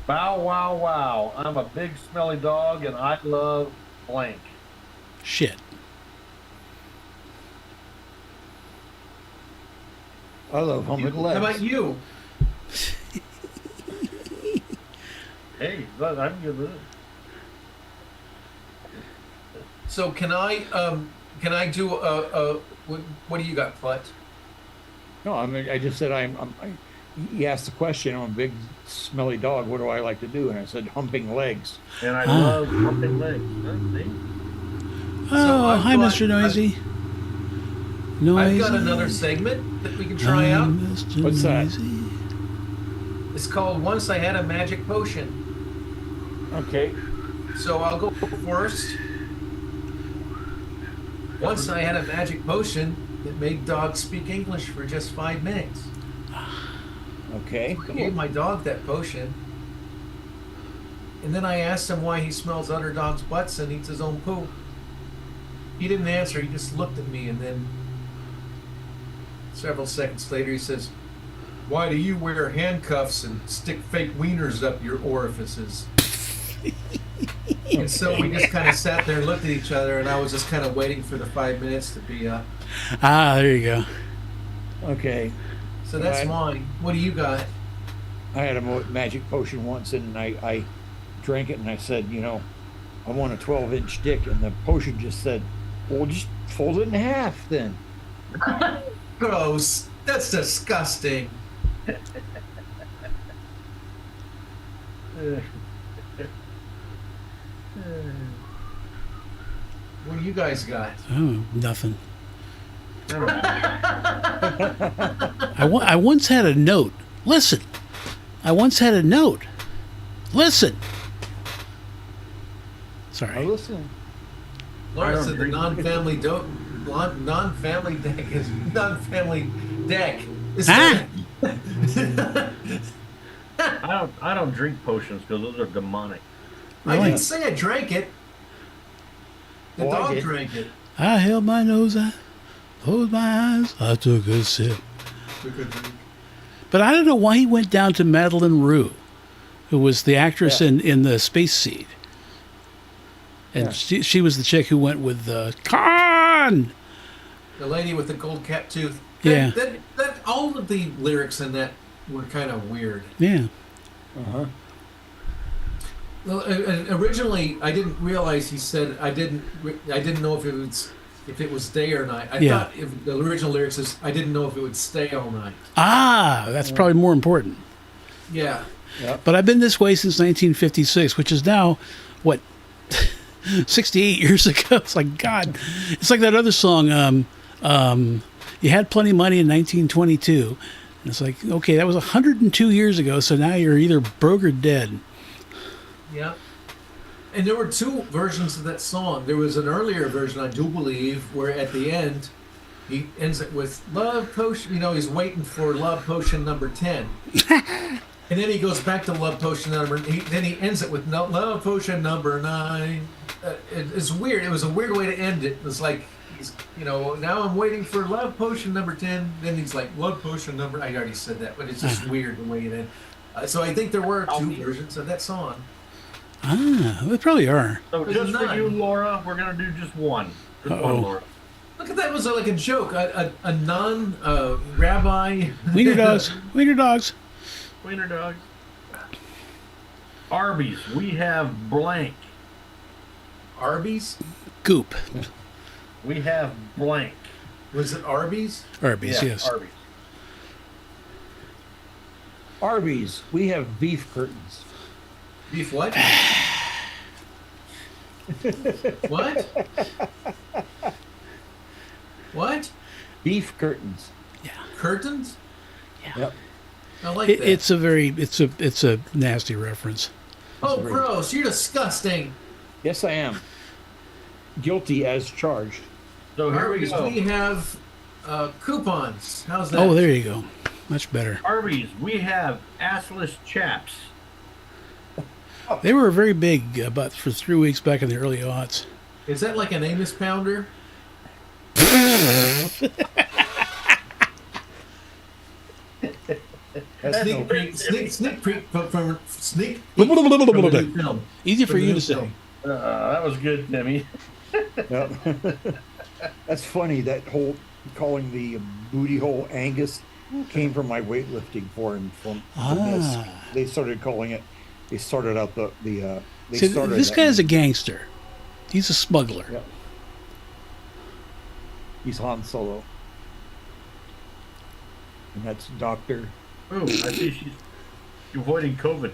Bow wow wow. I'm a big smelly dog and I love blank. Shit. I love humping legs. How about you? Hey, I'm good with it. So can I do what do you got, Plutt? No, I just said he asked the question, I'm a big smelly dog, what do I like to do? And I said humping legs. And I love humping legs. See? Oh, I've hi, got- Mr. Noisy. Noisy. I've got another segment that we can try out. Mr. What's that? Noisy. It's called Once I Had a Magic Potion. Okay. So I'll go first. Once I had a magic potion that made dogs speak English for just 5 minutes. Okay. I gave my dog that potion. And then I asked him why he smells other dogs' butts and eats his own poo. He didn't answer, he just looked at me, and then several seconds later he says, "Why do you wear handcuffs and stick fake wieners up your orifices?" And so we just kind of sat there and looked at each other, and I was just kind of waiting for the 5 minutes to be up. Ah, there you go. Okay. So that's Right. mine. What do you got? I had a magic potion once, and I drank it, and I said, I want a 12-inch dick, and the potion just said, well, just fold it in half then. Gross. That's disgusting. What do you guys got? Oh, nothing. I once had a note. Listen. I once had a note. Listen. I Sorry. listen. Laura said the drink. non-family deck is non-family deck. Is Ah! I don't drink potions because those are demonic. I Really? didn't say I drank it. The Oh, I dog did. drank it. I held my nose, I closed my eyes, I took a sip. But I don't know why he went down to Madeline Rue, who was the actress Yeah. in the Space Seed. And Yeah. she was the chick who went with Khan. The lady with the gold cap tooth. Yeah. That all of the lyrics in that were kind of weird. Yeah. Uh-huh. Well, originally, I didn't realize he said I didn't know if it was day or night. I Yeah. thought if the original lyrics is I didn't know if it would stay all night. Ah, that's probably more important. Yeah. But I've been this way since 1956, which is now, what, 68 years ago. It's like, God. It's like that other song, You Had Plenty of Money in 1922. And it's like, okay, that was 102 years ago, so now you're either broke or dead. Yeah. And there were two versions of that song. There was an earlier version, I do believe, where at the end He ends it with love potion. You know, he's waiting for love potion number 10. And then he goes back to love potion number. Then he ends it with love potion number 9. It's weird. It was a weird way to end it. It was like he's, now I'm waiting for love potion number 10. Then he's like love potion number. I already said that, but it's just weird the way it ends. So I think there were 2 versions of that song. They probably are. So just for you, Laura, we're gonna do just one. Just one, Laura. Look at that! It was like a joke. A nun, rabbi. Wiener dogs. Wiener dogs. Wiener dogs. Arby's. We have blank. Arby's. Goop. We have blank. Was it Arby's? Arby's, yes. Arby's. Arby's. We have beef curtains. Beef what? What? What? Beef curtains. Yeah. Curtains? Yeah. Yep. I like that. It's a nasty reference. Oh, gross! You're disgusting. Yes, I am. Guilty as charged. So here we Arby's, go. we have coupons. How's that? Oh, there you go. Much better. Arby's. We have assless chaps. They were very big about for 3 weeks back in the early aughts. Is that like an anus pounder? That's Sneak no- peek from sneak peek from the new film. Easy From for the you new to say. film. That was good, Timmy. Yep. That's funny. That whole calling the booty hole Angus came from my weightlifting form from this. They started calling it. They started out they See, started this that- guy's a gangster. He's a smuggler. Yep. He's Han Solo. And that's Dr. Oh, I see she's avoiding COVID.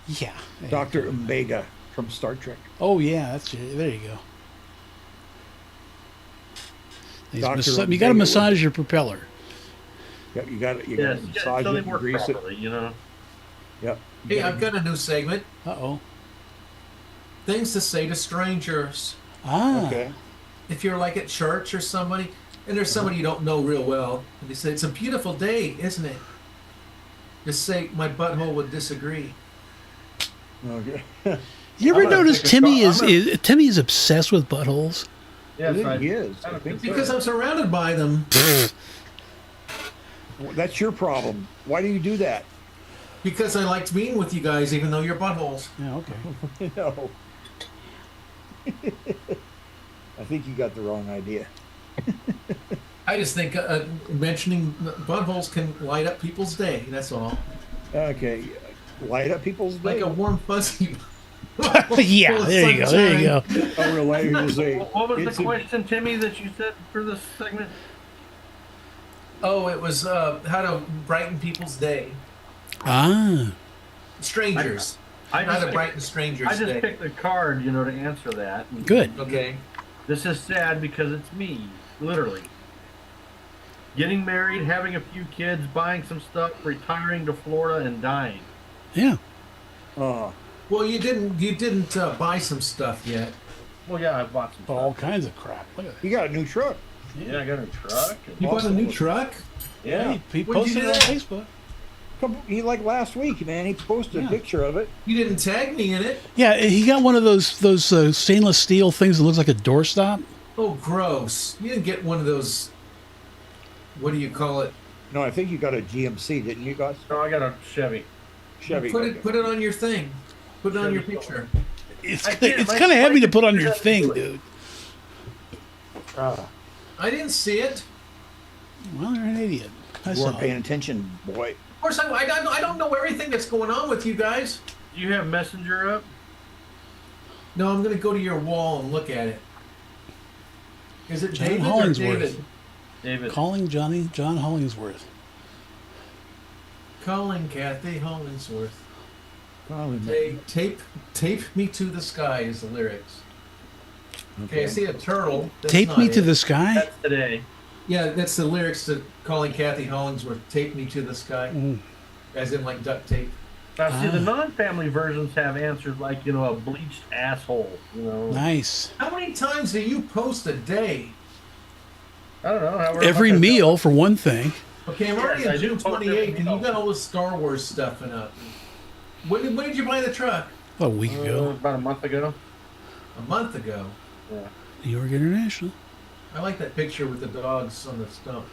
Yeah. Dr. Omega from Star Trek. Oh yeah, that's it. There you go. Dr. You got to Omega massage your propeller. Yep, you got Yes, to massage so they it and work grease it. properly, you know. Yep. Hey, I've got a new segment. Uh-oh. Things to say to strangers. Okay. If you're like at church or somebody, and there's somebody you don't know real well, and they say, it's a beautiful day, isn't it? Just say, my butthole would disagree. Okay. You ever I'm gonna notice take a Timmy shot. is Timmy is obsessed with buttholes? Yes, He is. I think so. Because I'm surrounded by them. That's your problem. Why do you do that? Because I liked being with you guys, even though you're buttholes. Yeah, okay. No. I think you got the wrong idea. I just think mentioning buttholes can light up people's day. That's all. Okay. Light up people's day. Like a warm, fuzzy. Yeah, there you go. There you go. I would like to say, What was it's the a- question, Timmy, that you said for this segment? Oh, it was how to brighten people's day. Ah. Strangers. I How to just, brighten strangers' I just day. picked a card, you know, to answer that. And Good. Okay. This is sad because it's me, literally. Getting married, having a few kids, buying some stuff, retiring to Florida, and dying. Yeah. uh, Well, you didn't buy some stuff yet. Well, yeah, I bought some stuff. All kinds of crap. Look at that. you got a new truck. Yeah, I got a truck. and- You bought a new truck? Yeah. He When'd you posted do it on that? Facebook. He like last week, man. He posted Yeah. a picture of it. You didn't tag me in it. Yeah, he got one of those stainless steel things that looks like a doorstop. Oh, gross. You didn't get one of those. What do you call it? No, I think you got a GMC, didn't you, guys? No, I got a Chevy. Chevy. Put okay. it on your thing. Put it on your Chevy. picture. It's I did. it's My kind of heavy to put on wife your doesn't thing, do it. dude. I didn't see it. Well, you're an idiot. I You saw weren't paying it. attention, boy. Of course, I don't know everything that's going on with you guys. Do you have Messenger up? No, I'm going to go to your wall and look at it. Is it John David or Hollingsworth. David? David. Calling John Hollingsworth. Calling Kathy Hollingsworth. Probably. Tape me to the sky is the lyrics. Okay, I see a turtle. That's Tape not me to it. the sky. That's today. Yeah, that's the lyrics to Calling Kathy Hollingsworth. Tape me to the sky. Mm. As in like duct tape. Now, see, the Ah. non-family versions have answers like, you know, a bleached asshole, you know. Nice. How many times do you post a day? I don't know. However Every much I meal, for one thing. Okay, I'm already Yes, I on do June post 28th, every and you meal. got all this Star Wars stuff in it. When did you buy the truck? A week ago. About a month ago. A month ago. Yeah. New York International. I like that picture with the dogs on the stump.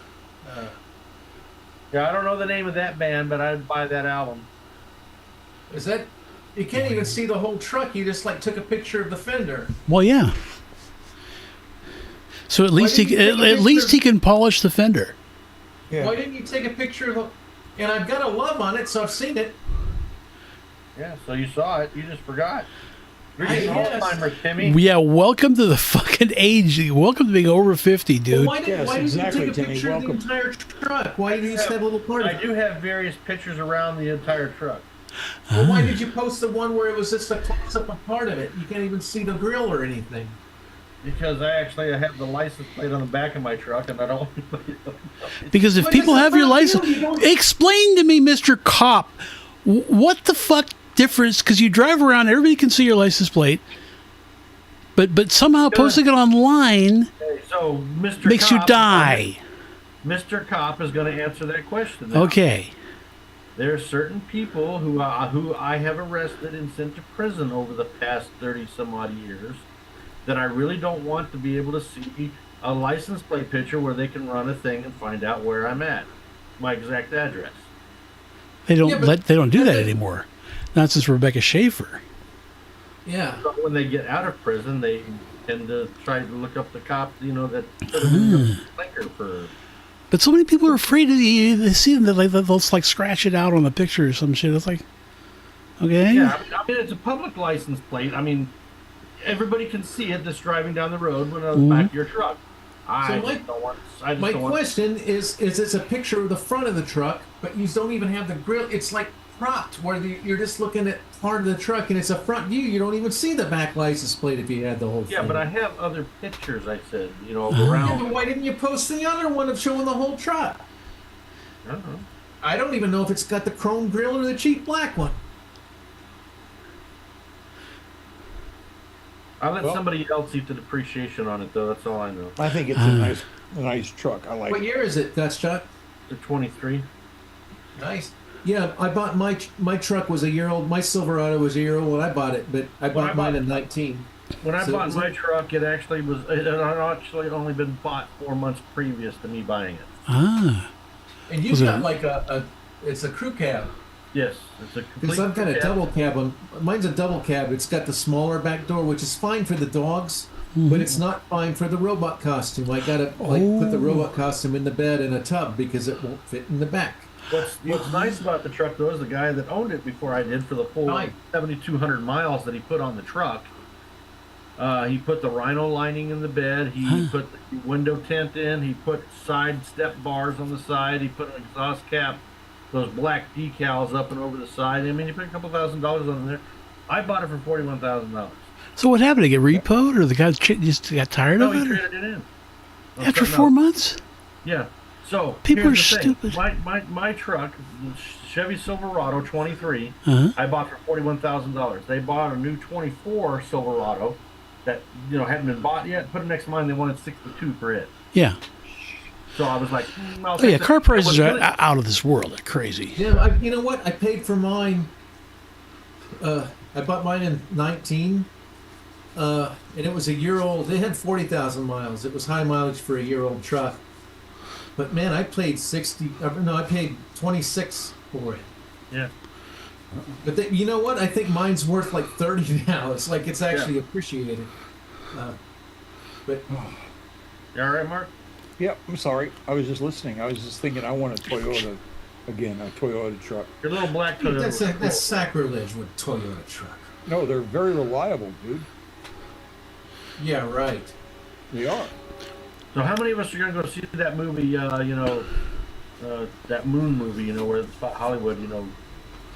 Yeah, I don't know the name of that band, but I'd buy that album. Is that? You can't even see the whole truck. You just like took a picture of the fender. Well, yeah. So at least didn't you take a at least picture? he can polish the fender. Yeah. Why didn't you take a picture of the? And I've got a love on it, so I've seen it. Yeah, so you saw it. You just forgot. You're I just an guess. Alzheimer's, Timmy. Yeah, welcome to the fucking age. Welcome to being over 50, Well, dude. why didn't Yes, you take exactly, a Timmy. picture Welcome. of the entire truck? Why did you just have a little part I of it? do have various pictures around the entire truck. Well, why did you post the one where it was just a close-up of part of it? You can't even see the grill or anything. Because I have the license plate on the back of my truck, and I don't. Because if But people it's have your not you, license, you don't- explain to me, Mr. Cop, what the fuck difference? Because you drive around, everybody can see your license plate, but somehow posting it online So, Mr. makes Cop, you die. Mr. Cop is going to answer that question. now. Okay. There are certain people who I have arrested and sent to prison over the past 30 some odd years that I really don't want to be able to see a license plate picture where they can run a thing and find out where I'm at, my exact address. They don't Yeah, but- they don't do that anymore. Not since Rebecca Schaefer. Yeah. So when they get out of prison, they tend to try to look up the cop, that put them in the blinker for. But so many people are afraid of they see them, they'll like scratch it out on the picture or some shit. It's like, okay. Yeah, I mean it's a public license plate. I mean, everybody can see it that's driving down the road when on the back of your truck. I my- just don't want. My question is it's a picture of the front of the truck, but you don't even have the grill. It's like cropped where you're just looking at part of the truck, and it's a front view. You don't even see the back license plate if you had the whole thing. Yeah, but I have other pictures. I said, of Yeah, around. but why didn't you post the other one of showing the whole truck? I don't know. I don't even know if it's got the chrome grill or the cheap black one. I'll let Well- somebody else eat the depreciation on it, though. That's all I know. I think it's a nice truck. I like What it. year is it, Dutch Chuck? The 23. Nice. Yeah, I bought my truck was a year old. My Silverado was a year old when I bought it, but I bought mine in 19. When I So bought was my it- truck, it had actually only been bought 4 months previous to me buying it. Ah. And you've Was it- got like it's a crew cab. Yes, it's a complete. Because I've got a cab. double cab. Mine's a double cab. It's got the smaller back door, which is fine for the dogs, but it's not fine for the robot costume. I gotta put the robot costume in the bed in a tub because it won't fit in the back. What's nice about the truck, though, is the guy that owned it before I did for the full Right. 7,200 miles that he put on the truck. He put the rhino lining in the bed. He put the window tint in. He put side step bars on the side. He put an exhaust cap, those black decals up and over the side. I mean, he put a couple $1,000s on there. I bought it for $41,000. So what happened? To get repoed, or the guy just got tired No, of he it? Or- traded it in. On After something 4 else. months? Yeah. So People here's are the thing. stupid. My truck, Chevy Silverado 23, Uh-huh. I bought for $41,000. They bought a new 24 Silverado that hadn't been bought yet. Put it next to mine. They wanted 62 for it. Yeah. So I was like, I'll Oh yeah, take that. car prices It are was really- out of this world. They're crazy. Yeah, you know what? I paid for mine. I bought mine in 19, and it was a year old. It had 40,000 miles. It was high mileage for a year old truck. But man, I paid 60. No, I paid 26 for it. Yeah. But you know what? I think mine's worth like 30 now. It's like it's actually appreciated. But You all right, Mark? Yep, I'm sorry. I was just listening. I was just thinking I want a Toyota again, a Toyota truck. Your little black Toyota. that's was cool. that's sacrilege with Toyota truck. No, they're very reliable, dude. Yeah, right. They are. So how many of us are going to go see that movie? That Moon movie. Where it's about Hollywood.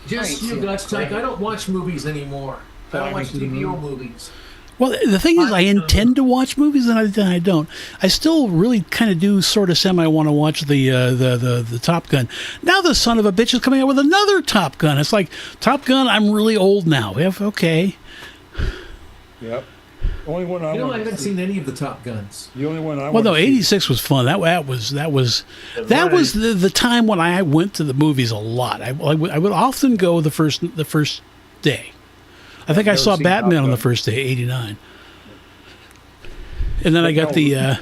Just Right. you, Dutch Chuck. I don't watch movies anymore. I don't I watch think you TVO do. movies. Well, the thing is, I intend to watch movies, and I don't. I still really kind of do sort of semi want to watch the Top Gun. Now the son of a bitch is coming out with another Top Gun. It's like, Top Gun, I'm really old now. Okay. Yep. The only one I You know, I want to haven't see. seen any of the Top Guns. The only one I Well, want no, to see. '86 was fun. That was the time when I went to the movies a lot. I would often go the first day. I think I never saw seen Batman Top on the Gun. first day, '89, and then I got no.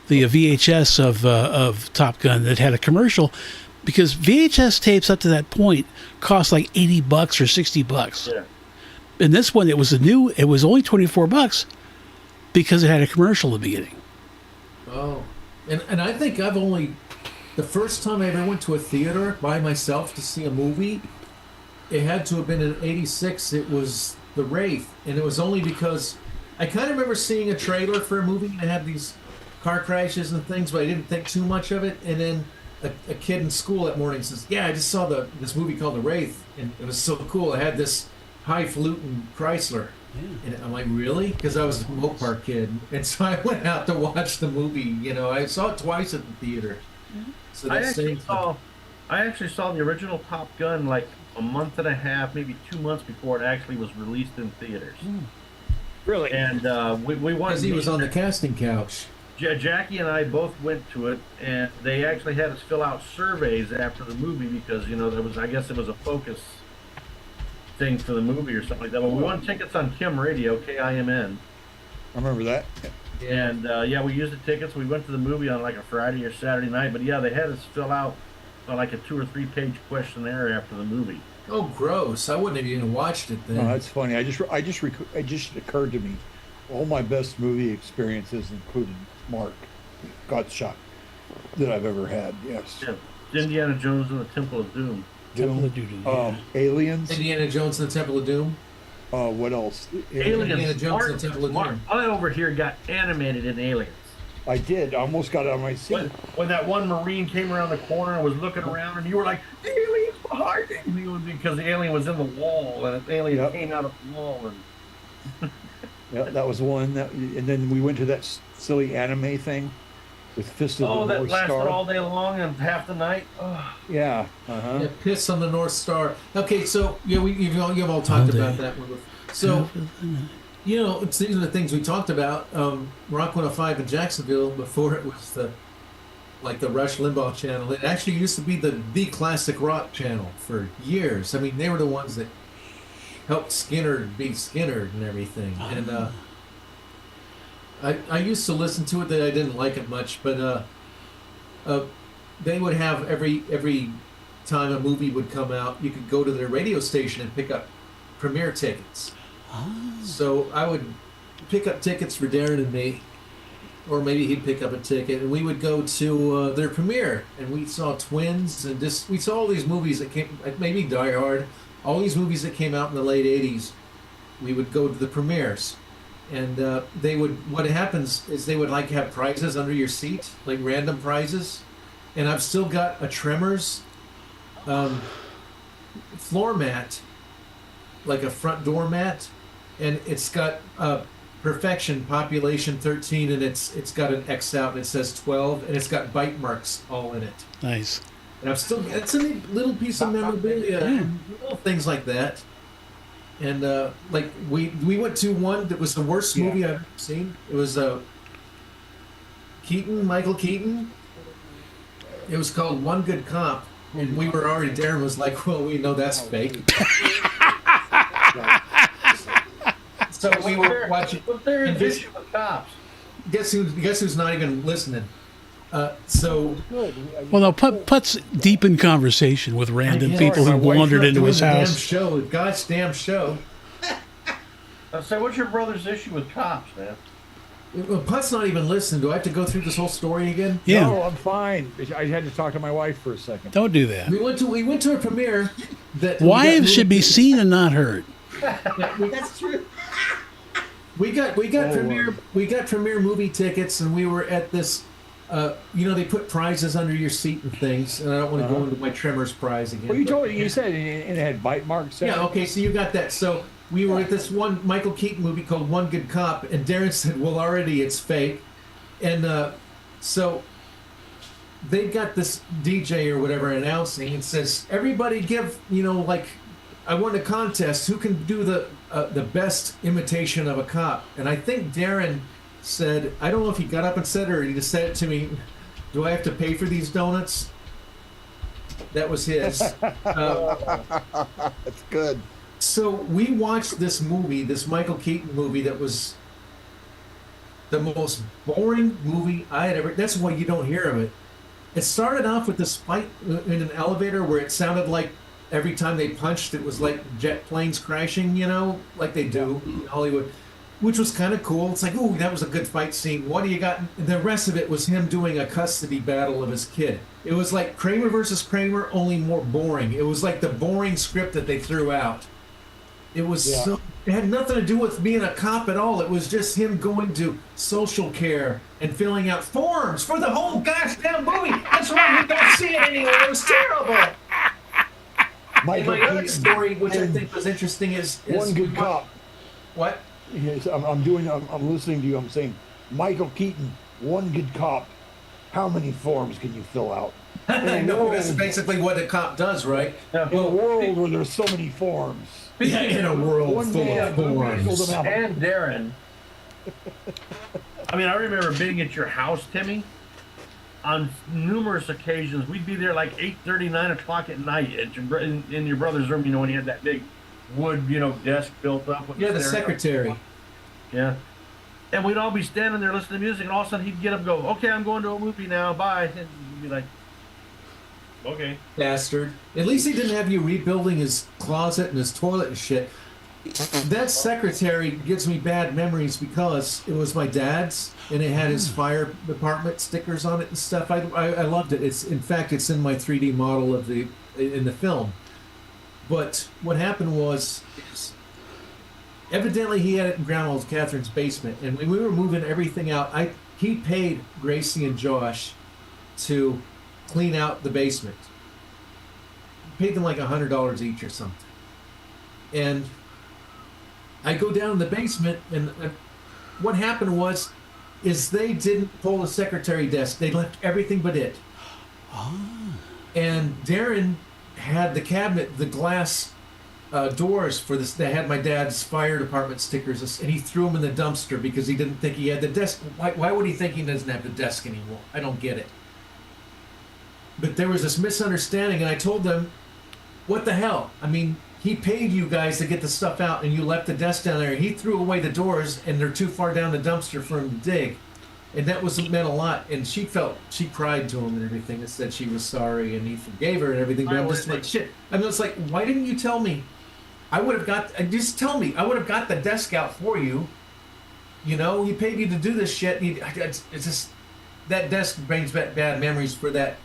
the VHS of Top Gun that had a commercial, because VHS tapes up to that point cost like $80 or $60. Yeah. And this one, it was only $24 because it had a commercial at the beginning. Oh, and I think the first time I ever went to a theater by myself to see a movie, it had to have been in '86. It was The Wraith, and it was only because I kind of remember seeing a trailer for a movie and it had these car crashes and things, but I didn't think too much of it. And then a kid in school that morning says, "Yeah, I just saw this movie called The Wraith, and it was so cool. It had this highfalutin Chrysler." And I'm like, really? Because I was a Mopar kid. And so I went out to watch the movie. You know, I saw it twice at the theater. So I that actually same saw the original Top Gun like a month and a half, maybe 2 months before it actually was released in theaters. Really? And we wanted. because he was on the casting couch. Jackie and I both went to it, and they actually had us fill out surveys after the movie because I guess it was a focus thing for the movie or something like that. But we won tickets on Kim Radio, KIMN, I remember that. and we used the tickets. We went to the movie on like a Friday or Saturday night. But yeah, they had us fill out like a 2 or 3 page questionnaire after the movie. Oh, gross! I wouldn't have even watched it then. No, that's funny. It just occurred to me. All my best movie experiences included Mark Gottschalk that I've ever had. Yes. Yeah, Indiana Jones and the Temple of Doom. Temple of Doom, yeah. Aliens. Indiana Jones and the Temple of Doom. What else? Aliens. Indiana Jones and the Temple of Mark, Doom. I over here got animated in Aliens. I did. I almost got out of my seat. When that one Marine came around the corner and was looking around, and you were like, "The alien's behind him," because the alien was in the wall, and the alien Yep. came out of the wall. And Yeah, that was one. And then we went to that silly anime thing with Fist of the that North lasted Star. all day long and half the night. Oh. Yeah. Uh-huh. Yeah, piss on the North Star. Okay, so yeah, you've all talked All about day. that one. So it's these are the things we talked about. Rock 105 in Jacksonville before it was the Rush Limbaugh channel. It actually used to be the classic rock channel for years. I mean, they were the ones that helped Skinner be Skinner and everything. And I used to listen to it. That I didn't like it much, but they would have every time a movie would come out, you could go to their radio station and pick up premiere tickets. So I would pick up tickets for Darren and me, or maybe he'd pick up a ticket, and we would go to their premiere, and we saw Twins, and we saw all these movies that came, maybe Die Hard, all these movies that came out in the late '80s. We would go to the premieres, and what happens is they would like have prizes under your seat, like random prizes, and I've still got a Tremors floor mat, like a front door mat, and it's got Perfection Population 13, and it's got an X out and it says 12, and it's got bite marks all in it. Nice. And it's a neat little piece of memorabilia, and little things like that. And like we went to one that was the worst movie I've ever seen. It was Michael Keaton. It was called One Good Cop, and we were already. Darren was like, "Well, we know that's fake." So we were watching. But there is issue with cops. Guess who's not even listening? So Well, no, Putt's deep in conversation with random people who wandered into his house. Gosh damn show. So what's your brother's issue with cops, man? Well, Putt's not even listening. Do I have to go through this whole story again? Yeah, No, I'm fine. I had to talk to my wife for a second. don't do that. We went to a premiere that Wives should be seen and not heard. That's true. We got premiere movie tickets, and we were at this. They put prizes under your seat and things, and I don't want to go into my Tremors prize again. Well, you said it had bite marks. Yeah, okay, so you got that. So we were at this one Michael Keaton movie called One Good Cop, and Darren said, "Well, already it's fake," and so they got this DJ or whatever announcing and says, "Everybody give I won a contest. Who can do the best imitation of a cop? And I think Darren said, I don't know if he got up and said it or he just said it to me. Do I have to pay for these donuts? That was his. That's good. So we watched this movie, this Michael Keaton movie that was the most boring movie I had ever. That's why you don't hear of it. It started off with this fight in an elevator where it sounded like every time they punched, it was like jet planes crashing, you know, like they do in Hollywood, which was kind of cool. It's like, ooh, that was a good fight scene. What do you got? And the rest of it was him doing a custody battle of his kid. It was like Kramer versus Kramer, only more boring. It was like the boring script that they threw out. It was so, it had nothing to do with being a cop at all. It was just him going to social care and filling out forms for the whole gosh damn movie. That's why we don't see it anymore. It was terrible. Michael And my other Keaton story, which I and think was interesting, is One Good Cop. What? Yes, I'm listening to you. I'm saying, Michael Keaton, One Good Cop. How many forms can you fill out? I know that's basically what a cop does, right? In a world where there's so many forms. Yeah, in a world One full man of filled forms. them out. And Darren. I mean, I remember being at your house, Timmy. On numerous occasions, we'd be there like 8:30, 9 o'clock at night in your brother's room. You know, when he had that big wood, you know, desk built up. With Yeah, the stereo. secretary. Yeah. And we'd all be standing there listening to music, and all of a sudden he'd get up and go, "Okay, I'm going to a movie now. Bye." And you'd be like, "Okay." Bastard. At least he didn't have you rebuilding his closet and his toilet and shit. That secretary gives me bad memories because it was my dad's and it had his fire department stickers on it and stuff. I loved it. It's in fact it's in my 3D model of in the film. But what happened was evidently he had it in Grandma Catherine's basement, and when we were moving everything out, he paid Gracie and Josh to clean out the basement. Paid them like $100 each or something. And I go down in the basement, and what happened is they didn't pull the secretary desk. They left everything but it. And Darren had the cabinet, the glass doors for this. They had my dad's fire department stickers, and he threw them in the dumpster because he didn't think he had the desk. Why would he think he doesn't have the desk anymore? I don't get it. But there was this misunderstanding, and I told them, what the hell? I mean, he paid you guys to get the stuff out, and you left the desk down there. He threw away the doors, and they're too far down the dumpster for him to dig. And that meant a lot. And she cried to him and everything, and said she was sorry, and he forgave her and everything. But I'm just like, shit. I mean, it's like, why didn't you tell me? Just tell me. I would have got the desk out for you. You know, he paid you to do this shit. It's just, that desk brings back bad memories for that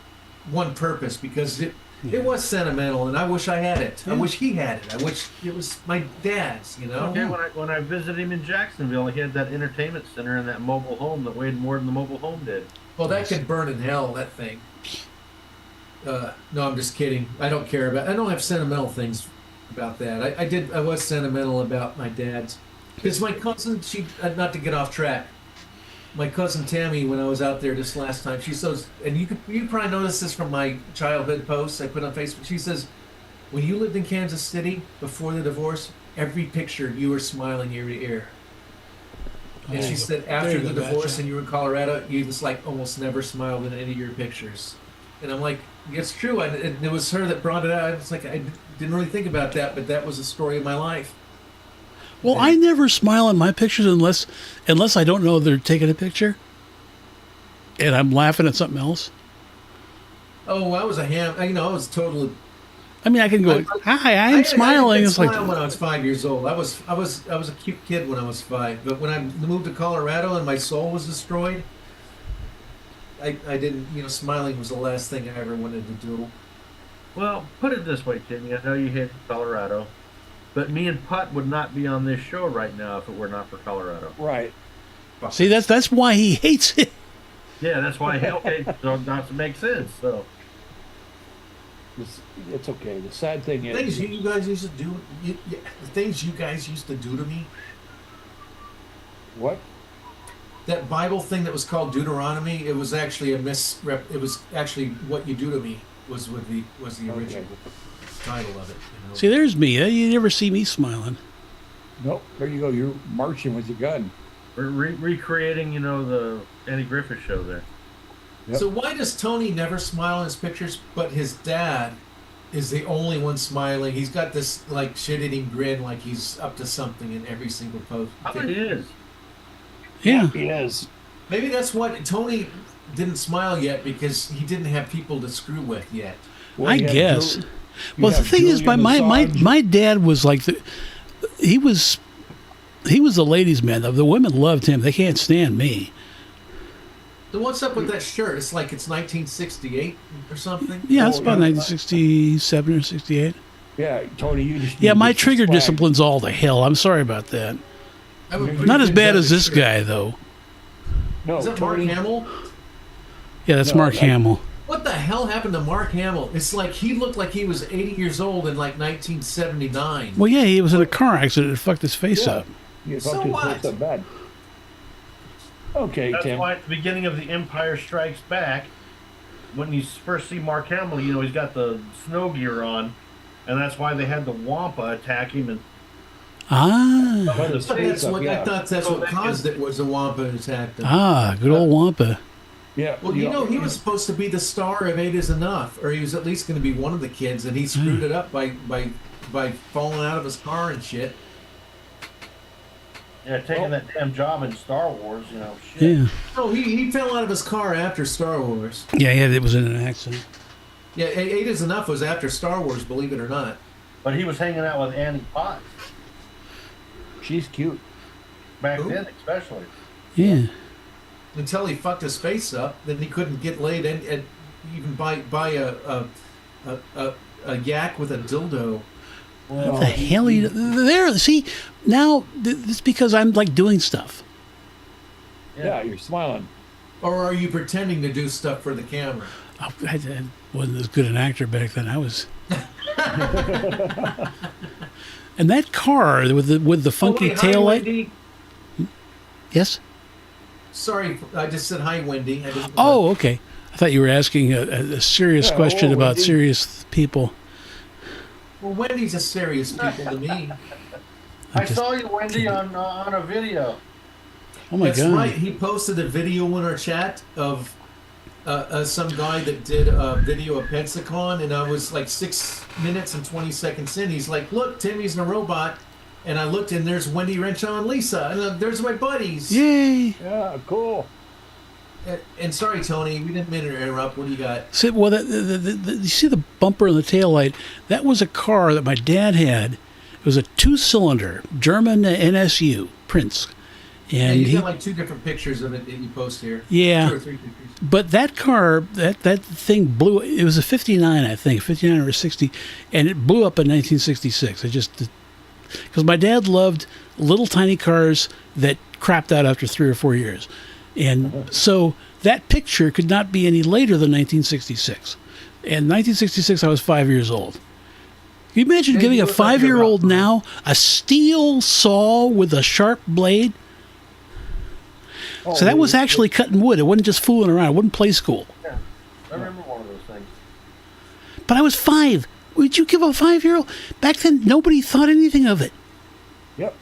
one purpose, because it was sentimental, and I wish I had it. I wish he had it. I wish it was my dad's, you know? Okay, when I visited him in Jacksonville, he had that entertainment center and that mobile home that weighed more than the mobile home did. Well, that could burn in hell, that thing. No, I'm just kidding. I don't have sentimental things about that. I was sentimental about my dad's. Because my cousin, not to get off track, my cousin Tammy, when I was out there this last time, she says, and you probably noticed this from my childhood posts I put on Facebook. She says, when you lived in Kansas City before the divorce, every picture you were smiling ear to ear. And she said after the divorce and you were in Colorado, you just like almost never smiled in any of your pictures. And I'm like, it's true. And it was her that brought it out. It's like I didn't really think about that, but that was the story of my life. Well, I never smile in my pictures unless I don't know they're taking a picture, and I'm laughing at something else. Oh, I was a ham. I was totally. I mean, I can go, hi, I'm smiling. It's like when I was 5 years old. I was a cute kid when I was 5. But when I moved to Colorado and my soul was destroyed, I didn't. Smiling was the last thing I ever wanted to do. Well, put it this way, Timmy. I know you hate Colorado. But me and Putt would not be on this show right now if it were not for Colorado. Right. See, that's why he hates it. Yeah, that's why. Okay, so not to make sense. So It's okay. The sad thing is, things you guys used to do. The things you guys used to do to me. what? That Bible thing that was called Deuteronomy. It was actually It was actually what you do to me was the original. title of it. You know? See, there's me. You never see me smiling. Nope. There you go. You're marching with your gun. We're recreating, the Andy Griffith show there. Yep. So why does Tony never smile in his pictures, but his dad is the only one smiling? He's got this like shit-eating grin, like he's up to something in every single post. I bet it is. Yeah. He is. Maybe that's what Tony didn't smile yet, because he didn't have people to screw with yet. Well, I you have guess. you Well, the have thing is, Julian my Assange. my dad was like he was the ladies' man. The women loved him. They can't stand me. So what's up with that shirt? It's like it's 1968 or something. Yeah, it's about yeah. 1967 or 68. Yeah, Tony, you just. Yeah, need my to get trigger swag. discipline's all to hell. I'm sorry about that. I have a pretty Not as good bad leather as this shirt. guy, though. No, Is that Mark Tony. Hamill? Yeah, that's No, Mark Hamill. What the hell happened to Mark Hamill? It's like he looked like he was 80 years old in like 1979. Well, yeah, he was in a car accident. It fucked his face Yeah. up. You So fucking what? felt so bad. Okay, That's Tim. why at the beginning of The Empire Strikes Back, when you first see Mark Hamill, he's got the snow gear on, and that's why they had the Wampa attack him. And Ah, But his But face that's up, what yeah. I thought. That's So what that caused it, was the Wampa attack. Them. good old Wampa. Yeah. Well, he was supposed to be the star of Eight Is Enough, or he was at least going to be one of the kids, and he screwed it up by falling out of his car and shit. taking that damn job in Star Wars, shit. Yeah, No, he fell out of his car after Star Wars. yeah, it was in an accident. Yeah, Eight Is Enough was after Star Wars, believe it or not. But he was hanging out with Annie Potts She's cute. back Who? then, especially. Yeah. Until he fucked his face up, then he couldn't get laid and even buy a yak with a dildo. What the hell are you there? See, now it's because I'm like doing stuff. Yeah, you're smiling. Or are you pretending to do stuff for the camera? I wasn't as good an actor back then. I was. And that car with the funky wait, hi, tail light. Wendy. Yes. Sorry, I just said hi, Wendy. I didn't, Oh, okay. I thought you were asking a serious Yeah, question hello, about Wendy. serious people. well, Wendy's a serious people to me. I saw you, Wendy, on a video. Oh my That's God. right. He posted a video in our chat of some guy that did a video of Pensacon, and I was like 6 minutes and 20 seconds in. He's like, "Look, Timmy's a robot," and I looked, and there's Wendy Renshaw and Lisa, and there's my buddies. Yay. Yeah, cool. And sorry, Tony, we didn't mean to interrupt. What do you got? See, well, you see the bumper and the tail light? That was a car that my dad had. It was a 2-cylinder German NSU Prince. Yeah, And you he, got like 2 different pictures of it that you post here. Yeah. 2 or 3 pictures. but that car, that thing blew. It was a 59, I think, 59 or a 60, and it blew up in 1966. It just, because my dad loved little tiny cars that crapped out after 3 or 4 years. And so that picture could not be any later than 1966. And 1966, I was 5 years old. Can you imagine Yeah, giving you a look like you're 5-year-old about now a steel saw with a sharp blade? Oh, So that was actually cutting wood. It wasn't just fooling around. It wasn't play school. Yeah, I remember one of those things. But I was 5. Would you give a 5-year-old? Back then, nobody thought anything of it. Yep.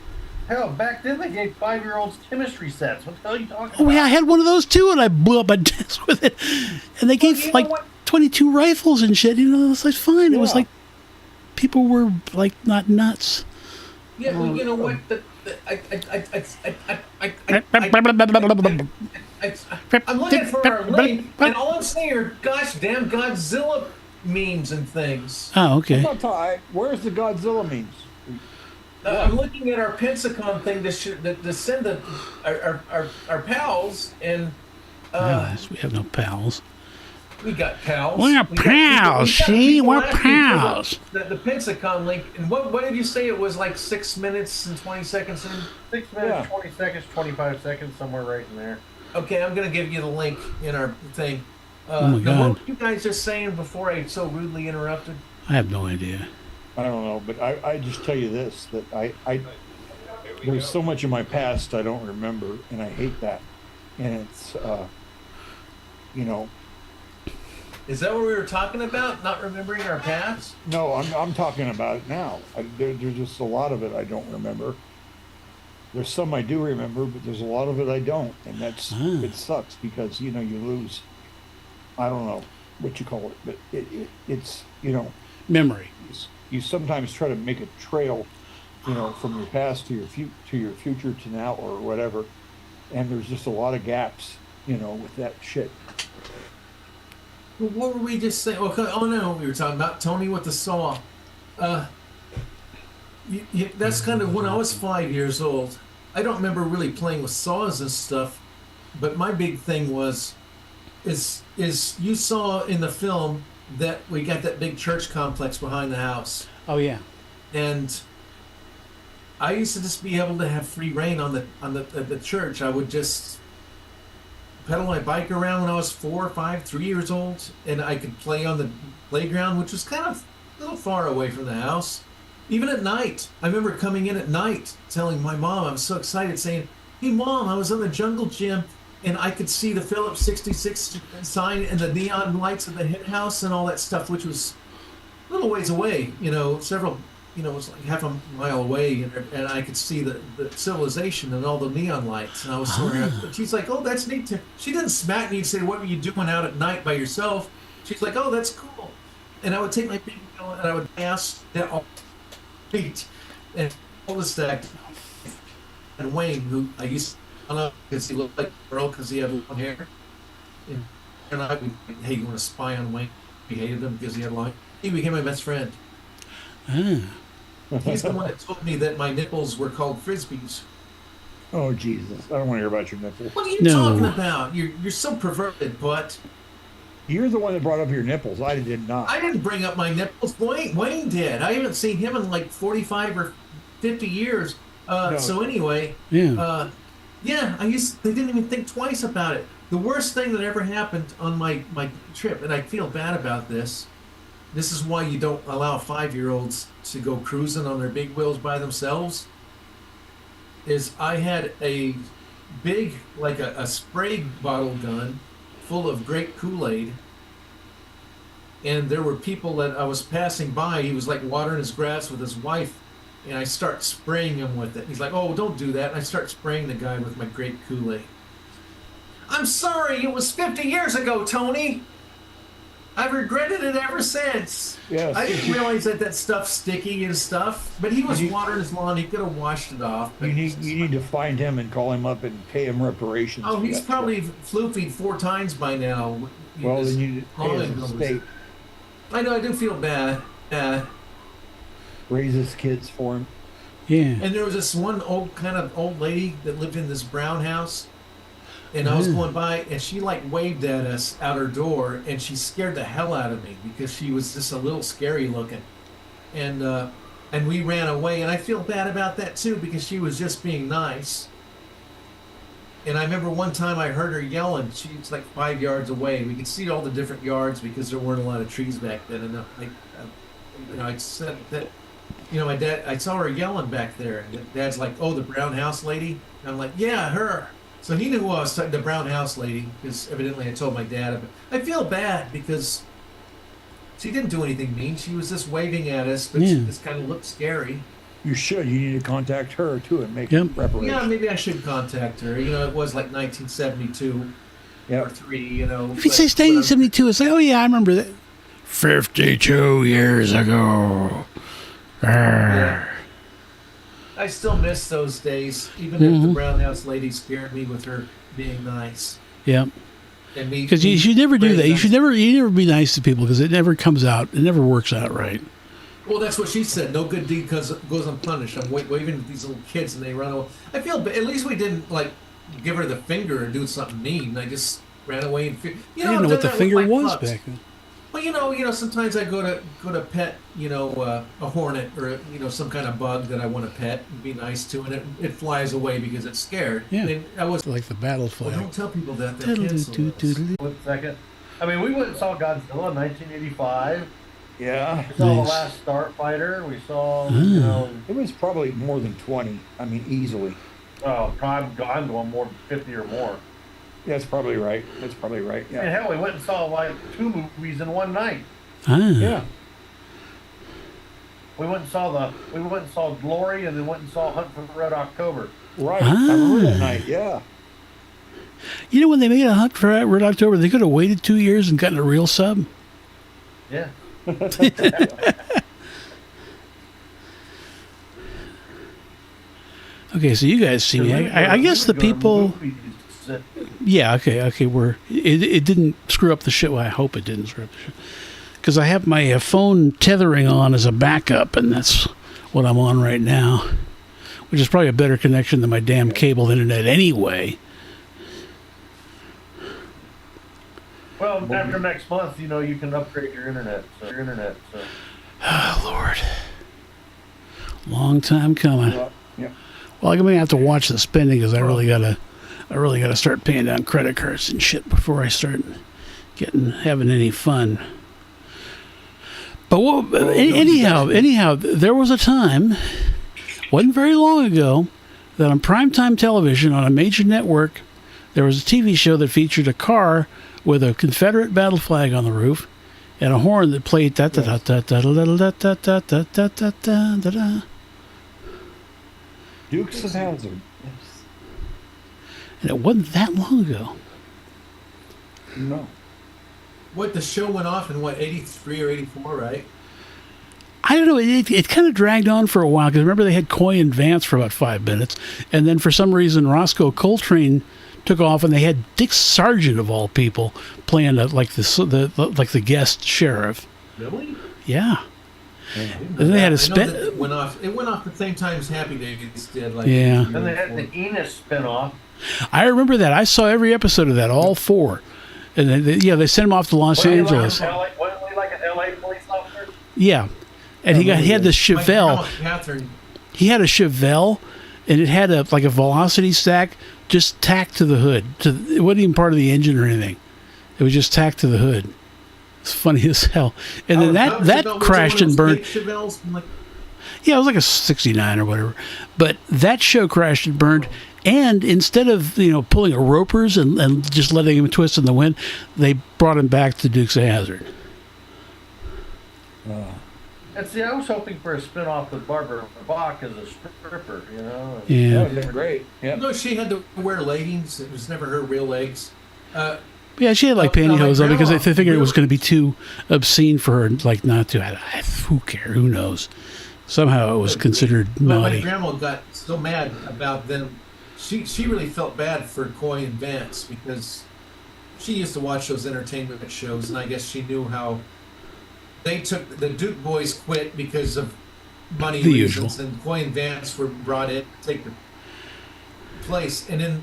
Hell, back then they gave 5-year-olds chemistry sets. What the hell are you talking Oh, about? yeah, I had one of those too, and I blew up my desk with it. And they gave you know like what? 22 rifles and shit. It was like fine. It was Yeah. like people were like not nuts. Yeah, well, you know what? I'm looking for a link, and all I'm seeing are gosh damn Godzilla memes and things. Oh, okay. Where's the Godzilla memes? I'm looking at our Pensacon thing to send our pals, and Yes, we have no pals. we got pals. We're We got people- pals, we got see? people We're asking for pals. The Pensacon link, and what did you say it was like 6 minutes and 20 seconds in? 6 minutes, Yeah. 20 seconds, 25 seconds, somewhere right in there. Okay, I'm gonna give you the link in our thing. Oh my now, God. what were you guys just saying before I so rudely interrupted? I have no idea. I don't know, but I just tell you this, that I there's so much of my past I don't remember, and I hate that. And it's, Is that what we were talking about? Not remembering our past? No, I'm talking about it now. There's just a lot of it I don't remember. There's some I do remember, but there's a lot of it I don't, and that's it sucks because you lose. I don't know what you call it, but it's Memory. you sometimes try to make a trail, from your past to your future to now or whatever, and there's just a lot of gaps, with that shit. Well, what were we just saying? Oh no, we were talking about Tony with the saw. That's kind of when I was 5 years old. I don't remember really playing with saws and stuff, but my big thing is you saw in the film that we got that big church complex behind the house, Oh yeah. and I used to just be able to have free reign on the church. I would just pedal my bike around when I was 4, 5, 3 years old, and I could play on the playground, which was kind of a little far away from the house. Even at night, I remember coming in at night, telling my mom, I was so excited, saying, "Hey mom, I was on the jungle gym, and I could see the Phillips 66 sign and the neon lights of the hen house and all that stuff," which was a little ways away, several, it was like half a mile away, and I could see the civilization and all the neon lights, and I was so happy. And she's like, "Oh, that's neat too." She didn't smack me and say, "What were you doing out at night by yourself?" She's like, "Oh, that's cool." And I would take my big wheel and I would pass that all feet and cul-de-sac, and Wayne, who I used to know because he looked like a girl because he had long hair, and I would, "Hey, you want to spy on Wayne?" We hated him because he had long. He became my best friend. He's the one that told me that my nipples were called frisbees. Oh Jesus! I don't want to hear about your nipples. What are you talking about? You're so perverted, but You're the one that brought up your nipples. I did not. I didn't bring up my nipples. Wayne did. I haven't seen him in like 45 or 50 years. No. So anyway, Yeah. they didn't even think twice about it. The worst thing that ever happened on my trip, and I feel bad about this. This is why you don't allow 5-year-olds to go cruising on their big wheels by themselves. Is I had a big, like a spray bottle gun full of grape Kool-Aid, and there were people that I was passing by. He was like watering his grass with his wife, and I start spraying him with it. He's like, "Oh, don't do that." And I start spraying the guy with my grape Kool-Aid. "I'm sorry, it was 50 years ago, Tony. I've regretted it ever since." Yes. I didn't realize that stuff's sticky and stuff, but he was watering his lawn. He could have washed it off. You need to find him and call him up and pay him reparations. Oh, for he's that probably shit. floofied 4 times by now. Well, then you pay his estate, I know, I do feel bad. raise his kids for him. Yeah. And there was this one old lady that lived in this brown house. And I was going by, and she like waved at us out her door, and she scared the hell out of me because she was just a little scary looking, and we ran away. And I feel bad about that too because she was just being nice. And I remember one time I heard her yelling. She was like 5 yards away. We could see all the different yards because there weren't a lot of trees back then. And I said that, my dad. I saw her yelling back there, and Dad's like, "Oh, the brown house lady." And I'm like, "Yeah, her." So he knew who I was talking, the brown house lady, because evidently I told my dad of it. I feel bad because she didn't do anything mean. She was just waving at us, but she just kind of looked scary. You should. You need to contact her too and make reparations. Yeah, maybe I should contact her. It was like 1972 or 3. If you say 1972, it's like, oh yeah, I remember that. 52 years ago. Yeah. I still miss those days, even if the brown house lady scared me with her being nice. Yeah. And me, Because you should never do that. You should never be nice to people because it never comes out. It never works out right. Well, that's what she said. No good deed goes unpunished. I'm waving at these little kids and they run away. I feel at least we didn't like give her the finger or do something mean. I just ran away and I didn't know what the finger was back then. Well, sometimes I go to pet, a hornet or some kind of bug that I want to pet and be nice to, and it flies away because it's scared. Yeah, and I was like the battle flag. Well, don't tell people that. They're kids. 1 second. I mean, we went and saw Godzilla in 1985. Yeah. We saw The Last Starfighter. We saw, It was probably more than 20. I mean, easily. Oh, I'm going more than 50 or more. That's probably right. That's probably right. And Yeah. hell, we went and saw like 2 movies in one night. Ah. Yeah. We went and saw Glory, and then went and saw Hunt for Red October. Right. I remember that Ah. night. Yeah. You know, when they made a Hunt for Red October, they could have waited 2 years and gotten a real sub. Yeah. Okay, so you guys see me. I guess the people. Yeah, okay. It didn't screw up the shit. Well, I hope it didn't screw up the shit. Because I have my phone tethering on as a backup, and that's what I'm on right now. Which is probably a better connection than my damn cable internet anyway. Well, after next month, you know, you can upgrade your internet. So. Oh, Lord. Long time coming. Yeah. Well, I'm gonna have to watch the spending because I really gotta start paying down credit cards and shit before I start having any fun. But anyhow, there was a time, wasn't very long ago, that on primetime television on a major network, there was a TV show that featured a car with a Confederate battle flag on the roof and a horn that played da da da da da da da da da da da da da da da. Dukes of Hazzard. Yes. And it wasn't that long ago. No. What, the show went off in, 83 or 84, right? I don't know. It kind of dragged on for a while because remember they had Coy and Vance for about 5 minutes, and then for some reason Roscoe Coltrane took off, and they had Dick Sargent of all people playing like the guest sheriff. Really? Yeah. And they had a It went off the same time as Happy Days did. Like, yeah. Then they had the Enos spinoff. I remember that. I saw every episode of that, all 4. And they sent him off to Los Angeles. Wasn't he like an LA police officer? Yeah. And he had the Chevelle. He had a Chevelle, and it had a velocity stack just tacked to the hood. It wasn't even part of the engine or anything. It was just tacked to the hood. It's funny as hell. And then that crashed and burned. Yeah, it was like a 69 or whatever. But that show crashed and burned. And instead of pulling a ropers and just letting him twist in the wind, they brought him back to Dukes of Hazzard. And see, I was hoping for a spinoff with Barbara Bach as a stripper, Yeah. That would have been great. Yeah. No, she had to wear leggings. It was never her real legs. Yeah, she had pantyhose on because they grandma- figured it was going to be too obscene for her, not to. Who cares? Who knows? Somehow it was considered But my naughty. grandma got so mad about them. She really felt bad for Coy and Vance because she used to watch those entertainment shows, and I guess she knew how they took the Duke boys quit because of money The reasons, usual. and Coy and Vance were brought in to take the place. And then,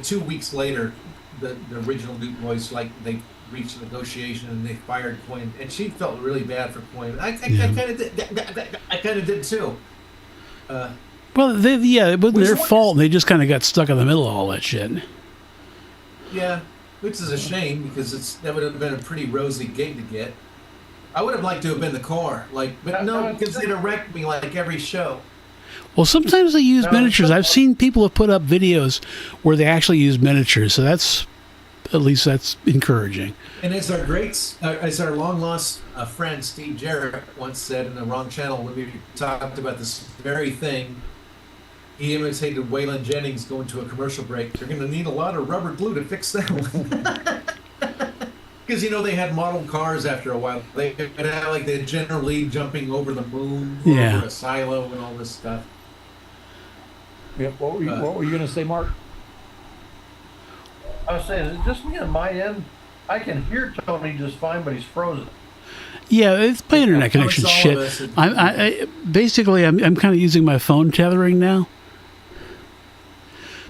2 weeks later, the original Duke boys, they reached a negotiation and they fired Coy, and she felt really bad for Coy. I kind of did. I kind of did too. Well, it wasn't Which their one fault. They just kind of got stuck in the middle of all that shit. Yeah, which is a shame because that would have been a pretty rosy gig to get. I would have liked to have been the car, but no, because they'd have wrecked me like every show. Well, sometimes they use miniatures. I've seen people have put up videos where they actually use miniatures, so that's encouraging. And as our long lost friend Steve Jarrett once said in the wrong channel when we talked about this very thing, he imitated Waylon Jennings going to a commercial break. They're going to need a lot of rubber glue to fix that one. Because they had model cars after a while. They had the General Lee jumping over the moon, over a silo, and all this stuff. Yeah. What were you going to say, Mark? I was saying, is it just me on my end? I can hear Tony just fine, but he's frozen. Yeah, it's my internet connection It's all shit. of us. I'm kind of using my phone tethering now.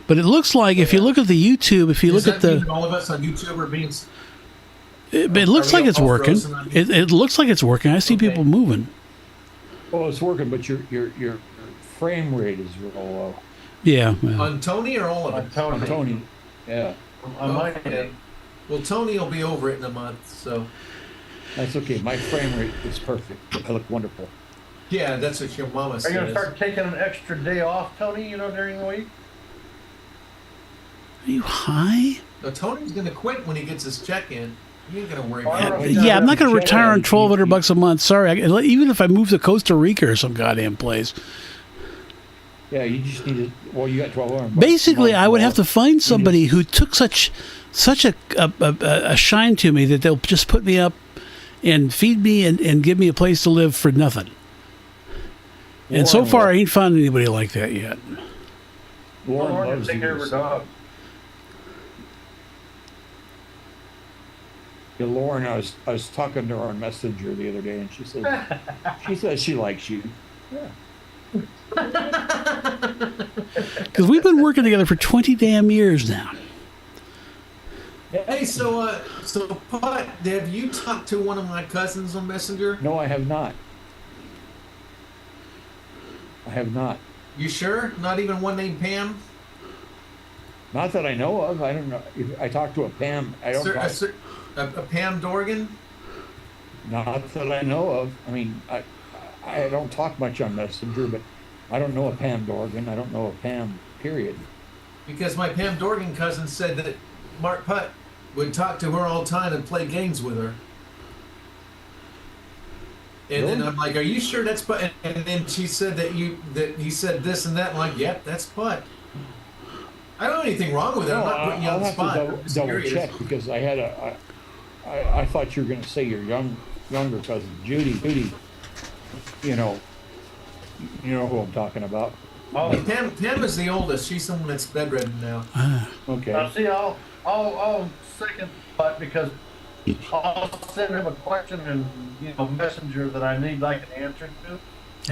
But it looks like if you look at the YouTube, if you Does look at that mean the, all of us on YouTube are being. it looks like it's all working. frozen on It looks like it's working. I see Okay. people moving. Well, it's working, but your frame rate is real low. Yeah. Well, On Tony or all of On it? Tony. Tony. Yeah. On my Okay. end. Well, Tony will be over it in a month, so. That's okay. My frame rate is perfect. I look wonderful. Yeah, that's what your mama Are says. you going to start taking an extra day off, Tony, during the week? Are you high? No, Tony's gonna quit when he gets his check in. He ain't gonna worry Yeah, about it. Yeah, I'm not going to Check retire on in. $1,200 a month. Sorry, even if I move to Costa Rica or some goddamn place. Yeah, you just need to. Well, you got $1,200. Basically, I would have to find somebody who took such a shine to me that they'll just put me up and feed me and give me a place to live for nothing. And so far, I ain't found anybody like that yet. Lauren Lauren loves take care of her you. dog. Yeah, Lauren, I was talking to her on Messenger the other day, and she says she likes you. Yeah. Because we've been working together for 20 damn years now. Hey, so Pot, have you talked to one of my cousins on Messenger? No, I have not. I have not. You sure? Not even one named Pam? Not that I know of. I don't know. If I talked to a Pam. I don't. A Pam Dorgan? Not that I know of. I mean, I don't talk much on Messenger, but I don't know a Pam Dorgan. I don't know a Pam, period. Because my Pam Dorgan cousin said that Mark Putt would talk to her all the time and play games with her. And then Really? I'm like, "Are you sure that's Putt?" And then she said that he said this and that. I'm like, "Yep, that's Putt." I don't know anything wrong with it. I'm not putting you I'll on the have spot. to I'm double just curious. check because I had I thought you were going to say your younger cousin, Judy. You know who I'm talking about. Oh, Pam is the oldest. She's the one that's bedridden now. Okay. now see, I'll second Putt because I'll send him a question in Messenger that I need like an answer to,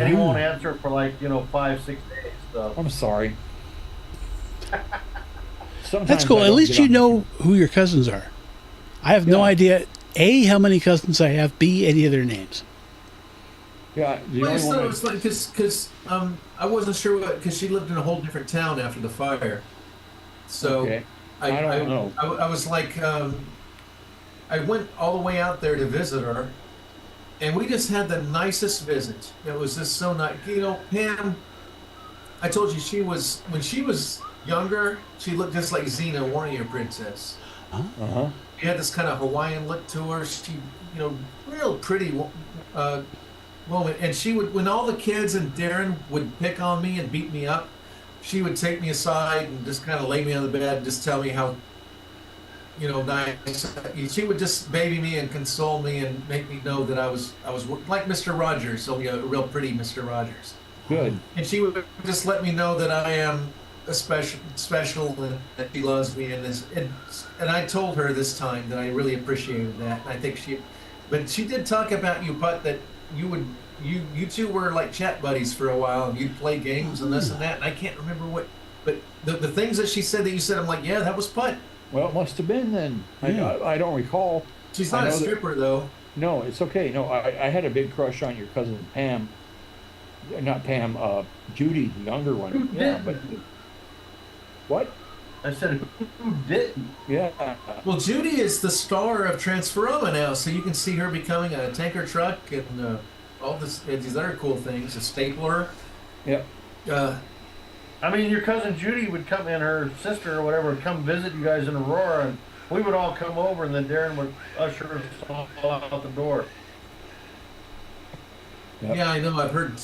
and he won't answer for like 5-6 days. So I'm sorry. Sometimes That's cool. I At don't least get you on- know who your cousins are. I have no Yeah. idea, A, how many cousins I have, B, any of their names. Yeah, the Well, only one it's like because I wasn't sure because she lived in a whole different town after the fire. So Okay. I don't know. I was like, I went all the way out there to visit her, and we just had the nicest visit. It was just so nice. Pam, I told you when she was younger, she looked just like Xena, Warrior Princess. Uh-huh. She had this kind of Hawaiian look to her. She, real pretty woman. And she would, when all the kids and Darren would pick on me and beat me up, she would take me aside and just kind of lay me on the bed and just tell me how, nice. She would just baby me and console me and make me know that I was like Mr. Rogers, only a real pretty Mr. Rogers. Good. And she would just let me know that I am a special and that she loves me and I told her this time that I really appreciated that. And I think but she did talk about you, Putt, that you two were like chat buddies for a while and you'd play games and this and that. And I can't remember what, but the things that she said that you said, I'm like, yeah, that was Putt. Well, it must have been then. Yeah. I don't recall. She's I not a know that- stripper though. No, it's okay. No, I had a big crush on your cousin Pam. Not Pam, Judy, the younger one. Who Yeah, didn't? but what? I said, who didn't? Yeah. Well, Judy is the star of Transforma now, so you can see her becoming a tanker truck and all these other cool things, a stapler. Yeah. I mean, your cousin Judy would come and her sister or whatever would come visit you guys in Aurora, and we would all come over, and then Darren would usher us all out the door. Yep. Yeah, I know. I've heard.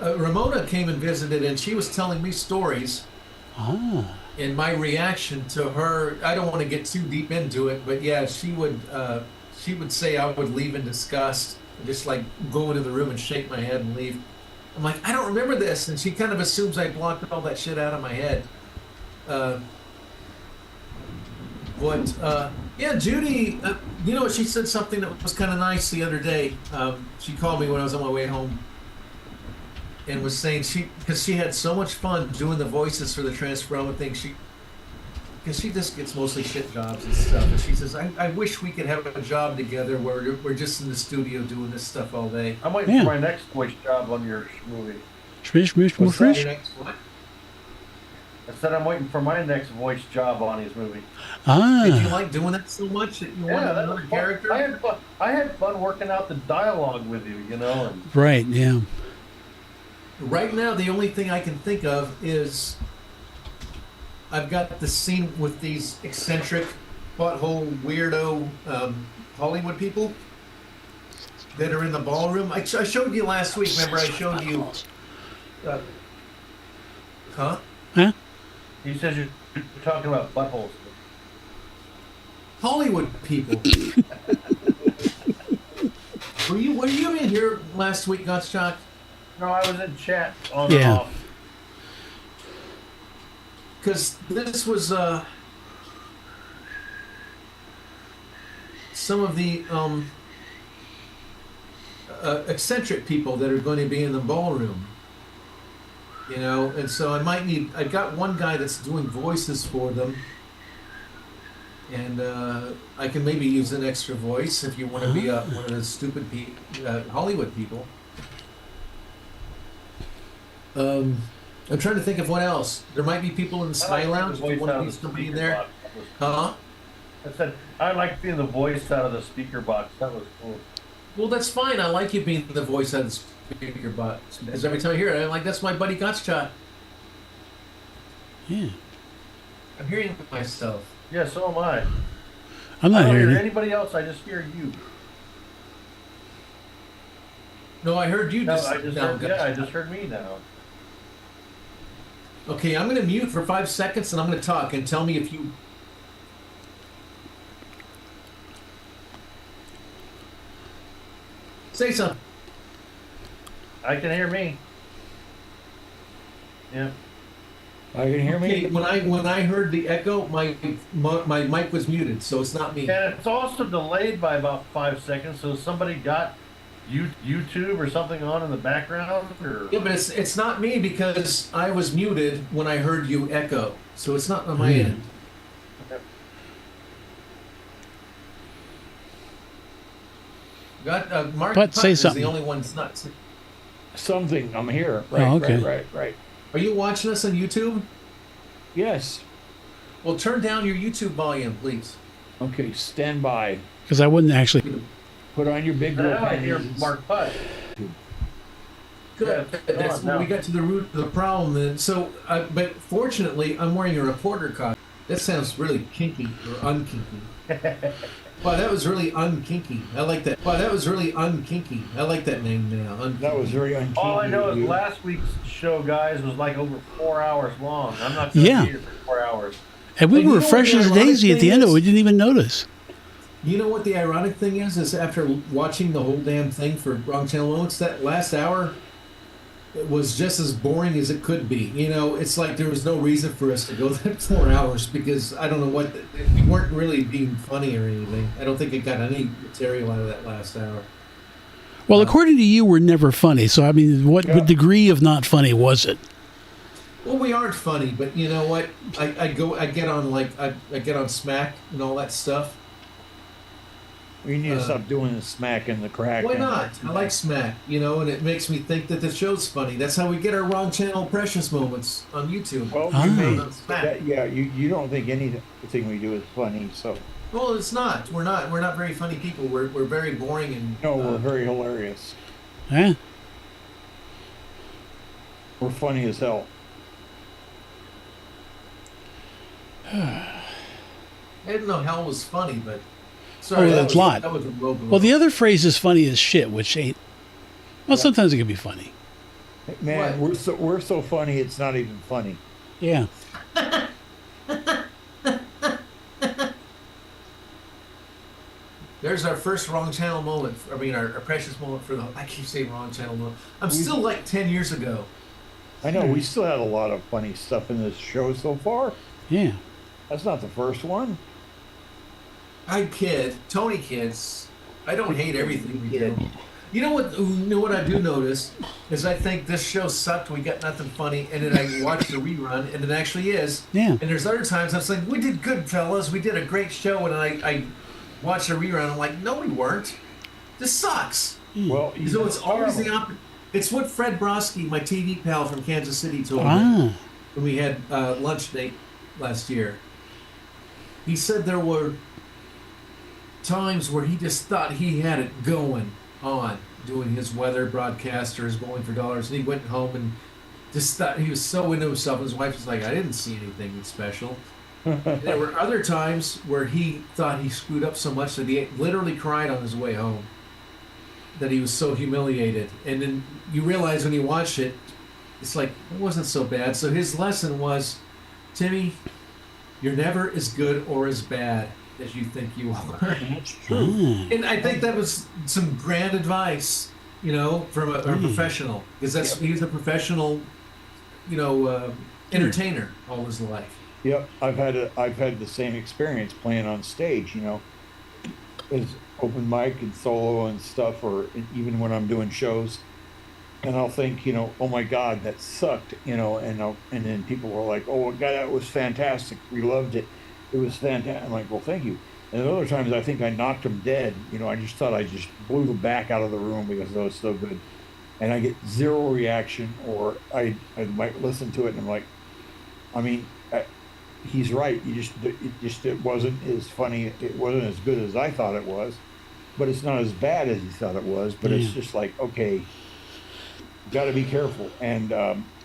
Ramona came and visited, and she was telling me stories. Ah. And my reaction to her, I don't want to get too deep into it, but yeah, she would say I would leave in disgust, just like go into the room and shake my head and leave. I'm like, I don't remember this, and she kind of assumes I blocked all that shit out of my head. Yeah, Judy, she said something that was kind of nice the other day. She called me when I was on my way home and was saying because she had so much fun doing the voices for the Transforma thing. Because she just gets mostly shit jobs and stuff. And she says, I wish we could have a job together where we're just in the studio doing this stuff all day. I'm waiting for my next voice job on your movie. Fish. What's that, your next what? I said I'm waiting for my next voice job on his movie. Did you Ah. like doing that so much that you wanted that another was fun. character? I had fun working out the dialogue with you, and Right, yeah. Right now, the only thing I can think of is I've got the scene with these eccentric, butthole, weirdo Hollywood people that are in the ballroom. I showed you last week. Remember, I showed you. Huh? Huh? He says you're talking about buttholes. Hollywood people. Were you in here last week, Gottschalk? No, I was in chat on Yeah. and off. Because this was some of the eccentric people that are going to be in the ballroom. You know, and so I've got one guy that's doing voices for them. And I can maybe use an extra voice if you want to be one of those stupid Hollywood people. I'm trying to think of what else. There might be people in the Sky Lounge. If you want to be somebody in there. Huh? I said, I like being the voice out of the speaker box. That was cool. Well, that's fine. I like you being the voice out of the speaker box. Because every time I hear it, I'm like, that's my buddy Gottschalk. Yeah. I'm hearing myself. Yeah, so am I. I'm I not don't hearing hear it. anybody else. I just hear you. No, I heard you No, just. I just now, heard, yeah, I just heard me now. Okay, I'm going to mute for 5 seconds and I'm going to talk and tell me if you. Say something. I can hear me. Yeah. I can hear Okay, me. when I heard the echo, my mic was muted, so it's not me. And it's also delayed by about 5 seconds. So somebody got YouTube or something on in the background, or Yeah, but it's not me because I was muted when I heard you echo, so it's not on my end. Mark But say Putnam is something. the only one that's not. Something. I'm here. Right. Oh, okay. Right. Are you watching us on YouTube? Yes. Well, turn down your YouTube volume, please. Okay. Stand by. Because I wouldn't actually. Put on your big girl now I hear panties. Mark Putt. Good. Yeah, That's no. when we got to the root of the problem. Then, so, but fortunately, I'm wearing a reporter costume. That sounds really kinky or unkinky. Wow, that was really unkinky. I like that. Wow, that was really unkinky. I like that name now. Unkinky. That was very uncanny. All I know of is you. last week's show, guys, was like over 4 hours long. I'm not going to Yeah. be here for 4 hours. And we And you were know fresh what the as a ironic daisy at the thing end of it. is? We didn't even notice. You know what the ironic thing is after watching the whole damn thing for Wrong Channel Moments, that last hour it was just as boring as it could be. You know, it's like there was no reason for us to go that 4 hours because I don't know what, we weren't really being funny or anything. I don't think it got any material out of that last hour. Well, according to you, we're never funny. So, I mean, what degree of not funny was it? Well, we aren't funny, but you know what? I get on Smack and all that stuff. We need to stop doing the smack and the crack. Why and- not? I like Smack, you know, and it makes me think that the show's funny. That's how we get our Wrong Channel precious moments on YouTube. Well, Ah. you may, On Smack. you don't think anything we do is funny, so Well, it's not. We're not very funny people. We're very boring and. no, we're very hilarious. Huh? We're funny as hell. I didn't know hell was funny, but. Sorry, Oh, that that's was, a lot. That was a low blow. Well, the other phrase is funny as shit, which ain't. Well, sometimes it can be funny. Man, What? we're so funny it's not even funny. Yeah. There's our first Wrong Channel moment. I mean, our precious moment for the. I keep saying Wrong Channel moment. I'm still like 10 years ago. I know we still had a lot of funny stuff in this show so far. Yeah. That's not the first one. I kid. Tony kids. I don't hate everything we did. You know what I do notice is I think this show sucked. We got nothing funny, and then I watched the rerun, and it actually is. Yeah. And there's other times I was like, we did good, fellas. We did a great show, and I watched the rerun. I'm like, no, we weren't. This sucks. Well, So it's always the opposite. It's what Fred Broski, my TV pal from Kansas City, told me Ah. when we had lunch date last year. He said there were times where he just thought he had it going on doing his weather broadcasters, Bowling for Dollars, and he went home and just thought he was so into himself. His wife was like, I didn't see anything special. There were other times where he thought he screwed up so much that he literally cried on his way home. That he was so humiliated. And then you realize when you watch it, it's like, it wasn't so bad. So his lesson was, Timmy, you're never as good or as bad as you think you are. And I think that was some grand advice, you know, from a professional. Because he was a professional, you know, entertainer all his life. Yep, I've had the same experience playing on stage, you know, as open mic and solo and stuff, or even when I'm doing shows, and I'll think, you know, oh my God, that sucked, you know, and then people were like, oh God, that was fantastic, we loved it, it was fantastic. I'm like, well, thank you. And then other times I think I knocked them dead, you know, I just thought I just blew them back out of the room because it was so good, and I get zero reaction, or I might listen to it and I'm like, I mean, he's right. It wasn't as funny. It wasn't as good as I thought it was, but it's not as bad as he thought it was. But it's just like, okay, got to be careful. And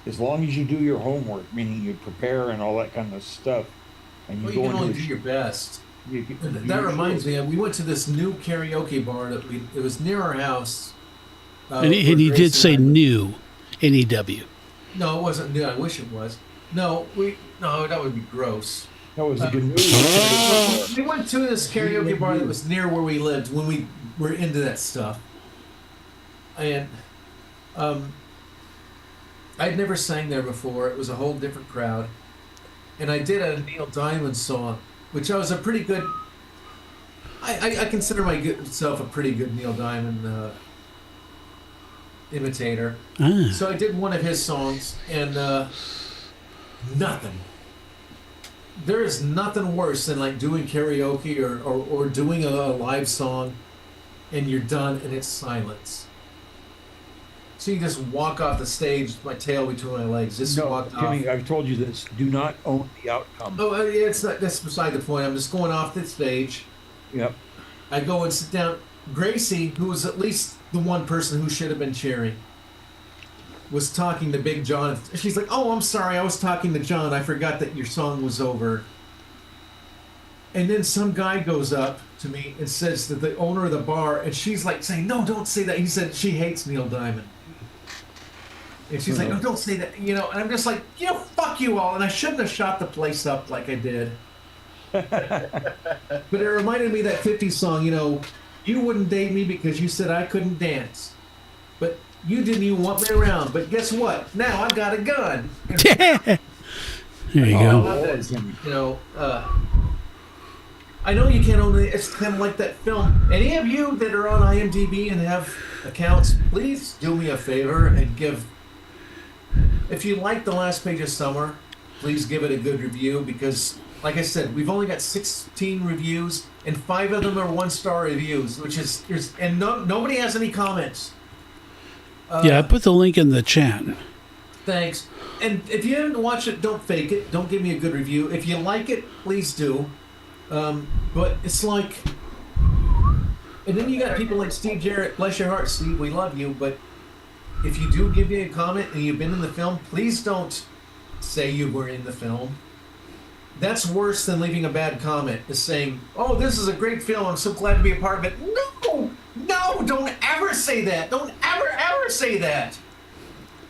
as long as you do your homework, meaning you prepare and all that kind of stuff, and you can only do your best. That reminds me, we went to this new karaoke bar it was near our house. And he did say new, N-E-W. No, it wasn't new. I wish it was. No, that would be gross. That was a good movie. We went to this karaoke bar that was near where we lived when we were into that stuff. And I'd never sang there before. It was a whole different crowd. And I did a Neil Diamond song, which I was a pretty good... I consider myself a pretty good Neil Diamond imitator. So I did one of his songs, and... nothing. There is nothing worse than like doing karaoke or doing a live song and you're done and it's silence. So you just walk off the stage, my tail between my legs, just walk off. Timmy, I've told you this. Do not own the outcome. Oh, yeah, it's not. That's beside the point. I'm just going off the stage. Yep. I go and sit down. Gracie, who was at least the one person who should have been cheering, was talking to Big John. She's like, oh, I'm sorry, I was talking to John. I forgot that your song was over. And then some guy goes up to me and says to the owner of the bar, and she's like saying, no, don't say that. He said she hates Neil Diamond. And she's like, no, don't say that. You know, and I'm just like, you know, fuck you all. And I shouldn't have shot the place up like I did. But it reminded me of that 50s song, you know, you wouldn't date me because you said I couldn't dance. But you didn't even want me around, but guess what? Now I got a gun. There you go. You know, I know you can't own it. It's kind of like that film. Any of you that are on IMDb and have accounts, please do me a favor and give. If you like The Last Page of Summer, please give it a good review because, like I said, we've only got 16 reviews and 5 of them are 1-star reviews, which is and nobody has any comments. Yeah, I put the link in the chat. Thanks. And if you haven't watched it, don't fake it. Don't give me a good review. If you like it, please do. But it's like... And then you got people like Steve Jarrett. Bless your heart, Steve. We love you. But if you do give me a comment and you've been in the film, please don't say you were in the film. That's worse than leaving a bad comment. Is saying, oh, this is a great film. I'm so glad to be a part of it. No! No! Don't ever say that. Don't ever say that.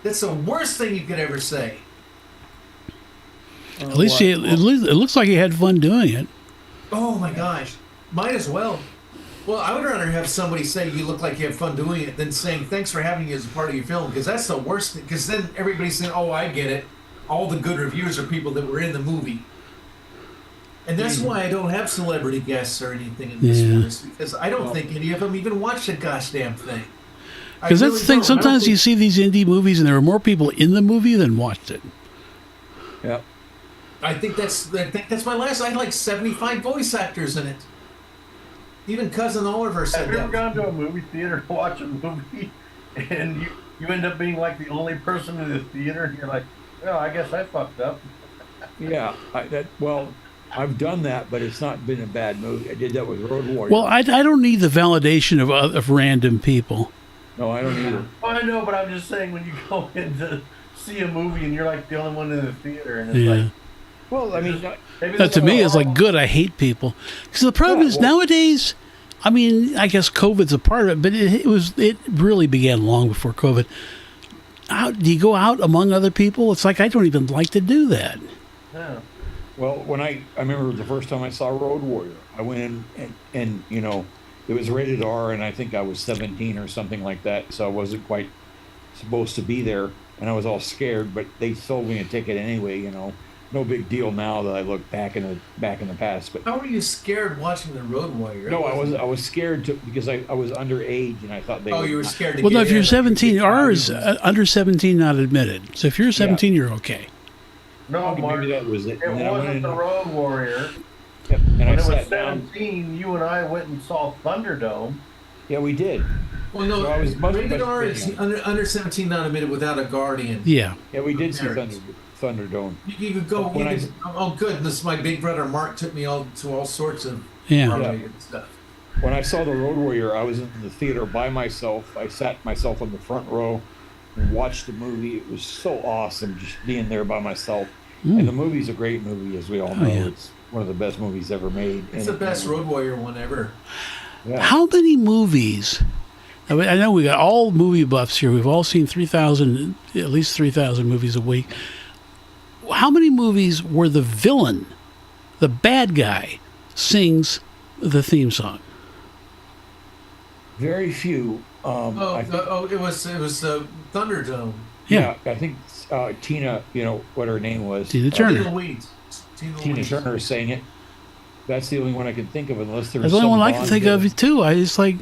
That's the worst thing you could ever say. At least it looks like he had fun doing it. Oh my gosh. Might as well. Well, I would rather have somebody say you look like you have fun doing it than saying thanks for having you as a part of your film, because that's the worst thing. Because then everybody's saying, oh, I get it. All the good reviews are people that were in the movie. And that's why I don't have celebrity guests or anything in this series, because I don't think any of them even watched the gosh damn thing. Because that's the thing. Sometimes you see these indie movies and there are more people in the movie than watched it. Yeah. I think that's my last. I had like 75 voice actors in it. Even Cousin Oliver said that. Have you ever gone to a movie theater to watch a movie and you end up being like the only person in the theater and you're like, well, I guess I fucked up. Yeah. I've done that, but it's not been a bad movie. I did that with Road Warrior. Well, I don't need the validation of random people. No, I don't either. Oh, I know, but I'm just saying when you go into see a movie and you're like the only one in the theater, and it's Yeah. like, Well, I mean, maybe That to that's me what is like good. I hate people because the problem Yeah, is well- nowadays. I mean, I guess COVID's a part of it, but it really began long before COVID. Do you go out among other people? It's like I don't even like to do that. Yeah. well, when I remember the first time I saw Road Warrior, I went in and you know, it was rated R, and I think I was 17 or something like that, so I wasn't quite supposed to be there, and I was all scared, but they sold me a ticket anyway. You know, no big deal now that I look back in the past. But How were you scared watching the Road Warrior? no, I was scared because I was underage, and I thought they. Oh, would you were not- scared to Well, get no, if in. you're 17, R is Yeah. under 17 not admitted. So if you're 17, you're okay. No, Okay, Mark, maybe that was it. it And then I went wasn't in, the Road Warrior. yep, and When I it was sat down. 17, you and I went and saw Thunderdome. Yeah, we did. Well, no, So I was much rated much R is bigger. under 17 not admitted without a guardian. Yeah. Yeah, we did see Parents. Thunderdome. You could go. When Oh, goodness! My big brother Mark took me to all sorts of Yeah. R-rated stuff. When I saw the Road Warrior, I was in the theater by myself. I sat myself on the front row and watched the movie. It was so awesome just being there by myself. And the movie's a great movie, as we all know. yeah. It's one of the best movies ever made. It's And the best Road Warrior one ever. Yeah. How many movies? I know we got all movie buffs here. We've all seen 3,000, at least 3,000 movies a week. How many movies where the villain, the bad guy, sings the theme song? Very few. I think, It was Thunderdome. yeah, I think Tina, you know what her name was. Tina Tina Turner. Louise. Tina Louise. Turner sang it. That's the only one I can think of, unless there That's was the only some one I can Bond think villain. of too. I just like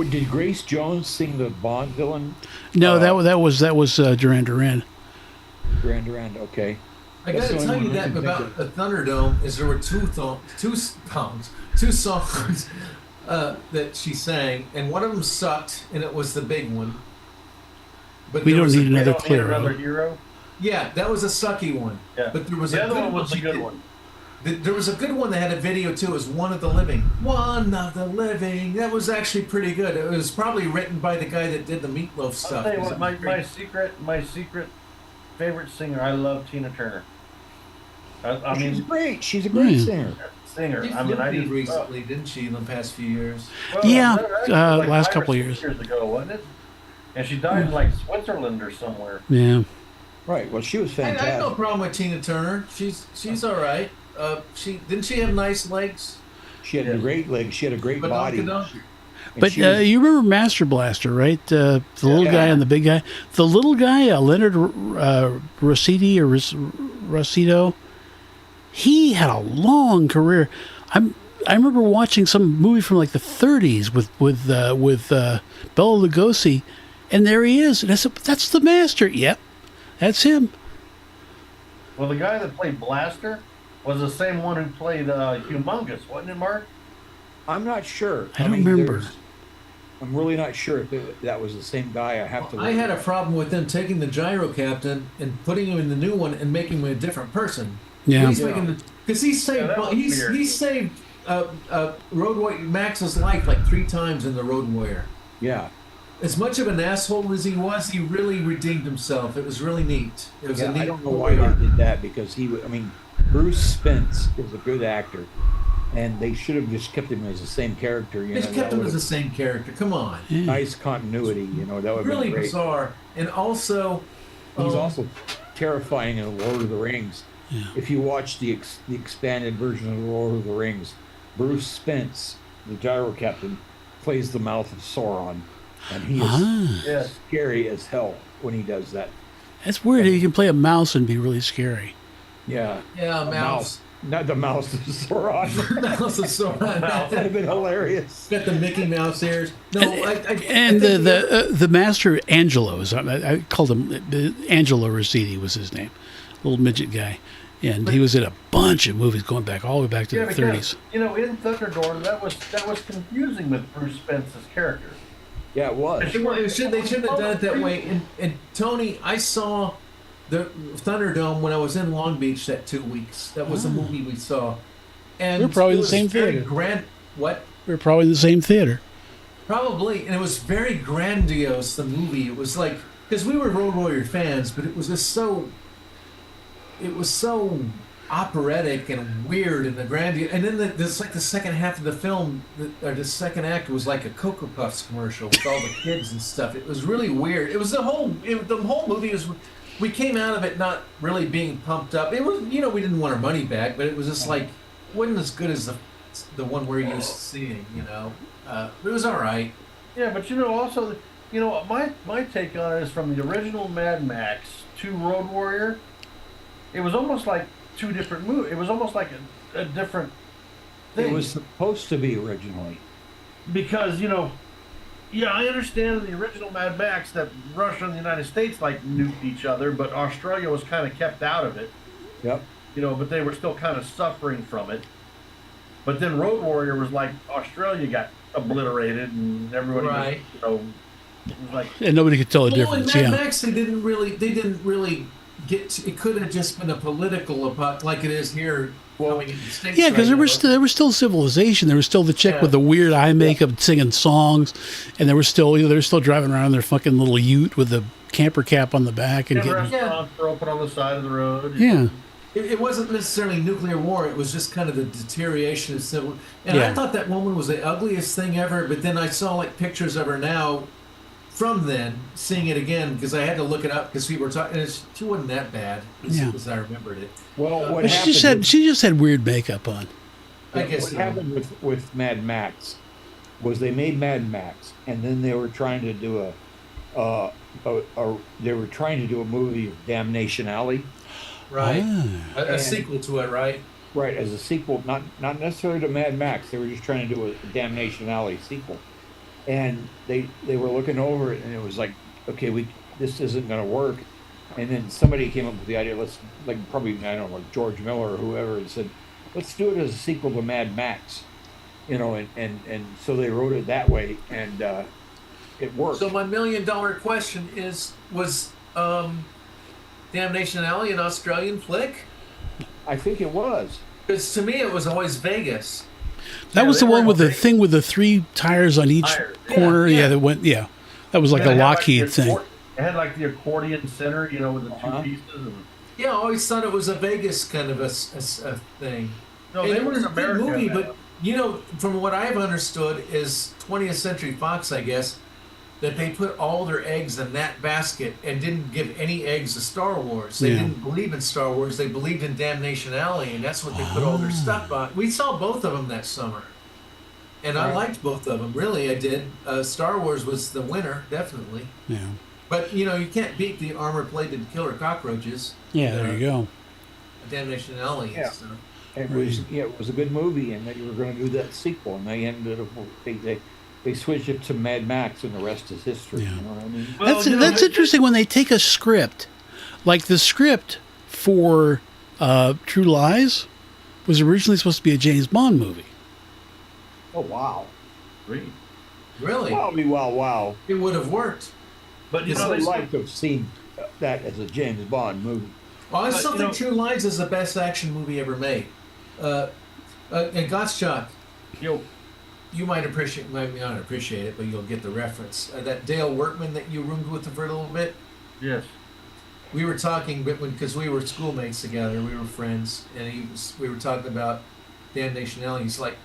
Did Grace Jones sing the Bond villain? no, that was Duran Duran. Duran Duran. Okay. I That's gotta the tell only you one I that can think about of. the Thunderdome is there were two songs that she sang, and one of them sucked, and it was the big one. But We there don't was need a- We another don't need clear another road. hero. Yeah, that was a sucky one. Yeah. But there was The a other good one was the she good did. one. There was a good one that had a video too. It was One of the Living. One of the Living. That was actually pretty good. It was probably written by the guy that did the Meatloaf I'll stuff. tell you It was what, my great. secret favorite singer. I love Tina Turner. I She's mean, great. She's a great Yeah. singer. singer. She I mean, I did just recently, didn't she, in the past few years? Yeah, that was last 5 or couple 6 years. years ago, wasn't it? And she died in like Switzerland or somewhere. Yeah. Right. Well, she was I have no fantastic. problem with Tina Turner. She's all right. She have nice legs? She had Yeah. great legs. She had a great But body. not And But she was- you remember Master Blaster, right? The little guy and the big guy. The little guy, Leonard Rossiti or Rossito, he had a long career. I remember watching some movie from like the 30s with Bela Lugosi, and there he is. And I said, "That's the Master." Yep, that's him. Well, the guy that played Blaster was the same one who played Humongous, wasn't it, Mark? I'm not sure. I don't remember. I'm really not sure if that was the same guy. I have to. I had a problem with them taking the gyro captain and putting him in the new one and making him a different person. Yeah. Because he saved that was weird. he saved Road Warrior Max's life like 3 times in the Road Warrior. Yeah. As much of an asshole as he was, he really redeemed himself. It was really neat. It was Yeah, a neat. I don't know why they did that, because I mean, Bruce Spence is a good actor, and they should have just kept him as the same character. You They know, kept that him would as the have same character. Come on. nice continuity. You know, that would Really be great. bizarre. And also, He's also terrifying in Lord of the Rings. Yeah. If you watch the expanded version of Lord of the Rings, Bruce Spence, the gyro captain, plays the mouth of Sauron, and he is Ah, Yes. scary as hell when he does that. that's weird. You can play a mouse and be really scary. Yeah. yeah, A mouse. Not the mouse of Sauron. Mouse is so That'd have been hilarious. Got the Mickey Mouse ears. No, And the master Angelo is I called him Angelo Rossiti was his name, little midget guy, and he was in a bunch of movies going back all the way back to the because, 30s. you know, in Thunderdome, that was confusing with Bruce Spence's character. Yeah, it was. they should have done it that way. And Tony, I saw the Thunderdome when I was in Long Beach that 2 weeks. That was the movie we saw. And We were probably it in the was same very theater. Grand, what? We were probably in the same theater. Probably, and it was very grandiose. The movie. It was like because we were Road Warrior fans, but it was just so. It was so operatic and weird and the grandiose. And then this like the second half of the film, or the second act was like a Cocoa Puffs commercial with all the kids and stuff. It was really weird. It was the whole movie was. We came out of it not really being pumped up. It was, we didn't want our money back, but it was just like wasn't as good as the one we're used to seeing. It was all right. Yeah, but also, my take on it is from the original Mad Max to Road Warrior. It was almost like two different movies. It was almost like a different thing. It was supposed to be originally. Because, I understand in the original Mad Max that Russia and the United States nuked each other, but Australia was kind of kept out of it. Yep. But they were still kind of suffering from it. But then Road Warrior was like Australia got obliterated and everybody right. was, it was like, and nobody could tell the difference. In Mad Max, they didn't really it could have just been a political like it is here. Coming in the States Because there was still civilization. There was still the chick with the weird eye makeup singing songs, and they were still driving around in their fucking little ute with the camper cap on the back and getting restaurants were open on the side of the road. Yeah. It wasn't necessarily nuclear war. It was just kind of the deterioration of civil. And I thought that woman was the ugliest thing ever. But then I saw pictures of her now, from then, seeing it again because I had to look it up because people were talking. And she wasn't that bad as I remembered it. Well, but she just had weird makeup on. I guess what happened with Mad Max was they made Mad Max, and then they were trying to do a movie of Damnation Alley. Right. A sequel to it, right? Right, as a sequel, not necessarily to Mad Max. They were just trying to do a Damnation Alley sequel. And they were looking over it, and it was like, okay, this isn't going to work. And then somebody came up with the idea, let's, probably, I don't know, George Miller or whoever, and said, let's do it as a sequel to Mad Max. And so they wrote it that way, and it worked. So my $1 million question was Damnation Alley an Australian flick? I think it was. Because to me, it was always Vegas. That was the one with the thing with the 3 tires on each corner. Yeah, that went. Yeah, that was like a Lockheed thing. It had the accordion center, with the 2 pieces. Yeah, I always thought it was a Vegas kind of a thing. No, they were in America. Movie, but from what I've understood is 20th Century Fox, I guess, that they put all their eggs in that basket and didn't give any eggs to Star Wars. They didn't believe in Star Wars. They believed in Damnation Alley, and that's what they put all their stuff on. We saw both of them that summer. And I liked both of them. Really, I did. Star Wars was the winner, definitely. Yeah. But, you can't beat the armor-plated killer cockroaches. Yeah, there you go. Damnation Alley. Yeah. So. It was a good movie, and they were going to do that sequel, and they ended up, they switched it to Mad Max, and the rest is history. Yeah. You know what I mean? Well, that's interesting when they take a script, like the script for True Lies was originally supposed to be a James Bond movie. Oh, wow. Really? Wow. It would have worked. But, I'd like to have seen that as a James Bond movie. Well, I still think True Lies is the best action movie ever made. And Gottschalk, you might not appreciate it, but you'll get the reference. That Dale Workman that you roomed with for a little bit. Yes. We were talking because we were schoolmates together. We were friends, and we were talking about Damnation Alley. He's like,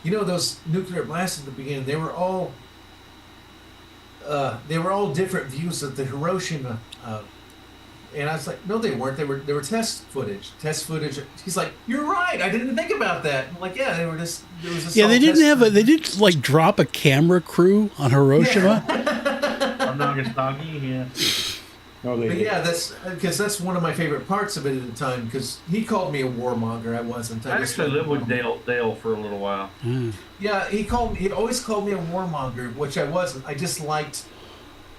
those nuclear blasts at the beginning. They were all different views of the Hiroshima. And I was like, no, they weren't. They were test footage. He's like, you're right. I didn't think about that. I'm like, yeah, they were just. There was a they didn't drop a camera crew on Hiroshima. On Nagasaki, yeah. No, they didn't. Yeah, that's one of my favorite parts of it at the time because he called me a warmonger. I wasn't. I actually lived with Dale for a little while. Mm. Yeah, he always called me a warmonger, which I wasn't.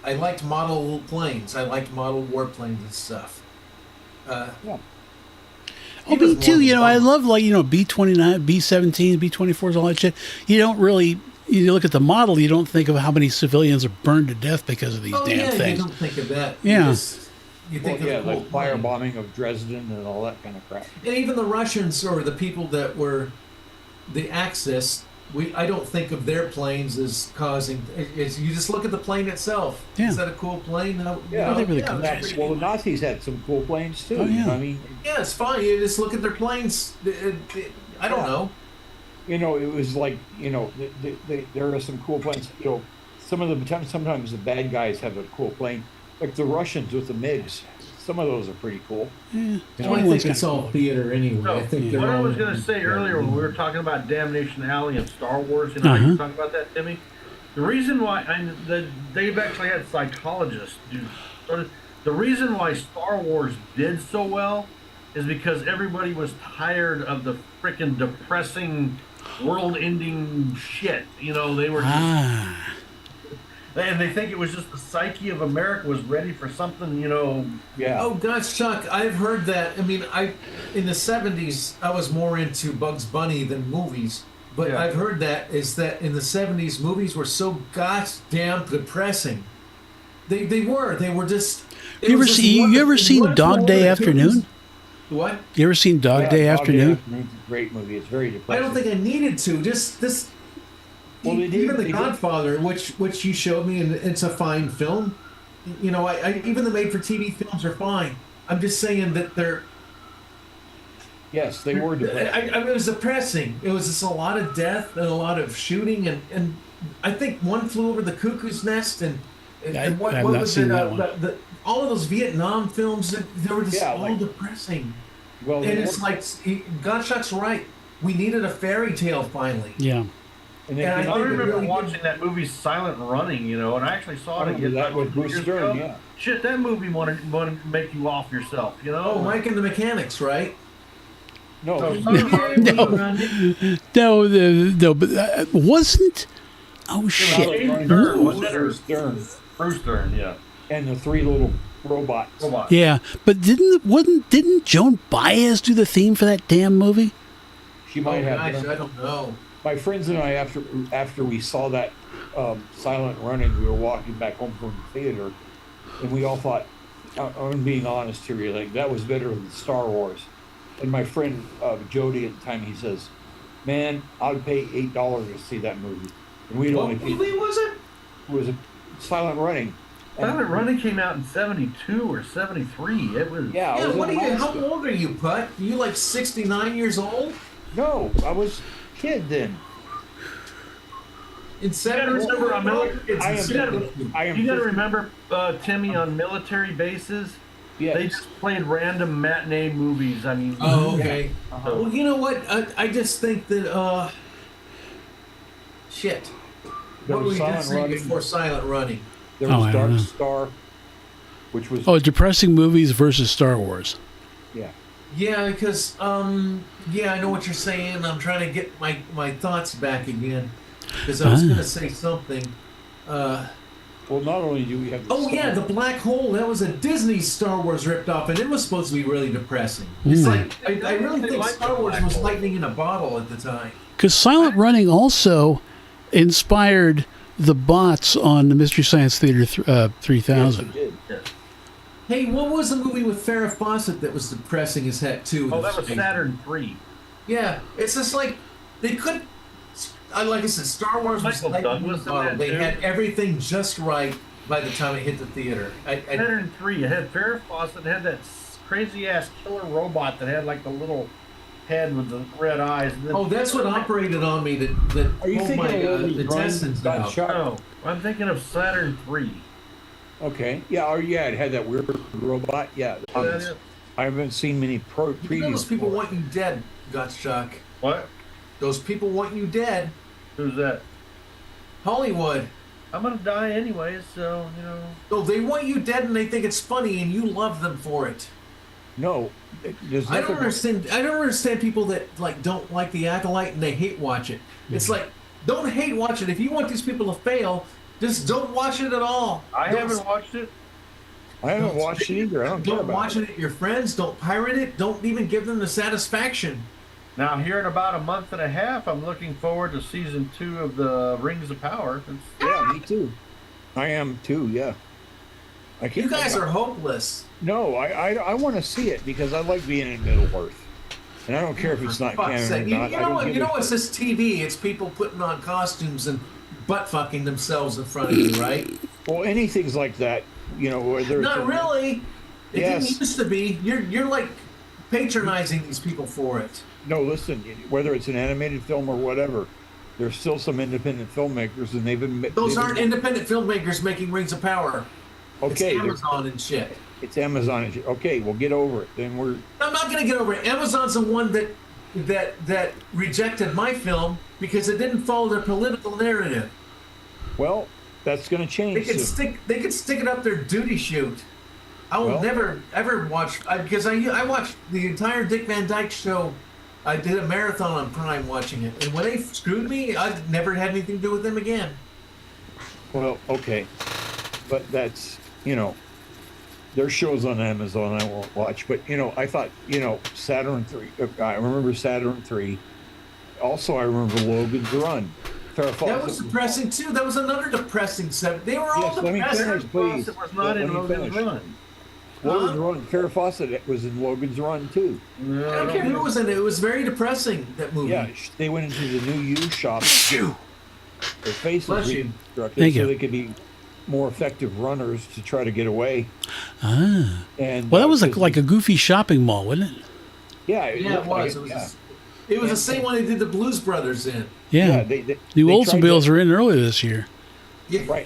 I liked model planes. I liked model warplanes and stuff. Me too. I love B-29, B-17s, B-24s, all that shit. You look at the model, you don't think of how many civilians are burned to death because of these damn things. You don't think of that. Yeah. You think of like firebombing of Dresden and all that kind of crap. And even the Russians or the people that were the Axis I don't think of their planes as causing. You just look at the plane itself. Yeah. Is that a cool plane? No, Yeah, they really yeah, cool. it's pretty well, the cool. Nazis had some cool planes too. Oh, You yeah. know, I mean, Yeah, it's fine. You just look at their planes. I don't Yeah. know. you know, it was like, you know, there are some cool planes. You know, sometimes the bad guys have a cool plane, like the Russians with the MiGs. Some of those are pretty cool. Yeah. You I know, think One's it's kinda all cool. theater anyway. No, I think they're what I all was going to say earlier when we were talking about Damnation Alley and Star Wars, you know, how you talking about that, Timmy? The reason why they've actually had psychologists do. The reason why Star Wars did so well is because everybody was tired of the freaking depressing, world-ending shit. You know, they were, Ah. and they think it was just the psyche of America was ready for something. You know, yeah. Oh gosh, Chuck, I've heard that. I mean, in the '70s I was more into Bugs Bunny than movies, but Yeah. I've heard that in the '70s movies were so goddamn depressing. They were just. it You ever was just see? one- You ever seen one Dog flew Day over the Afternoon? cuckoo's- What? You ever seen Dog Yeah, Day Dog Afternoon? Afternoon's a great movie. It's very I depressing. don't think I needed to. Just this. Well, they did- Even The they did- Godfather, which you showed me, and it's a fine film. You know, even the made-for-TV films are fine. I'm just saying that they're. Yes, they were depressing. It was depressing. It was just a lot of death and a lot of shooting, and I think One Flew Over the Cuckoo's Nest, and what I've not was seen it? that one. All of those Vietnam films, they were just Yeah, all like- depressing. Well, And they it's were- like Gottschalk's right. We needed a fairy tale finally. Yeah. and they and I came I out think with- remember really good. watching that movie Silent Running, you know, and I actually saw it I remember again. that with Bruce years Stern, ago. yeah. Shit, that movie wanted to make you off yourself, you know? Oh, Mike and the Mechanics, right? No, No, No, but wasn't. Oh shit! James Stern, wasn't it? Or Bruce Stern Bruce Stern, yeah. and the three little robots. Robot. Yeah, but didn't Joan Baez do the theme for that damn movie? She Oh might gosh, have. I don't know. My friends and I, after we saw that Silent Running, we were walking back home from the theater, and we all thought, I'm being honest here, like that was better than Star Wars. And my friend Jody at the time, he says, "Man, I would pay $8 to see that movie." And we'd What only paid, movie was it? it was a Silent Running. And- Silent Running came out in '72 or '73. It was. Yeah, I Yeah, was what are in you? How Alaska. old are you, Putt? You like 69 years old? No, I was a kid then. In You gotta remember, on military, I am- you gotta, I am you gotta 50. remember, Timmy, on military bases, Yeah, they just played random matinee movies. I mean, Oh, okay. Uh-huh. Well, you know what? I just think that shit. There What were was you gonna Silent say Running. before Silent Running? There Oh, was I don't Dark know. Star, which was Oh, depressing movies versus Star Wars. yeah. Yeah, because yeah, I know what you're saying. I'm trying to get my thoughts back again because I was Ah. gonna say something. Well, not only do we have the Oh Star- yeah, the black hole. That was a Disney Star Wars ripped off, and it was supposed to be really depressing. It's like I really They think like Star the Wars black was hole. lightning in a bottle at the time. Because Silent Running also inspired the bots on the Mystery Science Theater 3000. Yes, it did. Hey, what was the movie with Farrah Fawcett that was depressing as heck too? oh, that was Saturn III. Yeah, it's just like they could. Like I said, Star Wars was Michael lightning in a Douglas in bottle. that, They too. had everything just right by the time it hit the theater. Saturn III. It had Farrah Fawcett. It had that crazy ass killer robot that had like the little head with the red eyes. And then, Oh, that's what operated on me. That Are you pulled thinking my of Lily Run, intestines Got out. Shot? No, I'm thinking of Saturn III. Okay. Yeah. Oh, yeah. It had that weird robot. Yeah. I haven't seen many You know previews. those people for it. want you dead, Gottschalk. What? Those people want you dead. Who's that? Hollywood. I'm gonna die anyways, so you know. No, they want you dead, and they think it's funny, and you love them for it. No. There's I don't nothing- understand. I don't understand people that like don't like the Acolyte and they hate watch it. It's like don't hate watch it. If you want these people to fail, just don't watch it at all. I Don't- haven't watched it. I haven't watched it either. I don't care Don't about watch it at your friends. Don't pirate it. Don't even give them the satisfaction. Now, here in about a month and a half, I'm looking forward to season 2 of the Rings of Power. Yeah, me too. I am too. Yeah. I can't. You guys are hopeless. No, I want to see it because I like being in Middle Earth. And I don't care if it's not Fuck's canon or sake. not. You I know don't what? give You a know what's this TV? It's people putting on costumes and butt fucking themselves in front of you, right? Well, anything's like that, you know, whether Not really. It Yes. didn't used to be. You're like patronizing these people for it. No, listen, whether it's an animated film or whatever, there's still some independent filmmakers, and they've been. Those they've aren't been, independent filmmakers making Rings of Power. okay. It's Amazon and shit. It's Amazon. And shit. Okay, well, get over it. Then we're. I'm not going to get over it. Amazon's the one that rejected my film because it didn't follow their political narrative. Well, that's going to change. They could stick it up their duty chute. I will Well- never ever watch because I watched the entire Dick Van Dyke show. I did a marathon on Prime watching it, and when they screwed me, I never had anything to do with them again. Well, okay, but that's, you know, there's shows on Amazon I won't watch. But you know, I thought, you know, Saturn 3. I remember Saturn 3. Also, I remember Logan's Run. Farrah That Fawcett was depressing too. That was another depressing set. They were all Yes, let me depressing. finish, please. It was not Yeah, in let me Logan's finish. Run. Logan's Huh? Run. Farrah Fawcett was in Logan's Run too. No, I don't care who was in it. It was very depressing, that movie. Yeah, they went into the new used shop. Their faces Bless you. reconstructed Thank so you. they could be more effective runners to try to get away. Ah. And Well, that was 'cause like a goofy shopping mall, wasn't it? yeah, Yeah, it looked like was. It was, yeah. it was the same one they did the Blues Brothers in. Yeah. they New they tried Oldsmobiles to- are in earlier this year. Yeah. Right.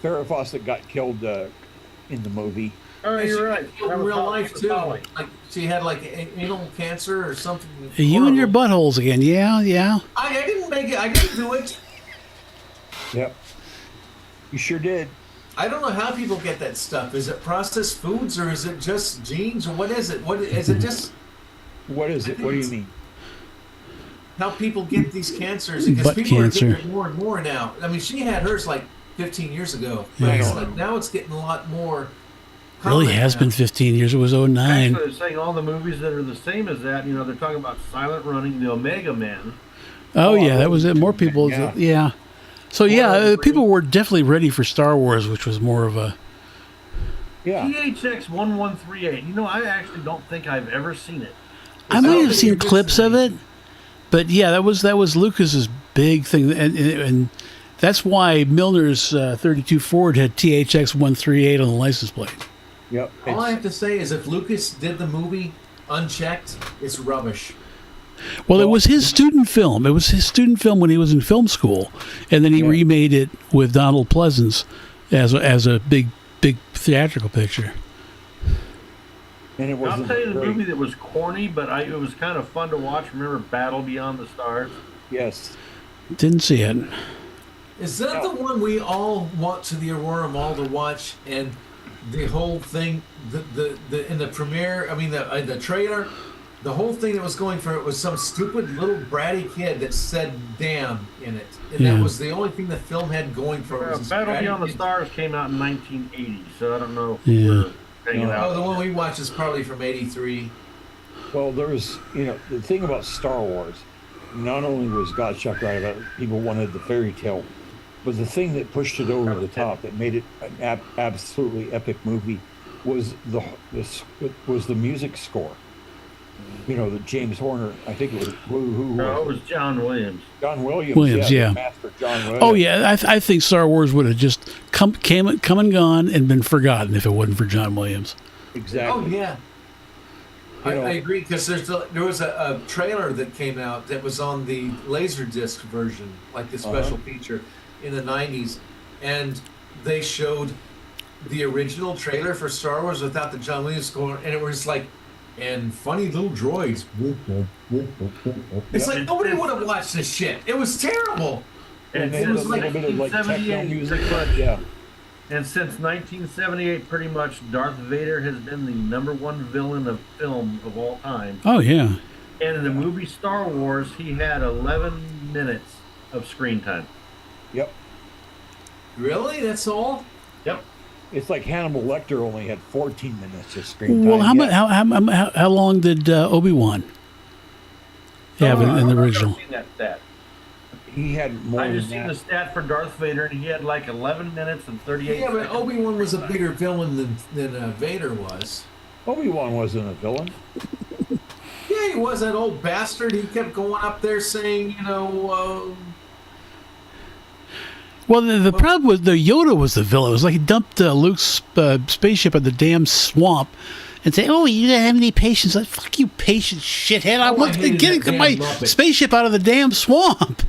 Farrah Fawcett got killed in the movie. Oh, And she you're got right. killed That in was real Holly life too. Holly. Like she had like anal cancer or something. You and your horrible. buttholes again. Yeah, yeah. I didn't make it. I didn't do it. Yep. You sure did. I don't know how people get that stuff. Is it processed foods or is it just genes or what is it? What is it? Just What is it? What do you mean? how people get these cancers? Because Butt people cancer. are getting it more and more now. I mean, she had hers like 15 years ago. Yeah. But it's like, now it's getting a lot more. Really common has now. been 15 years. It was 09. Actually, they're saying all the movies that are the same as that. You know, they're talking about Silent Running, the Omega Man. Oh, Oh, yeah, I that was it. More people. Yeah. Yeah. So, yeah, people were definitely ready for Star Wars, which was more of a. Yeah. THX 1138. You know, I actually don't think I've ever seen it. I might have seen clips of it, but yeah, that was Lucas's big thing, and that's why Milner's 32 Ford had THX 138 on the license plate. Yep. All I It's- have to say is if Lucas did the movie unchecked, it's rubbish. Well, it was his student film. It was his student film when he was in film school, and then he Yeah. remade it with Donald Pleasance as a big theatrical picture. and it I'll wasn't tell you the great. movie that was corny, but it was kind of fun to watch. Remember Battle Beyond the Stars? Yes. Didn't see it. Is that the one we all want to the Aurora Mall to watch? And the whole thing, the in the premiere, I mean the trailer, the whole thing that was going for it was some stupid little bratty kid that said "damn" in it, and Yeah. that was the only thing the film had going for it. Was this Battle bratty Beyond the kid. Stars came out in 1980, so I don't know if Yeah. we're hanging No. out. Oh, the one we watched is probably from '83. Well, there's, you know, the thing about Star Wars, not only was Gottschalk right about it, people wanted the fairy tale, but the thing that pushed it over the top, that made it an absolutely epic movie, was the music score. You know, the James Horner, I think it was who No, it was was John Williams. John Williams. Williams, the yeah. master John Williams. Oh yeah, I think Star Wars would have just come and gone and been forgotten if it wasn't for John Williams. Exactly. Oh yeah. You know- I agree because there was a trailer that came out that was on the Laserdisc version, like the special feature in the '90s, and they showed the original trailer for Star Wars without the John Williams score, and it was like, and funny little droids. It's like nobody would have watched this shit. It was terrible. And And then it a was little like bit of like techno 1978, music. pretty much. Yeah. And since 1978, pretty much, Darth Vader has been the #1 villain of film of all time. Oh yeah. And in the movie Star Wars, he had 11 minutes of screen time. Yep. Really? That's all? Yep. It's like Hannibal Lecter only had 14 minutes of screen time. Well, Yeah. how long did Obi-Wan have in the original? I've never seen that stat. He had more I than just seen that. the stat for Darth Vader, and he had like 11 minutes and 38 Yeah, but seconds. Obi-Wan was a bigger villain than Vader was. Obi-Wan wasn't a villain. Yeah, he was that old bastard. He kept going up there saying, Well, the problem was the Yoda was the villain. It was like he dumped Luke's spaceship in the damn swamp and say, "Oh, you don't have any patience." Like, fuck you, patient shithead! I was hated getting that my damn Muppet. spaceship out of the damn swamp.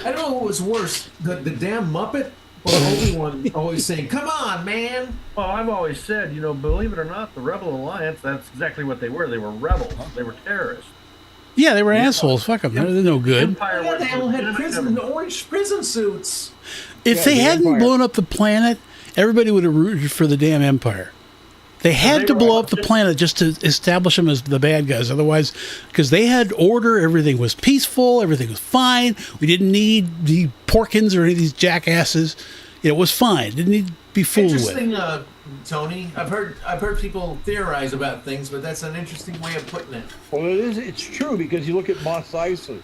I don't know what was worse, the damn Muppet or Obi-Wan always saying, "Come on, man." Well, I've always said, believe it or not, the Rebel Alliance, that's exactly what they were. They were rebels. They were terrorists. Yeah, they were assholes. Fuck them. They're no good. Empire Yeah, was they all had legitimate. orange prison suits. If Yeah, they the hadn't Empire. blown up the planet, everybody would have rooted for the damn Empire. They had they to were blow all up the just- planet just to establish them as the bad guys. Otherwise, because they had order, everything was peaceful, everything was fine. We didn't need the Porkins or any of these jackasses. It was fine. Didn't need to be fooled with. Interesting, Tony. I've heard people theorize about things, but that's an interesting way of putting it. Well, it's true because you look at Mos Eisley.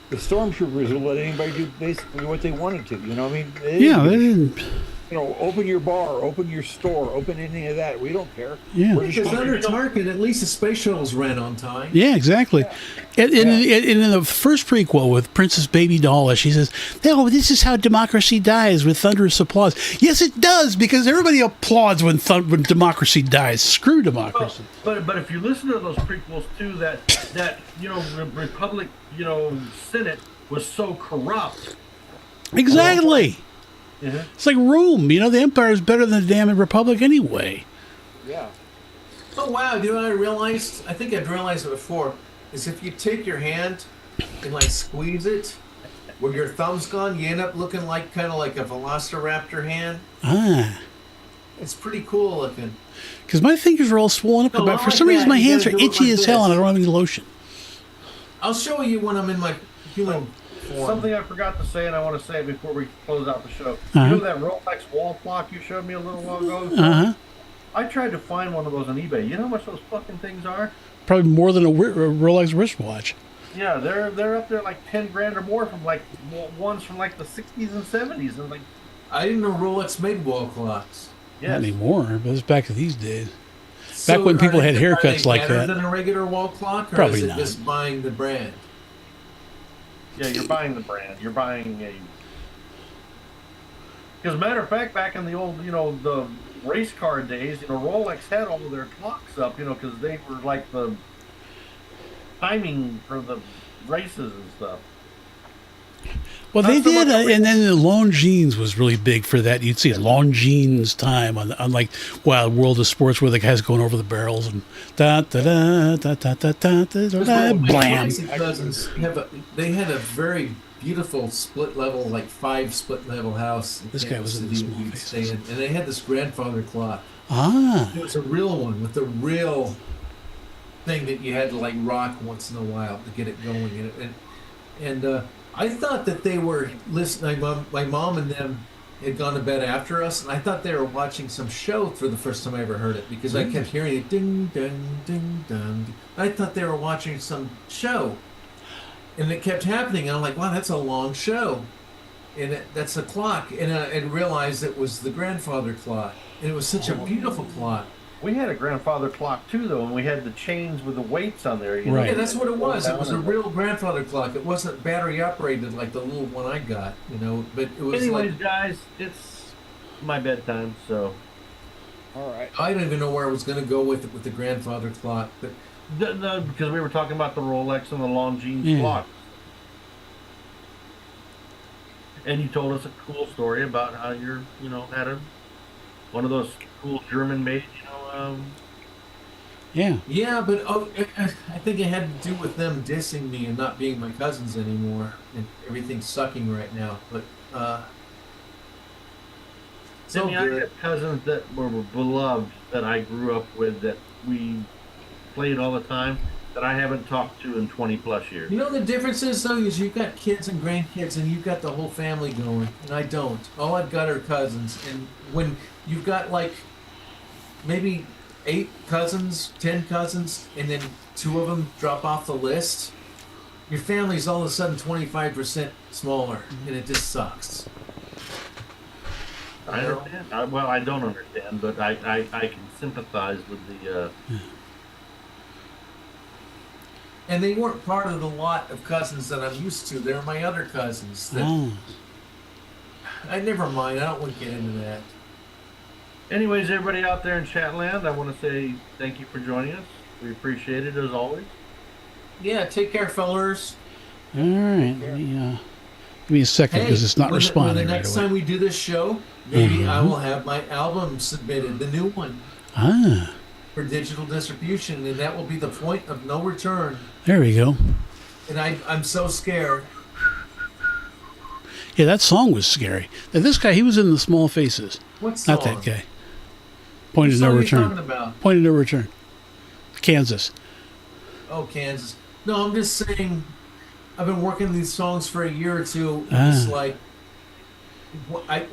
The stormtroopers will let anybody do basically what they wanted to. You know what I mean? Yeah, they didn't. Open your bar, open your store, open any of that. We don't care. Yeah. We're just Because gonna- under Tarkin, at least the space shuttles ran on time. Yeah, exactly. And in the first prequel with Princess Baby Doll, she says, "No, this is how democracy dies, with thunderous applause." Yes, it does, because everybody applauds when democracy dies. Screw democracy. But if you listen to those prequels too, that the Republic, Senate was so corrupt. Exactly. Mhm. It's like Rome. The Empire is better than the damn Republic anyway. Yeah. Oh wow! Do you know what I realized? I think I've realized it before. Is if you take your hand and like squeeze it, where your thumb's gone, you end up looking like kind of like a Velociraptor hand. Ah. It's pretty cool looking. Because my fingers are all swollen up. No, But not for like some reason, that. my You hands are gotta do it itchy like as hell, this. and I don't have any lotion. I'll show you when I'm in my human form. Something I forgot to say, and I want to say it before we close out the show. Uh-huh. You know that Rolex wall clock you showed me a little while ago? Uh-huh. I tried to find one of those on eBay. You know how much those fucking things are? Probably more than a Rolex wristwatch. Yeah, they're up there like 10 grand or more from like ones from like the 60s and 70s, and like I didn't know Rolex made wall clocks. Not yes. anymore, but it's back to these days. So when are people had are they haircuts like better that. than a regular wall clock, or Probably is it not. just buying the brand? Yeah, you're buying the brand. You're buying a. Because matter of fact, back in the old, the race car days, Rolex had all of their clocks up, because they were like the timing for the races and stuff. Well, Not they so did, much a and then the Longines was really big for that. You'd see Longines time on like Wild World of Sports, where the guy's going over the barrels and da da da da da da da da da My blam. Clancy cousins they had a very beautiful split level, like 5 split level house. This guy was in the small we'd stay faces. in, and they had this grandfather clock. Ah, It was a real one with the real thing that you had to like rock once in a while to get it going. And I thought that they were listening. My mom and them had gone to bed after us, and I thought they were watching some show for the first time I ever heard it because I kept hearing it ding ding ding ding. I thought they were watching some show, and it kept happening. And I'm like, wow, that's a long show, and that's a clock. And I realized it was the grandfather clock, and it was such a beautiful clock. We had a grandfather clock too, though, and we had the chains with the weights on there. Right. Yeah, that's what it was. It was a That one. real grandfather clock. It wasn't battery operated like the little one I got, but it was Anyways, like, guys, it's my bedtime, so All right. I don't even know where I was going to go with it with the grandfather clock, but because we were talking about the Rolex and the Longines Yeah. clock, and you told us a cool story about how you're, had one of those cool German-made, yeah. yeah, but I think it had to do with them dissing me and not being my cousins anymore, and everything's sucking right now. But so I good. had cousins that were beloved that I grew up with that we played all the time that I haven't talked to in 20 plus years. You know the difference is though is you've got kids and grandkids and you've got the whole family going, and I don't. All I've got are cousins, and when you've got like maybe 8 cousins, 10 cousins, and then 2 of them drop off the list, your family's all of a sudden 25% smaller, and it just sucks. I understand. Well, I don't understand, but I can sympathize with the. And they weren't part of the lot of cousins that I'm used to. They're my other cousins. That, Oh. I never mind. I don't want to get into that. Anyways, everybody out there in Chatland, I want to say thank you for joining us. We appreciate it as always. Yeah, take care, fellers. All right. Give me a second because it's not when responding the right next away. time we do this show, maybe I will have my album submitted, the new one, Ah, for digital distribution, and that will be the point of no return. there we go. And I'm so scared. Yeah, that song was scary. Now, this guy, he was in the Small Faces. What song? Not that guy. Point What of song no are you talking return. about? Point of no return. Kansas. Oh, Kansas. No, I'm just saying, I've been working these songs for a year or two. And it's like,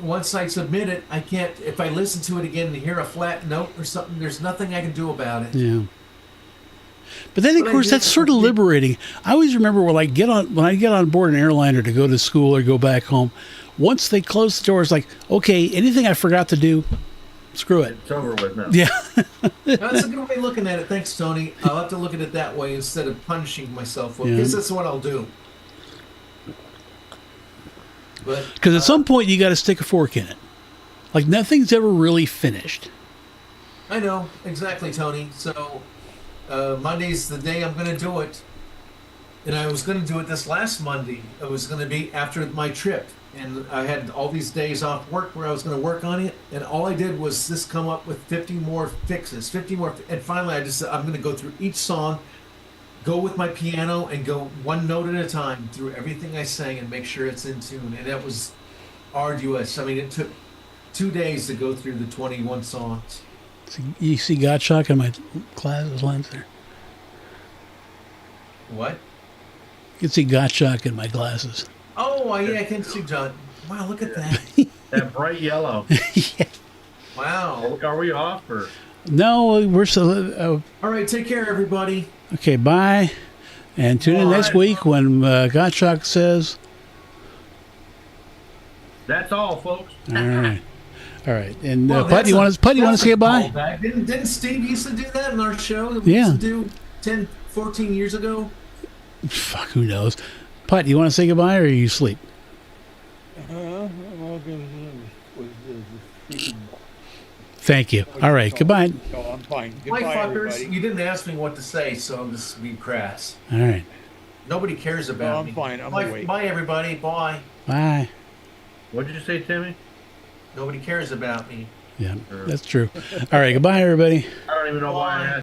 once I submit it, I can't, if I listen to it again and hear a flat note or something, there's nothing I can do about it. Yeah. But then, of But I course, did that's sort of something- liberating. I always remember when I get on board an airliner to go to school or go back home, once they close the doors, like, okay, anything I forgot to do, screw it. It's over with now. Yeah. That's a good way of looking at it. Thanks, Tony. I'll have to look at it that way instead of punishing myself. Well, Yeah. because that's what I'll do. But Because at some point, you got to stick a fork in it. Like, nothing's ever really finished. I know exactly, Tony. So Monday's the day I'm going to do it, and I was going to do it this last Monday. It was going to be after my trip, and I had all these days off work where I was going to work on it, and all I did was just come up with 50 more fixes, 50 more, and finally I'm going to go through each song, go with my piano, and go one note at a time through everything I sang and make sure it's in tune. And that was arduous. I mean, it took 2 days to go through the 21 songs. So you see Gottschalk in my glasses lens there? What? You can see Gottschalk in my glasses. Oh, yeah, I can see John. Wow, look at that. That bright yellow. Wow. Are we off or? No, we're so... All right, take care, everybody. okay, bye. And tune in next Alright. week when Gottschalk says... That's all, folks. All right. All right. And Well, Put, that's you a- want to that's say a goodbye? callback. Didn't Steve used to do that in our show that we Yeah. used to do 10, 14 years ago? Fuck, who knows? Putt, you want to say goodbye or are you asleep? Thank you. All right. Goodbye. No, I'm fine. My Goodbye, fuckers, everybody. you didn't ask me what to say, so I'm just being crass. All right. Nobody cares about No, I'm me. fine. I'm bye, awake. bye, everybody. Bye. Bye. What did you say, Timmy? Nobody cares about me. Yeah, that's true. All right. Goodbye, everybody. I don't even know why I asked.